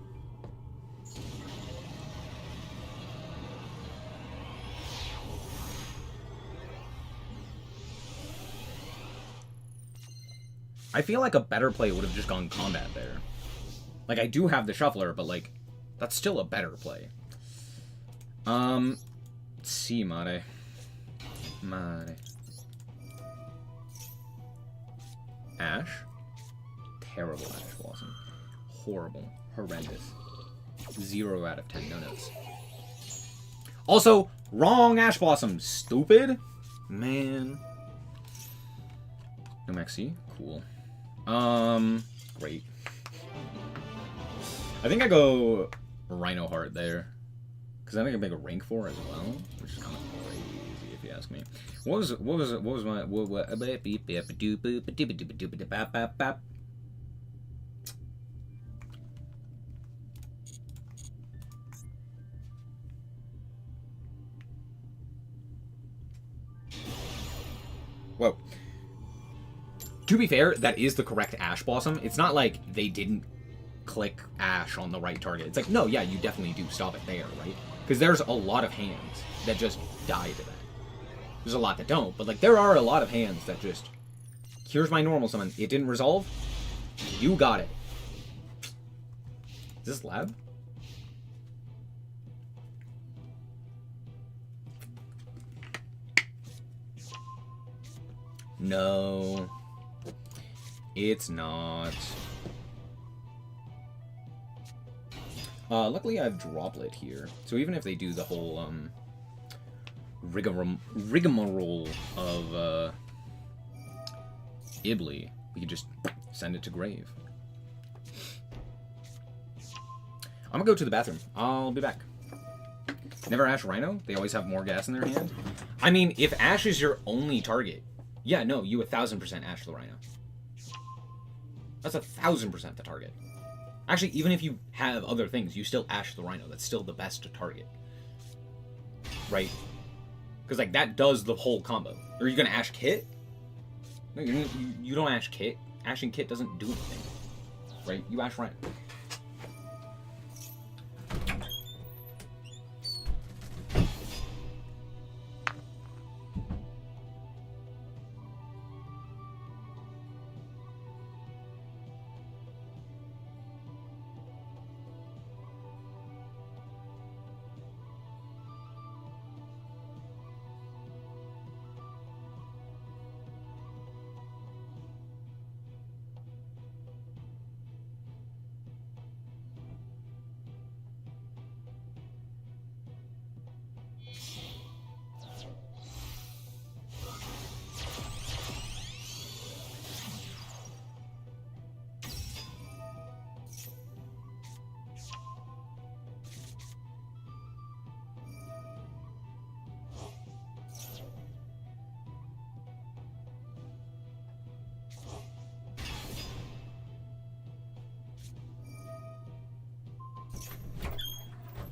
I feel like a better play would have just gone combat there. Like, I do have the shuffler, but, like, that's still a better play. Let's see, Mare. Ash? Terrible Ash Blossom. Horrible. Horrendous. 0 out of 10. No notes. Also, wrong Ash Blossom. Stupid. Man. No Maxi? Cool. Great. I think I go Rhino Heart there. Because I think I make a rank 4 as well, which is kind of crazy if you ask me. What was my Whoa. To be fair, that is the correct Ash Blossom. It's not like they didn't click Ash on the right target. It's like, no, yeah, you definitely do stop it there, right? Because there's a lot of hands that just die to that. There's a lot that don't, but like there are a lot of hands that just... Here's my normal summon. It didn't resolve? You got it. Is this lab? No. It's not. Luckily I have Droplet here. So even if they do the whole, rigmarole of, Ibly, we could just send it to grave. I'm gonna go to the bathroom. I'll be back. Never Ash Rhino? They always have more gas in their hand? I mean, if Ash is your only target, yeah, no, you 1000% Ash the Rhino. That's 1000% the target. Actually, even if you have other things, you still Ash the Rhino. That's still the best target. Right? Because, like, that does the whole combo. Are you gonna Ash Kit? No, you don't Ash Kit. Ashing Kit doesn't do anything. Right? You Ash Rhino.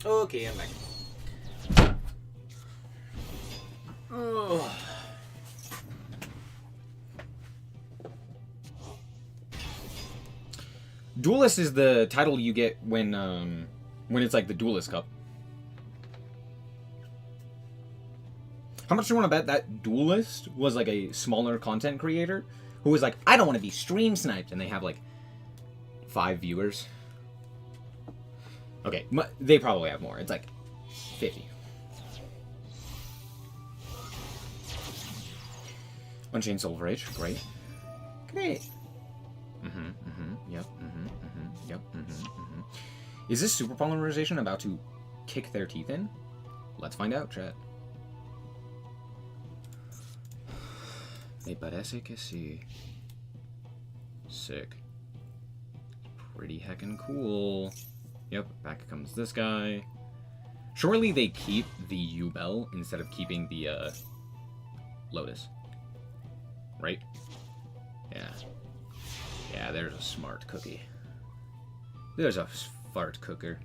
Okay, I'm back. Oh. Duelist is the title you get when it's like the Duelist Cup. How much do you want to bet that Duelist was like a smaller content creator who was like, I don't want to be stream sniped, and they have like 5 viewers? Okay, they probably have more. It's like 50. Unchained Soul Rage, great. Great. Yep, yep, Is this super polymerization about to kick their teeth in? Let's find out, chat. Me parece que sí. Sick. Pretty heckin' cool. Yep, back comes this guy. Surely they keep the U-Bell instead of keeping the, Lotus. Right? Yeah. Yeah, there's a smart cookie. There's a fart cooker.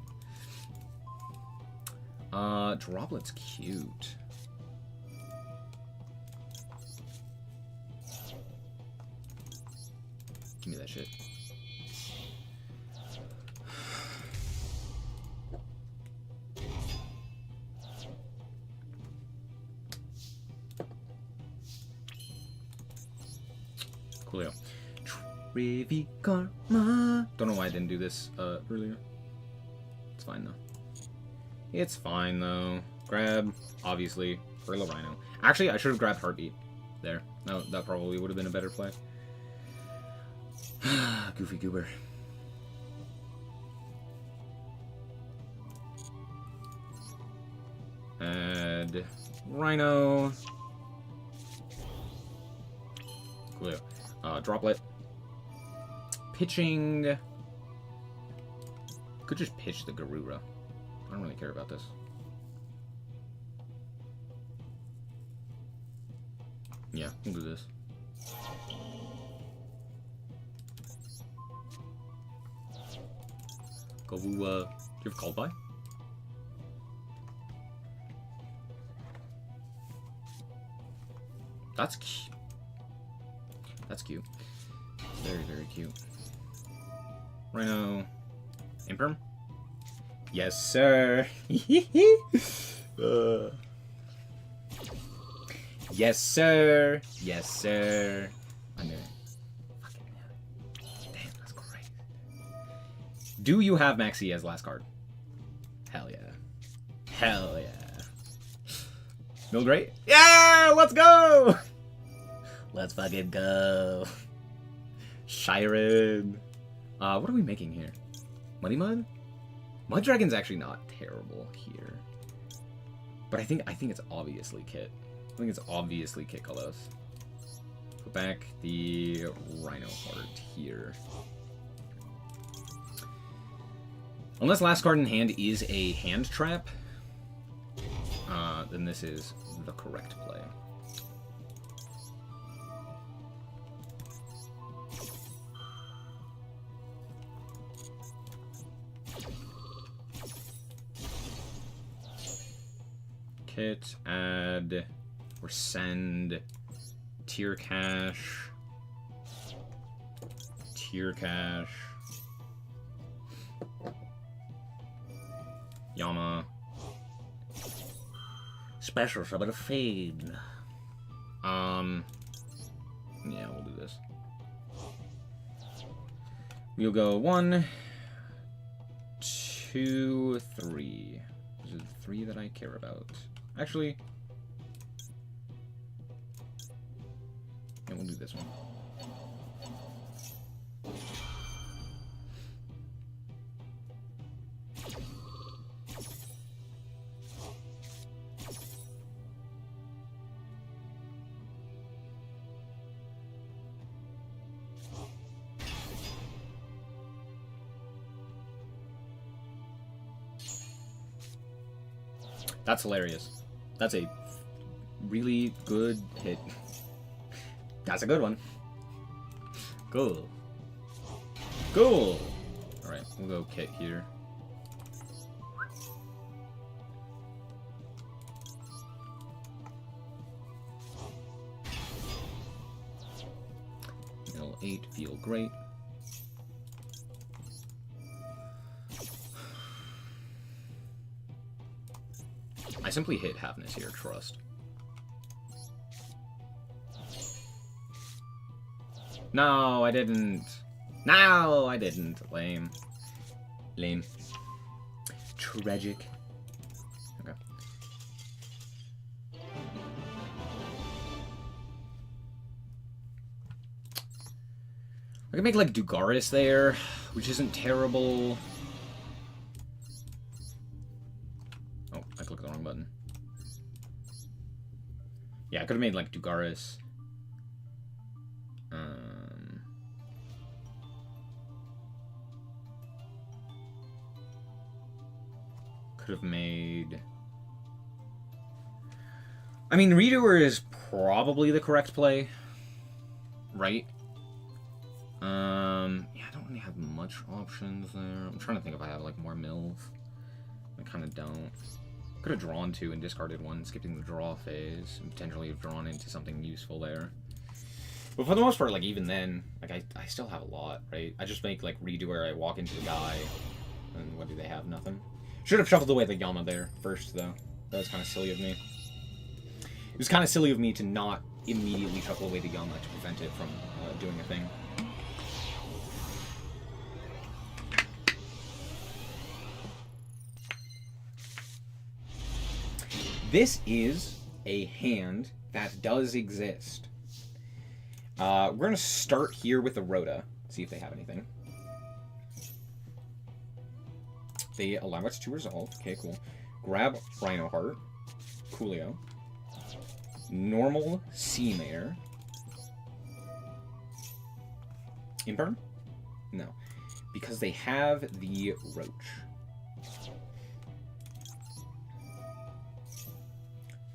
Droplet's cute. Give me that shit. Coolio. Trivi Karma. Don't know why I didn't do this earlier. It's fine though. It's fine though. Grab, obviously, Gorilla Rhino. Actually, I should have grabbed Heartbeat there. No, that probably would have been a better play. Goofy goober. Add Rhino. Coolio. Droplet. Pitching. Could just pitch the Garura. I don't really care about this. Yeah, we'll do this. Go, do you have called by? That's cute. That's cute. Very, very cute. Rhino. Imperm? Yes, sir. Yes, sir. Yes, sir. I knew it. Fucking knew it. Damn, that's great. Do you have Maxi as last card? Hell yeah. Hell yeah. Build rate? Yeah! Let's go! Let's fucking go. Shiren. What are we making here? Muddy Mud? Mud Dragon's actually not terrible here. But I think it's obviously Kit. I think it's obviously Kit Kalos. Put back the Rhino Heart here. Unless last card in hand is a hand trap, then this is the correct play. Kit, add, or send, tier cash, Yama. Special summon a Fade. Yeah, we'll do this. We'll go 1, 2, 3. Is it 3 that I care about? Actually, yeah, we'll do this one. That's hilarious. That's a really good hit. That's a good one. Cool. Cool. Alright, we'll go Kit here. Middle 8 feel great. I simply hit Halfness here, trust. No, I didn't. No, I didn't. Lame. Lame. Tragic. Okay. I can make like Dugaris there, which isn't terrible. Oh, I clicked the wrong button. Yeah, I could have made like Dugaris. Could have made... I mean, Redoer is probably the correct play, right? Yeah, I don't really have much options there. I'm trying to think if I have like more mills. I kind of don't. Could have drawn 2 and discarded 1, skipping the draw phase, and potentially have drawn into something useful there. But for the most part, like even then, like I still have a lot, right? I just make like Redoer, I walk into the guy, and what do they have? Nothing. Should have shuffled away the Yama there first, though. That was kind of silly of me. It was kind of silly of me to not immediately shuffle away the Yama to prevent it from doing a thing. This is a hand that does exist. We're going to start here with the Rhoda, see if they have anything. They allow us to resolve. Okay, cool. Grab Rhino Heart. Coolio. Normal Sea Mare. Imperm? No. Because they have the Roach.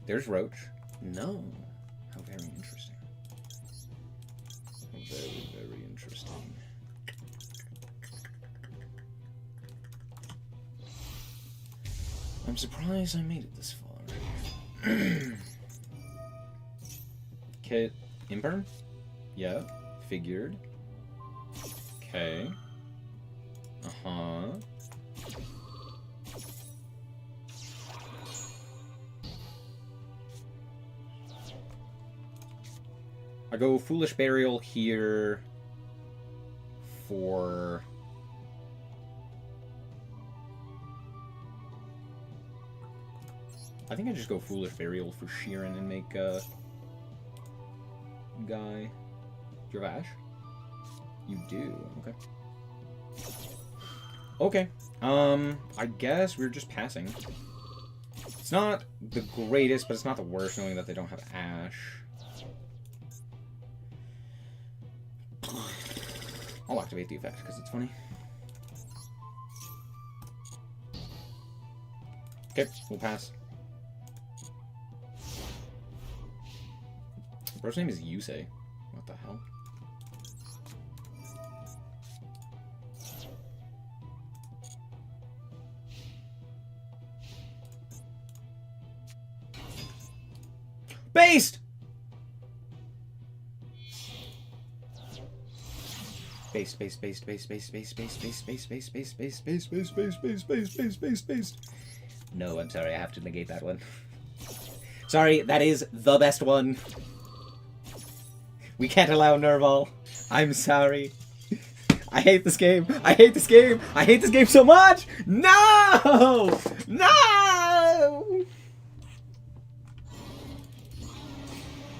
There's Roach. No. How very interesting. Very, very interesting. I'm surprised I made it this far. Kit Imperm? Yeah. Figured. Okay. Uh-huh. I go Foolish Burial here for... I think I just go Foolish Burial for Sheeran and make a guy. Do you have Ash? You do. Okay. Okay. I guess we're just passing. It's not the greatest, but it's not the worst knowing that they don't have Ash. I'll activate the effect because it's funny. Okay, we'll pass. Bro's name is Yusei. What the hell? Based! Based. No, I'm sorry, I have to negate that one. Sorry, that is the best one. We can't allow Nerval. I'm sorry. I hate this game. I hate this game. I hate this game so much. No! No!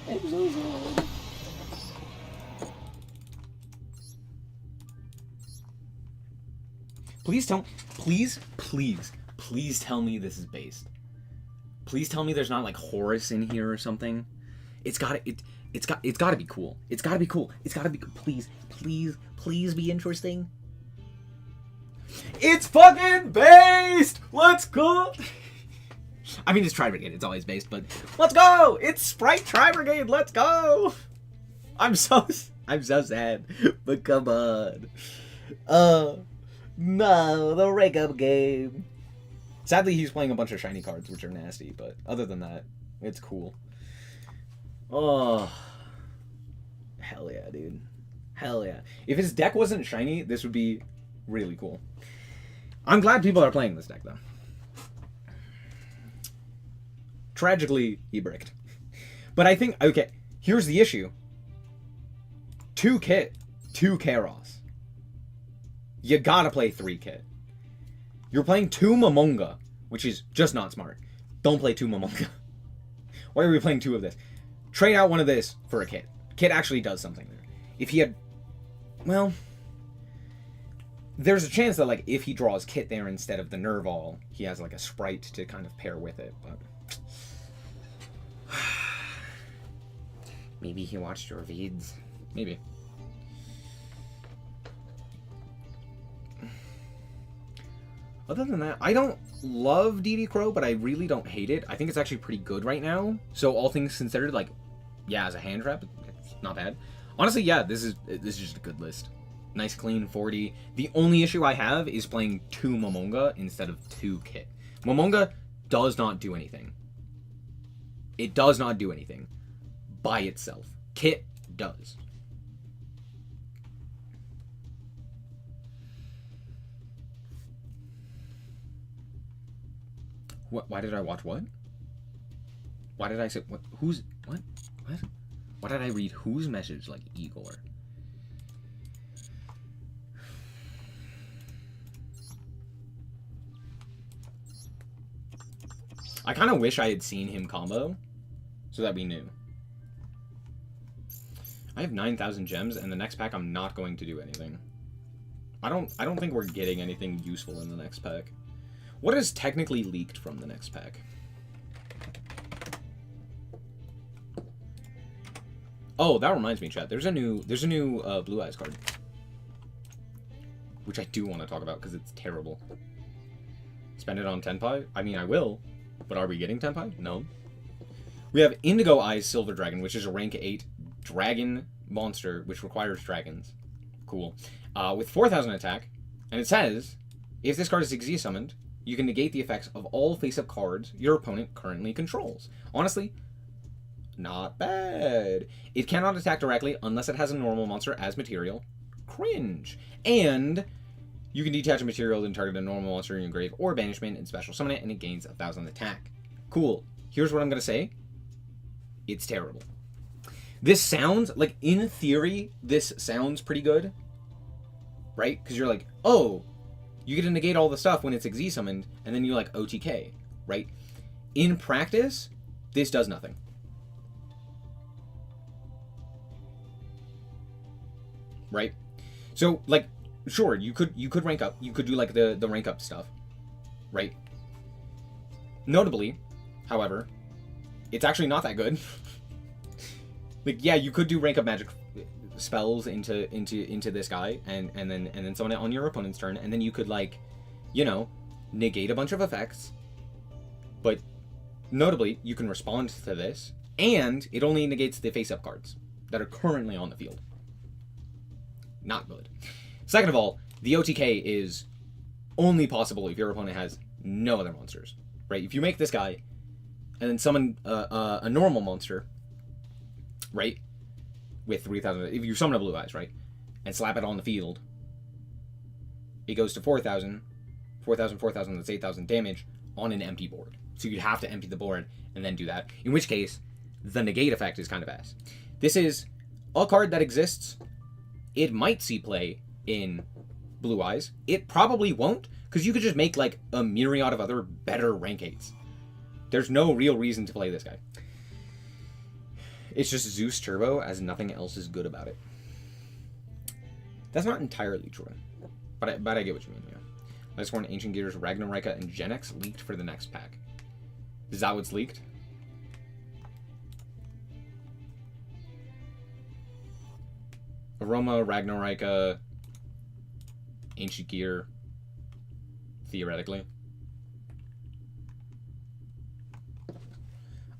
I'm so sorry. Please tell me this is based. Please tell me there's not like Horus in here or something. It's gotta be cool. It's gotta be cool. Please be interesting. It's fucking based! Let's go! I mean, it's Tri Brigade. It's always based, but let's go! It's Sprite Tri Brigade. Let's go! I'm so sad, but come on. No, the rank up game. Sadly, he's playing a bunch of shiny cards, which are nasty, but other than that, it's cool. Oh. Hell yeah, dude. Hell yeah. If his deck wasn't shiny, this would be really cool. I'm glad people are playing this deck, though. Tragically, he bricked. But I think, okay, here's the issue. 2 Kit, 2 Kairos. You gotta play 3 Kit. You're playing 2 Momonga, which is just not smart. Don't play 2 Momonga. Why are we playing 2 of this? Trade out one of this for a Kit. Kit actually does something there. If he had... Well... There's a chance that, like, if he draws Kit there instead of the Nerval, he has, like, a Sprite to kind of pair with it, but... Maybe he watched your vids. Maybe. Other than that, I don't love DD Crow, but I really don't hate it. I think it's actually pretty good right now. So all things considered, like, yeah, as a hand trap, it's not bad. Honestly, yeah, this is just a good list. Nice, clean 40. The only issue I have is playing 2 Momonga instead of 2 Kit. Momonga does not do anything. It does not do anything by itself. Kit does. What? Why did I watch what? Why did I say what? Who's what? What? Why did I read whose message like Igor? I kind of wish I had seen him combo, so that we knew. I have 9,000 gems, and the next pack I'm not going to do anything. I don't think we're getting anything useful in the next pack. What is technically leaked from the next pack? Oh, that reminds me, chat. There's a new Blue Eyes card, which I do want to talk about because it's terrible. Spend it on Tenpai? I mean, I will, but are we getting Tenpai? No. We have Indigo Eyes Silver Dragon, which is a rank 8 dragon monster, which requires dragons. Cool. With 4,000 attack, and it says, if this card is XZ summoned, you can negate the effects of all face-up cards your opponent currently controls. Honestly, not bad. It cannot attack directly unless it has a normal monster as material. Cringe. And you can detach a material and target a normal monster in your grave or banishment and special summon it, and it gains 1,000 attack. Cool. Here's what I'm going to say. It's terrible. This sounds, like, in theory, this sounds pretty good. Right? Because you're like, oh, you get to negate all the stuff when it's XZ summoned, and then you like OTK, right? In practice, this does nothing. Right? So, like, sure, you could rank up. You could do like the rank up stuff. Right? Notably, however, it's actually not that good. Like, yeah, you could do rank up magic spells into this guy, and then summon it on your opponent's turn, and then you could, like, you know, negate a bunch of effects. But notably, you can respond to this, and it only negates the face-up cards that are currently on the field. Not good. Second of all, the OTK is only possible if your opponent has no other monsters, right? If you make this guy and then summon a normal monster, right, with 3,000, if you summon a Blue Eyes, right, and slap it on the field, it goes to 4,000, 4,000, 4,000, that's 8,000 damage on an empty board. So you'd have to empty the board and then do that, in which case the negate effect is kind of ass. This is a card that exists. It might see play in Blue Eyes. It probably won't, because you could just make, like, a myriad of other better rank 8s. There's no real reason to play this guy. It's just Zeus Turbo, as nothing else is good about it. That's not entirely true, but I get what you mean, yeah. Let's warn Ancient Gears, Ragnarika, and Gen X leaked for the next pack. Is that what's leaked? Aroma, Ragnarika, Ancient Gear, theoretically.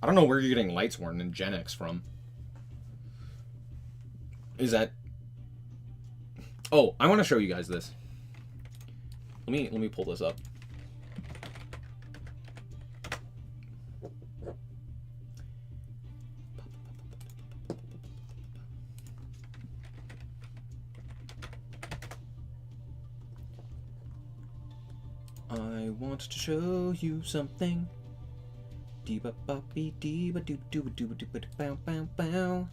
I don't know where you're getting Lightsworn and Gen X from. Is that... Oh, I want to show you guys this. Let me pull this up. I want to show you something. Dee-ba ba bee dee ba doo doo doo doo ba bow bow bow.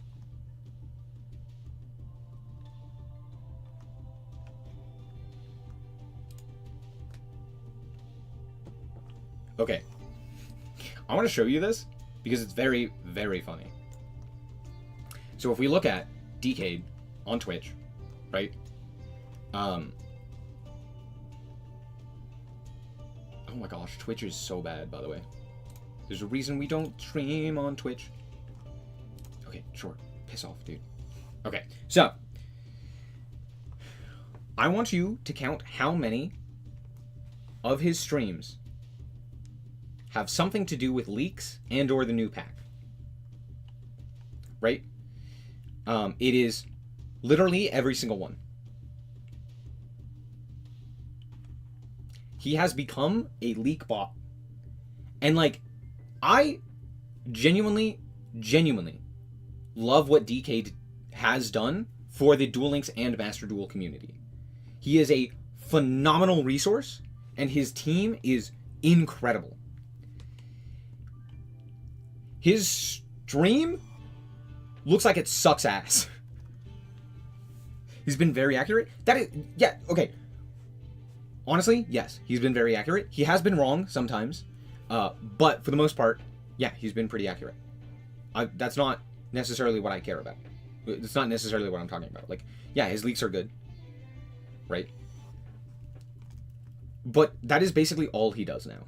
Okay. I want to show you this because it's very, very funny. So if we look at Decade on Twitch, right? Oh my gosh, Twitch is so bad, by the way. There's a reason we don't stream on Twitch. Okay, sure. Piss off, dude. Okay, so I want you to count how many of his streams have something to do with leaks and or the new pack. Right? It is literally every single one. He has become a leak bot. And, like, I genuinely love what DK has done for the Duel Links and Master Duel community. He is a phenomenal resource, and his team is incredible. His stream looks like it sucks ass. He's been very accurate. That is, yeah, okay. Honestly, yes, he's been very accurate. He has been wrong sometimes, but for the most part, yeah, he's been pretty accurate. That's not necessarily what I care about. It's not necessarily what I'm talking about. Like, yeah, his leaks are good, right? But that is basically all he does now.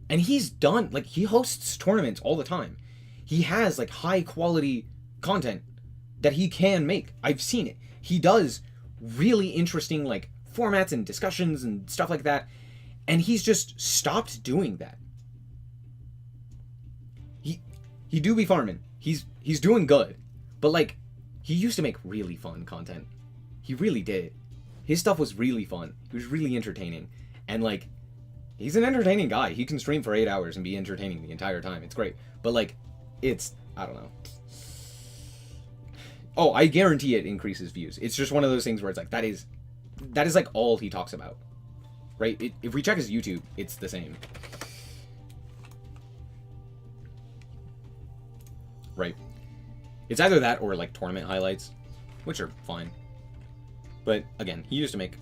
And he's done, like, he hosts tournaments all the time. He has, like, high quality content that he can make. I've seen it. He does really interesting, like, formats and discussions and stuff like that. And he's just stopped doing that. He do be farming. He's doing good. But, like, he used to make really fun content. He really did. His stuff was really fun. It was really entertaining. And, like, he's an entertaining guy. He can stream for 8 hours and be entertaining the entire time. It's great. But, like, it's, I don't know. Oh, I guarantee it increases views. It's just one of those things where it's like, that is like all he talks about. Right? If we check his YouTube, it's the same. Right? It's either that or, like, tournament highlights, which are fine. But, again, he used to make...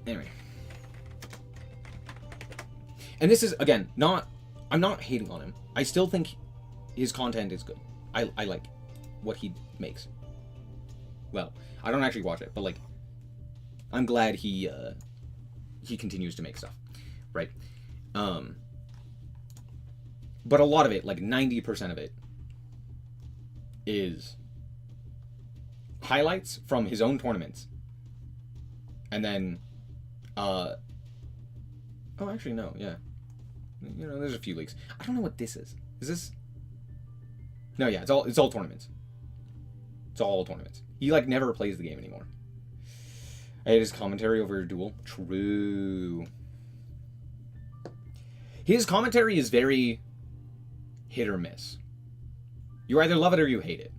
Anyway. And this is, again, I'm not hating on him. I still think his content is good. I like what he makes. Well, I don't actually watch it, but, like, I'm glad he continues to make stuff. Right? But a lot of it, like 90% of it, is highlights from his own tournaments. And then, oh, actually, no, yeah. You know, there's a few leaks. I don't know what this is. Is this? No, yeah, it's all tournaments. It's all tournaments. He, like, never plays the game anymore. I hate his commentary over Duel. True. His commentary is very hit or miss. You either love it or you hate it.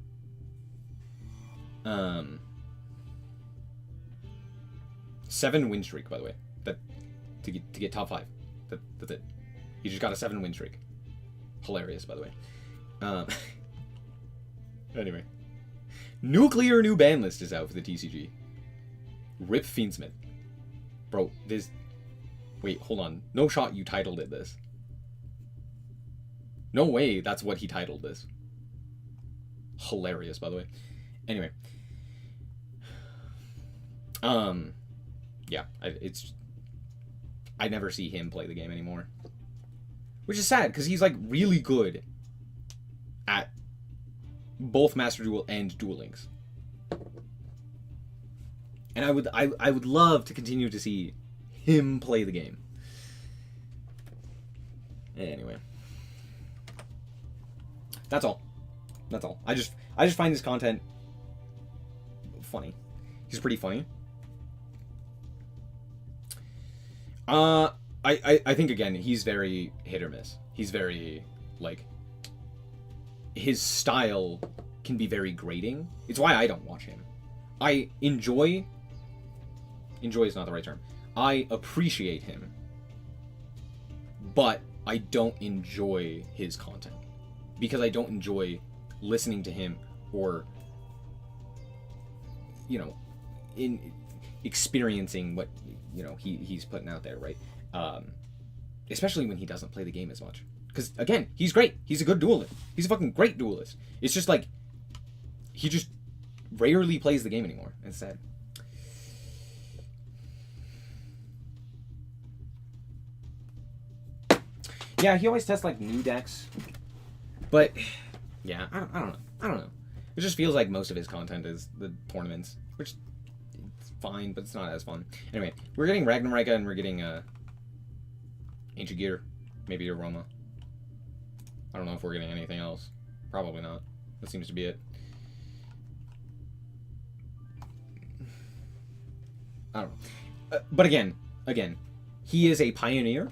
7 win streak, by the way. That to get top 5. That's it. He just got a 7 win streak. Hilarious, by the way. Anyway. Nuclear new ban list is out for the TCG. Rip Fiendsmith. Bro, this... Wait, hold on. No shot you titled it this. No way that's what he titled this. Hilarious, by the way. Anyway. Yeah, I never see him play the game anymore. Which is sad, because he's, like, really good at both Master Duel and Duel Links. And I would love to continue to see him play the game. Anyway. That's all. That's all. I just find this content funny. He's pretty funny. I think, again, he's very hit or miss. He's very, like, his style can be very grating. It's why I don't watch him. I enjoy is not the right term. I appreciate him, but I don't enjoy his content because I don't enjoy listening to him or, you know, in experiencing what, you know, he's putting out there, right? Especially when he doesn't play the game as much. Because, again, he's great. He's a good duelist. He's a fucking great duelist. It's just, like, he just rarely plays the game anymore. It's sad. Yeah, he always tests, like, new decks. But, yeah, I don't know. It just feels like most of his content is the tournaments, which it's fine, but it's not as fun. Anyway, we're getting Ragnarika and we're getting Ancient Gear, maybe Aroma. I don't know if we're getting anything else. Probably not. That seems to be it. I don't know. But again, he is a pioneer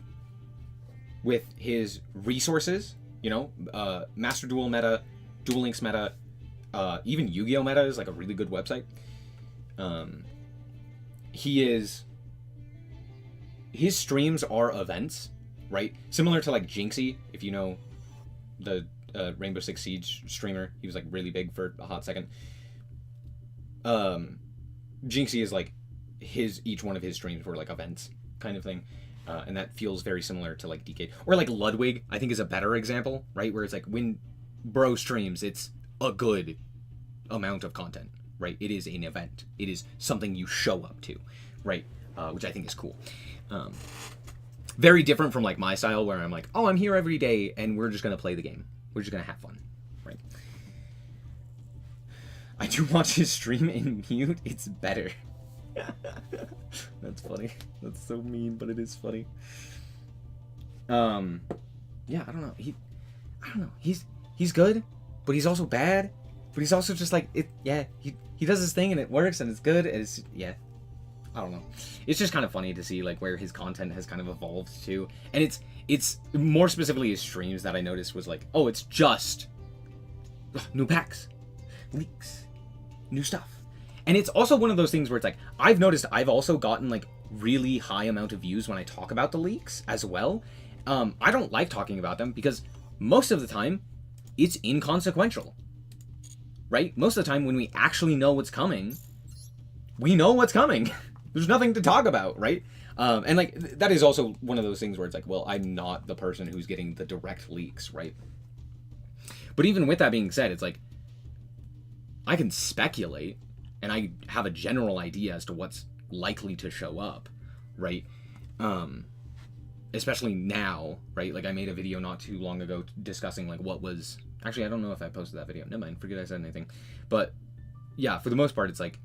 with his resources. You know, Master Duel meta, Duel Links meta, even Yu-Gi-Oh meta is like a really good website. His streams are events, right? Similar to like Jinxie, if you know the Rainbow Six Siege streamer. He was like really big for a hot second. Jinxie is like each one of his streams were like events kind of thing. And that feels very similar to like DK. Or like Ludwig, I think is a better example, right? Where it's like when bro streams, it's a good amount of content, right? It is an event. It is something you show up to, right? Which I think is cool. Very different from like my style where I'm like, oh, I'm here every day and we're just going to play the game. We're just going to have fun, right? I do watch his stream in mute. It's better. That's funny. That's so mean, but it is funny. Yeah, I don't know. I don't know. He's good, but he's also bad. But he's also just like it. Yeah, he does his thing and it works and it's good. And it's yeah. I don't know. It's just kind of funny to see like where his content has kind of evolved to, and it's more specifically his streams that I noticed was like, oh, it's just new packs, leaks, new stuff. And it's also one of those things where it's like, I've noticed I've also gotten like really high amount of views when I talk about the leaks as well. I don't like talking about them because most of the time it's inconsequential, right? Most of the time when we actually know what's coming, we know what's coming. There's nothing to talk about, right? And like, that is also one of those things where it's like, well, I'm not the person who's getting the direct leaks, right? But even with that being said, it's like, I can speculate and I have a general idea as to what's likely to show up, right? Especially now, right? Like I made a video not too long ago discussing like what was... Actually, I don't know if I posted that video. Never mind, forget I said anything. But yeah, for the most part, it's like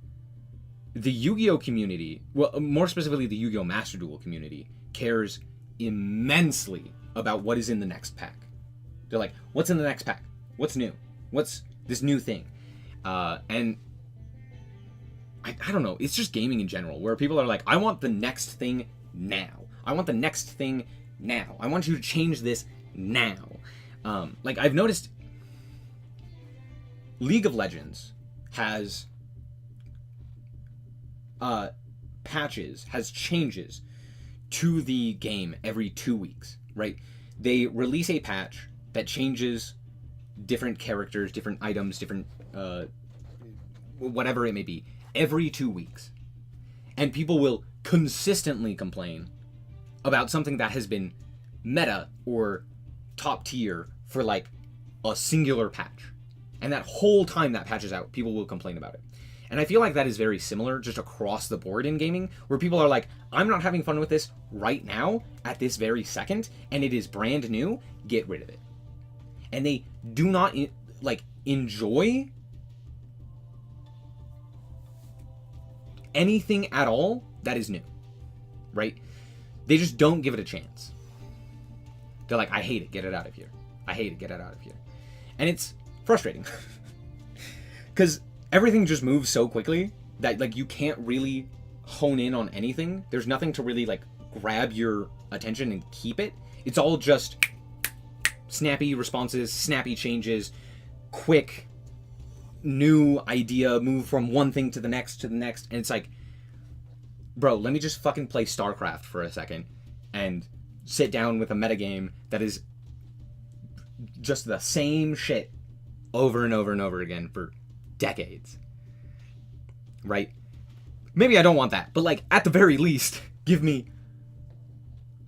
the Yu-Gi-Oh community, well, more specifically the Yu-Gi-Oh Master Duel community, cares immensely about what is in the next pack. They're like, what's in the next pack? What's new? What's this new thing? And I don't know. It's just gaming in general, where people are like, I want the next thing now. I want the next thing now. I want you to change this now. Like, I've noticed League of Legends has patches, has changes to the game every 2 weeks, right? They release a patch that changes different characters, different items, different whatever it may be, every 2 weeks. And people will consistently complain about something that has been meta or top tier for like a singular patch. And that whole time that patch is out, people will complain about it. And I feel like that is very similar just across the board in gaming, where people are like, I'm not having fun with this right now, at this very second, and it is brand new, get rid of it. And they do not, enjoy anything at all that is new, right? They just don't give it a chance. They're like, I hate it, get it out of here. I hate it, get it out of here. And it's frustrating. Because everything just moves so quickly that, like, you can't really hone in on anything. There's nothing to really, like, grab your attention and keep it. It's all just snappy responses, snappy changes, quick, new idea, move from one thing to the next, and it's like, bro, let me just fucking play StarCraft for a second and sit down with a metagame that is just the same shit over and over and over again for decades. Right? Maybe I don't want that, but, like, at the very least, give me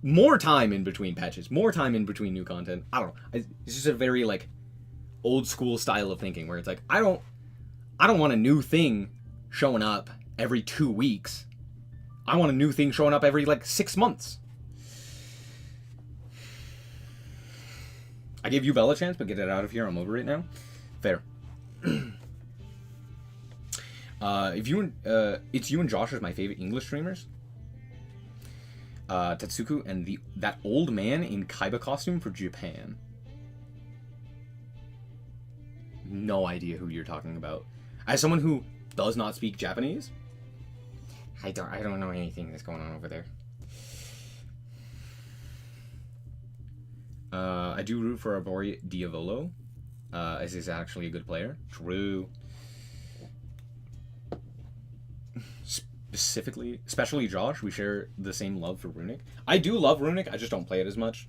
more time in between patches, more time in between new content. I don't know. It's just a very, like, old school style of thinking where it's like, I don't want a new thing showing up every 2 weeks. I want a new thing showing up every, like, 6 months. I gave you Bell a chance, but get it out of here. I'm over it now. Fair. It's you and Josh as my favorite English streamers. Tatsuku and that old man in Kaiba costume for Japan. No idea who you're talking about. As someone who does not speak Japanese, I don't know anything that's going on over there. I do root for Arbori Diavolo, as he's actually a good player. True. Especially Josh, we share the same love for Runic. I do love Runic, I just don't play it as much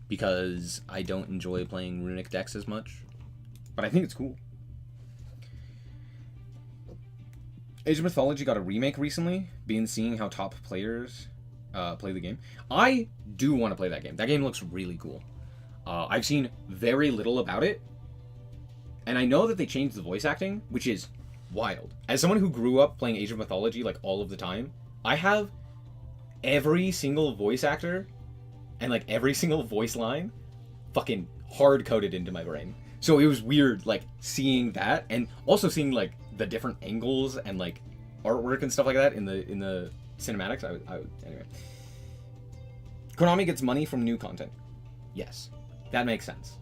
because I don't enjoy playing Runic decks as much. But I think it's cool. Age of Mythology got a remake recently. Been seeing how top players play the game. I do want to play that game. That game looks really cool. I've seen very little about it. And I know that they changed the voice acting, which is wild. As someone who grew up playing Age of Mythology, like, all of the time, I have every single voice actor and, like, every single voice line fucking hard-coded into my brain. So it was weird, like, seeing that, and also seeing, like, the different angles and, like, artwork and stuff like that in the cinematics. Anyway. Konami gets money from new content. Yes. That makes sense.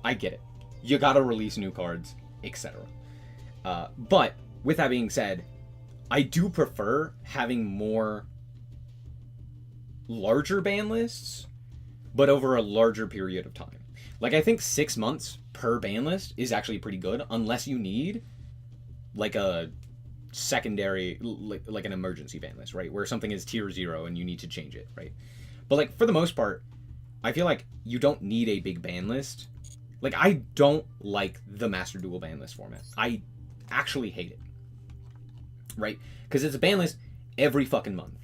I get it. You gotta release new cards, etc. But, with that being said, I do prefer having more larger ban lists, but over a larger period of time. Like, I think 6 months per ban list is actually pretty good, unless you need, like, a secondary, like an emergency ban list, right? Where something is tier 0 and you need to change it, right? But, like, for the most part, I feel like you don't need a big ban list. Like, I don't like the Master Duel ban list format. I actually hate it. Right? Because it's a ban list every fucking month.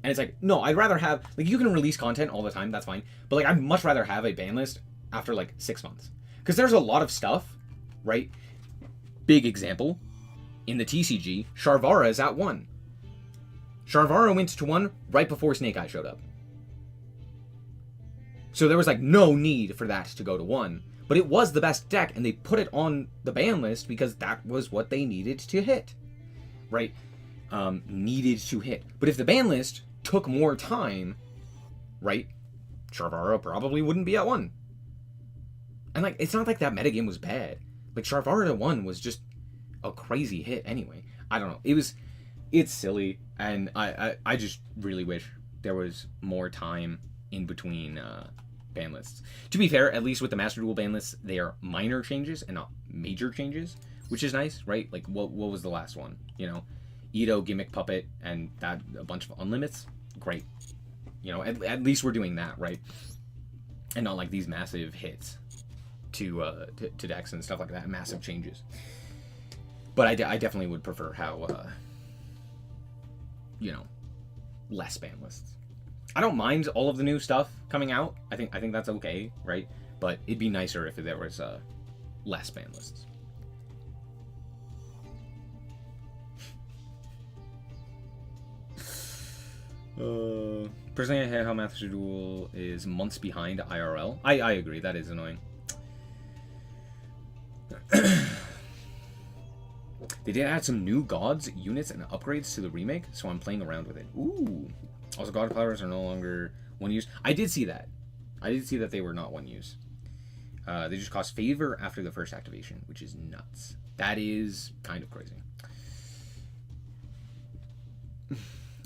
And it's like, no, I'd rather have, like, you can release content all the time, that's fine. But, like, I'd much rather have a ban list after, like, 6 months. Because there's a lot of stuff, right? Big example. In the TCG, Sharvara is at 1. Sharvara went to 1 right before Snake Eye showed up. So there was, like, no need for that to go to 1. But it was the best deck, and they put it on the ban list because that was what they needed to hit. Right? Needed to hit. But if the ban list took more time, right, Sharvara probably wouldn't be at 1. And, like, it's not like that metagame was bad. Like, Sharvara to 1 was just a crazy hit anyway. I don't know. It's silly, and I just really wish there was more time in between ban lists. To be fair, at least with the Master Duel ban lists, they are minor changes and not major changes, which is nice, right? Like, what was the last one? You know, Ito, Gimmick Puppet, and that a bunch of unlimits? Great. You know, at least we're doing that, right? And not like these massive hits to decks and stuff like that, massive changes. But I definitely would prefer how, you know, less ban lists. I don't mind all of the new stuff coming out. I think that's okay, right? But it'd be nicer if there was less ban lists. Personally, I hate how Master Duel is months behind IRL. I agree, that is annoying. They did add some new gods, units, and upgrades to the remake, so I'm playing around with it. Ooh. Also, god powers are no longer one use. I did see that. I did see that they were not one use. They just cost favor after the first activation, which is nuts. That is kind of crazy.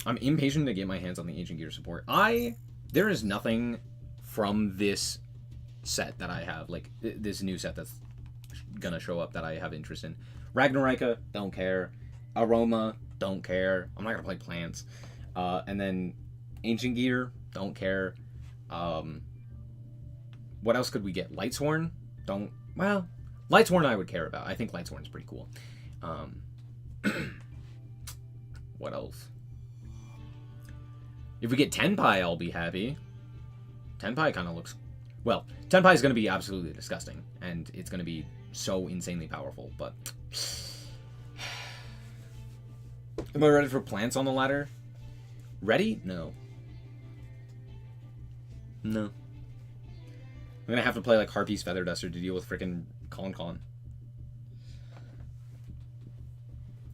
I'm impatient to get my hands on the Ancient Gear support. There is nothing from this set that I have, like this new set that's gonna show up that I have interest in. Ragnarika, don't care. Aroma, don't care. I'm not gonna play plants. And then Ancient Gear, don't care. What else could we get? Lightsworn? Well, Lightsworn I would care about. I think Lightsworn's pretty cool. What else? If we get Tenpai, I'll be happy. Tenpai kind of looks... Well, Tenpai is going to be absolutely disgusting, and it's going to be so insanely powerful, but... Am I ready for plants on the ladder? Ready? No. No. I'm going to have to play like Harpy's Feather Duster to deal with frickin' Con.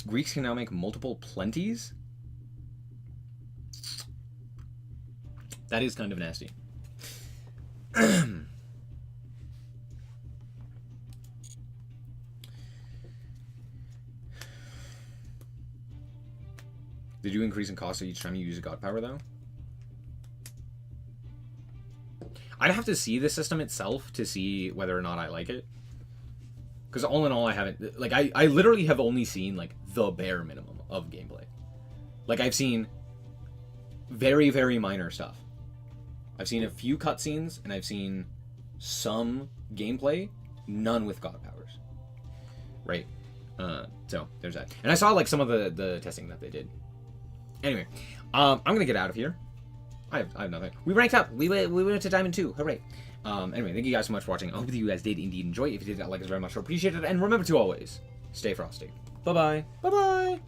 Greeks can now make multiple plenties? That is kind of nasty. Did you increase in cost each time you use a god power, though? I'd have to see the system itself to see whether or not I like it. Because all in all, I haven't... Like, I literally have only seen, like, the bare minimum of gameplay. Like, I've seen very, very minor stuff. I've seen a few cutscenes, and I've seen some gameplay, none with god powers. Right? So, there's that. And I saw, like, some of the testing that they did. Anyway, I'm going to get out of here. I have nothing. We ranked up. We went to Diamond 2. Hooray. Anyway, thank you guys so much for watching. I hope that you guys did indeed enjoy. If you did, that like us very much. So appreciate it. And remember to always stay frosty. Bye-bye. Bye-bye.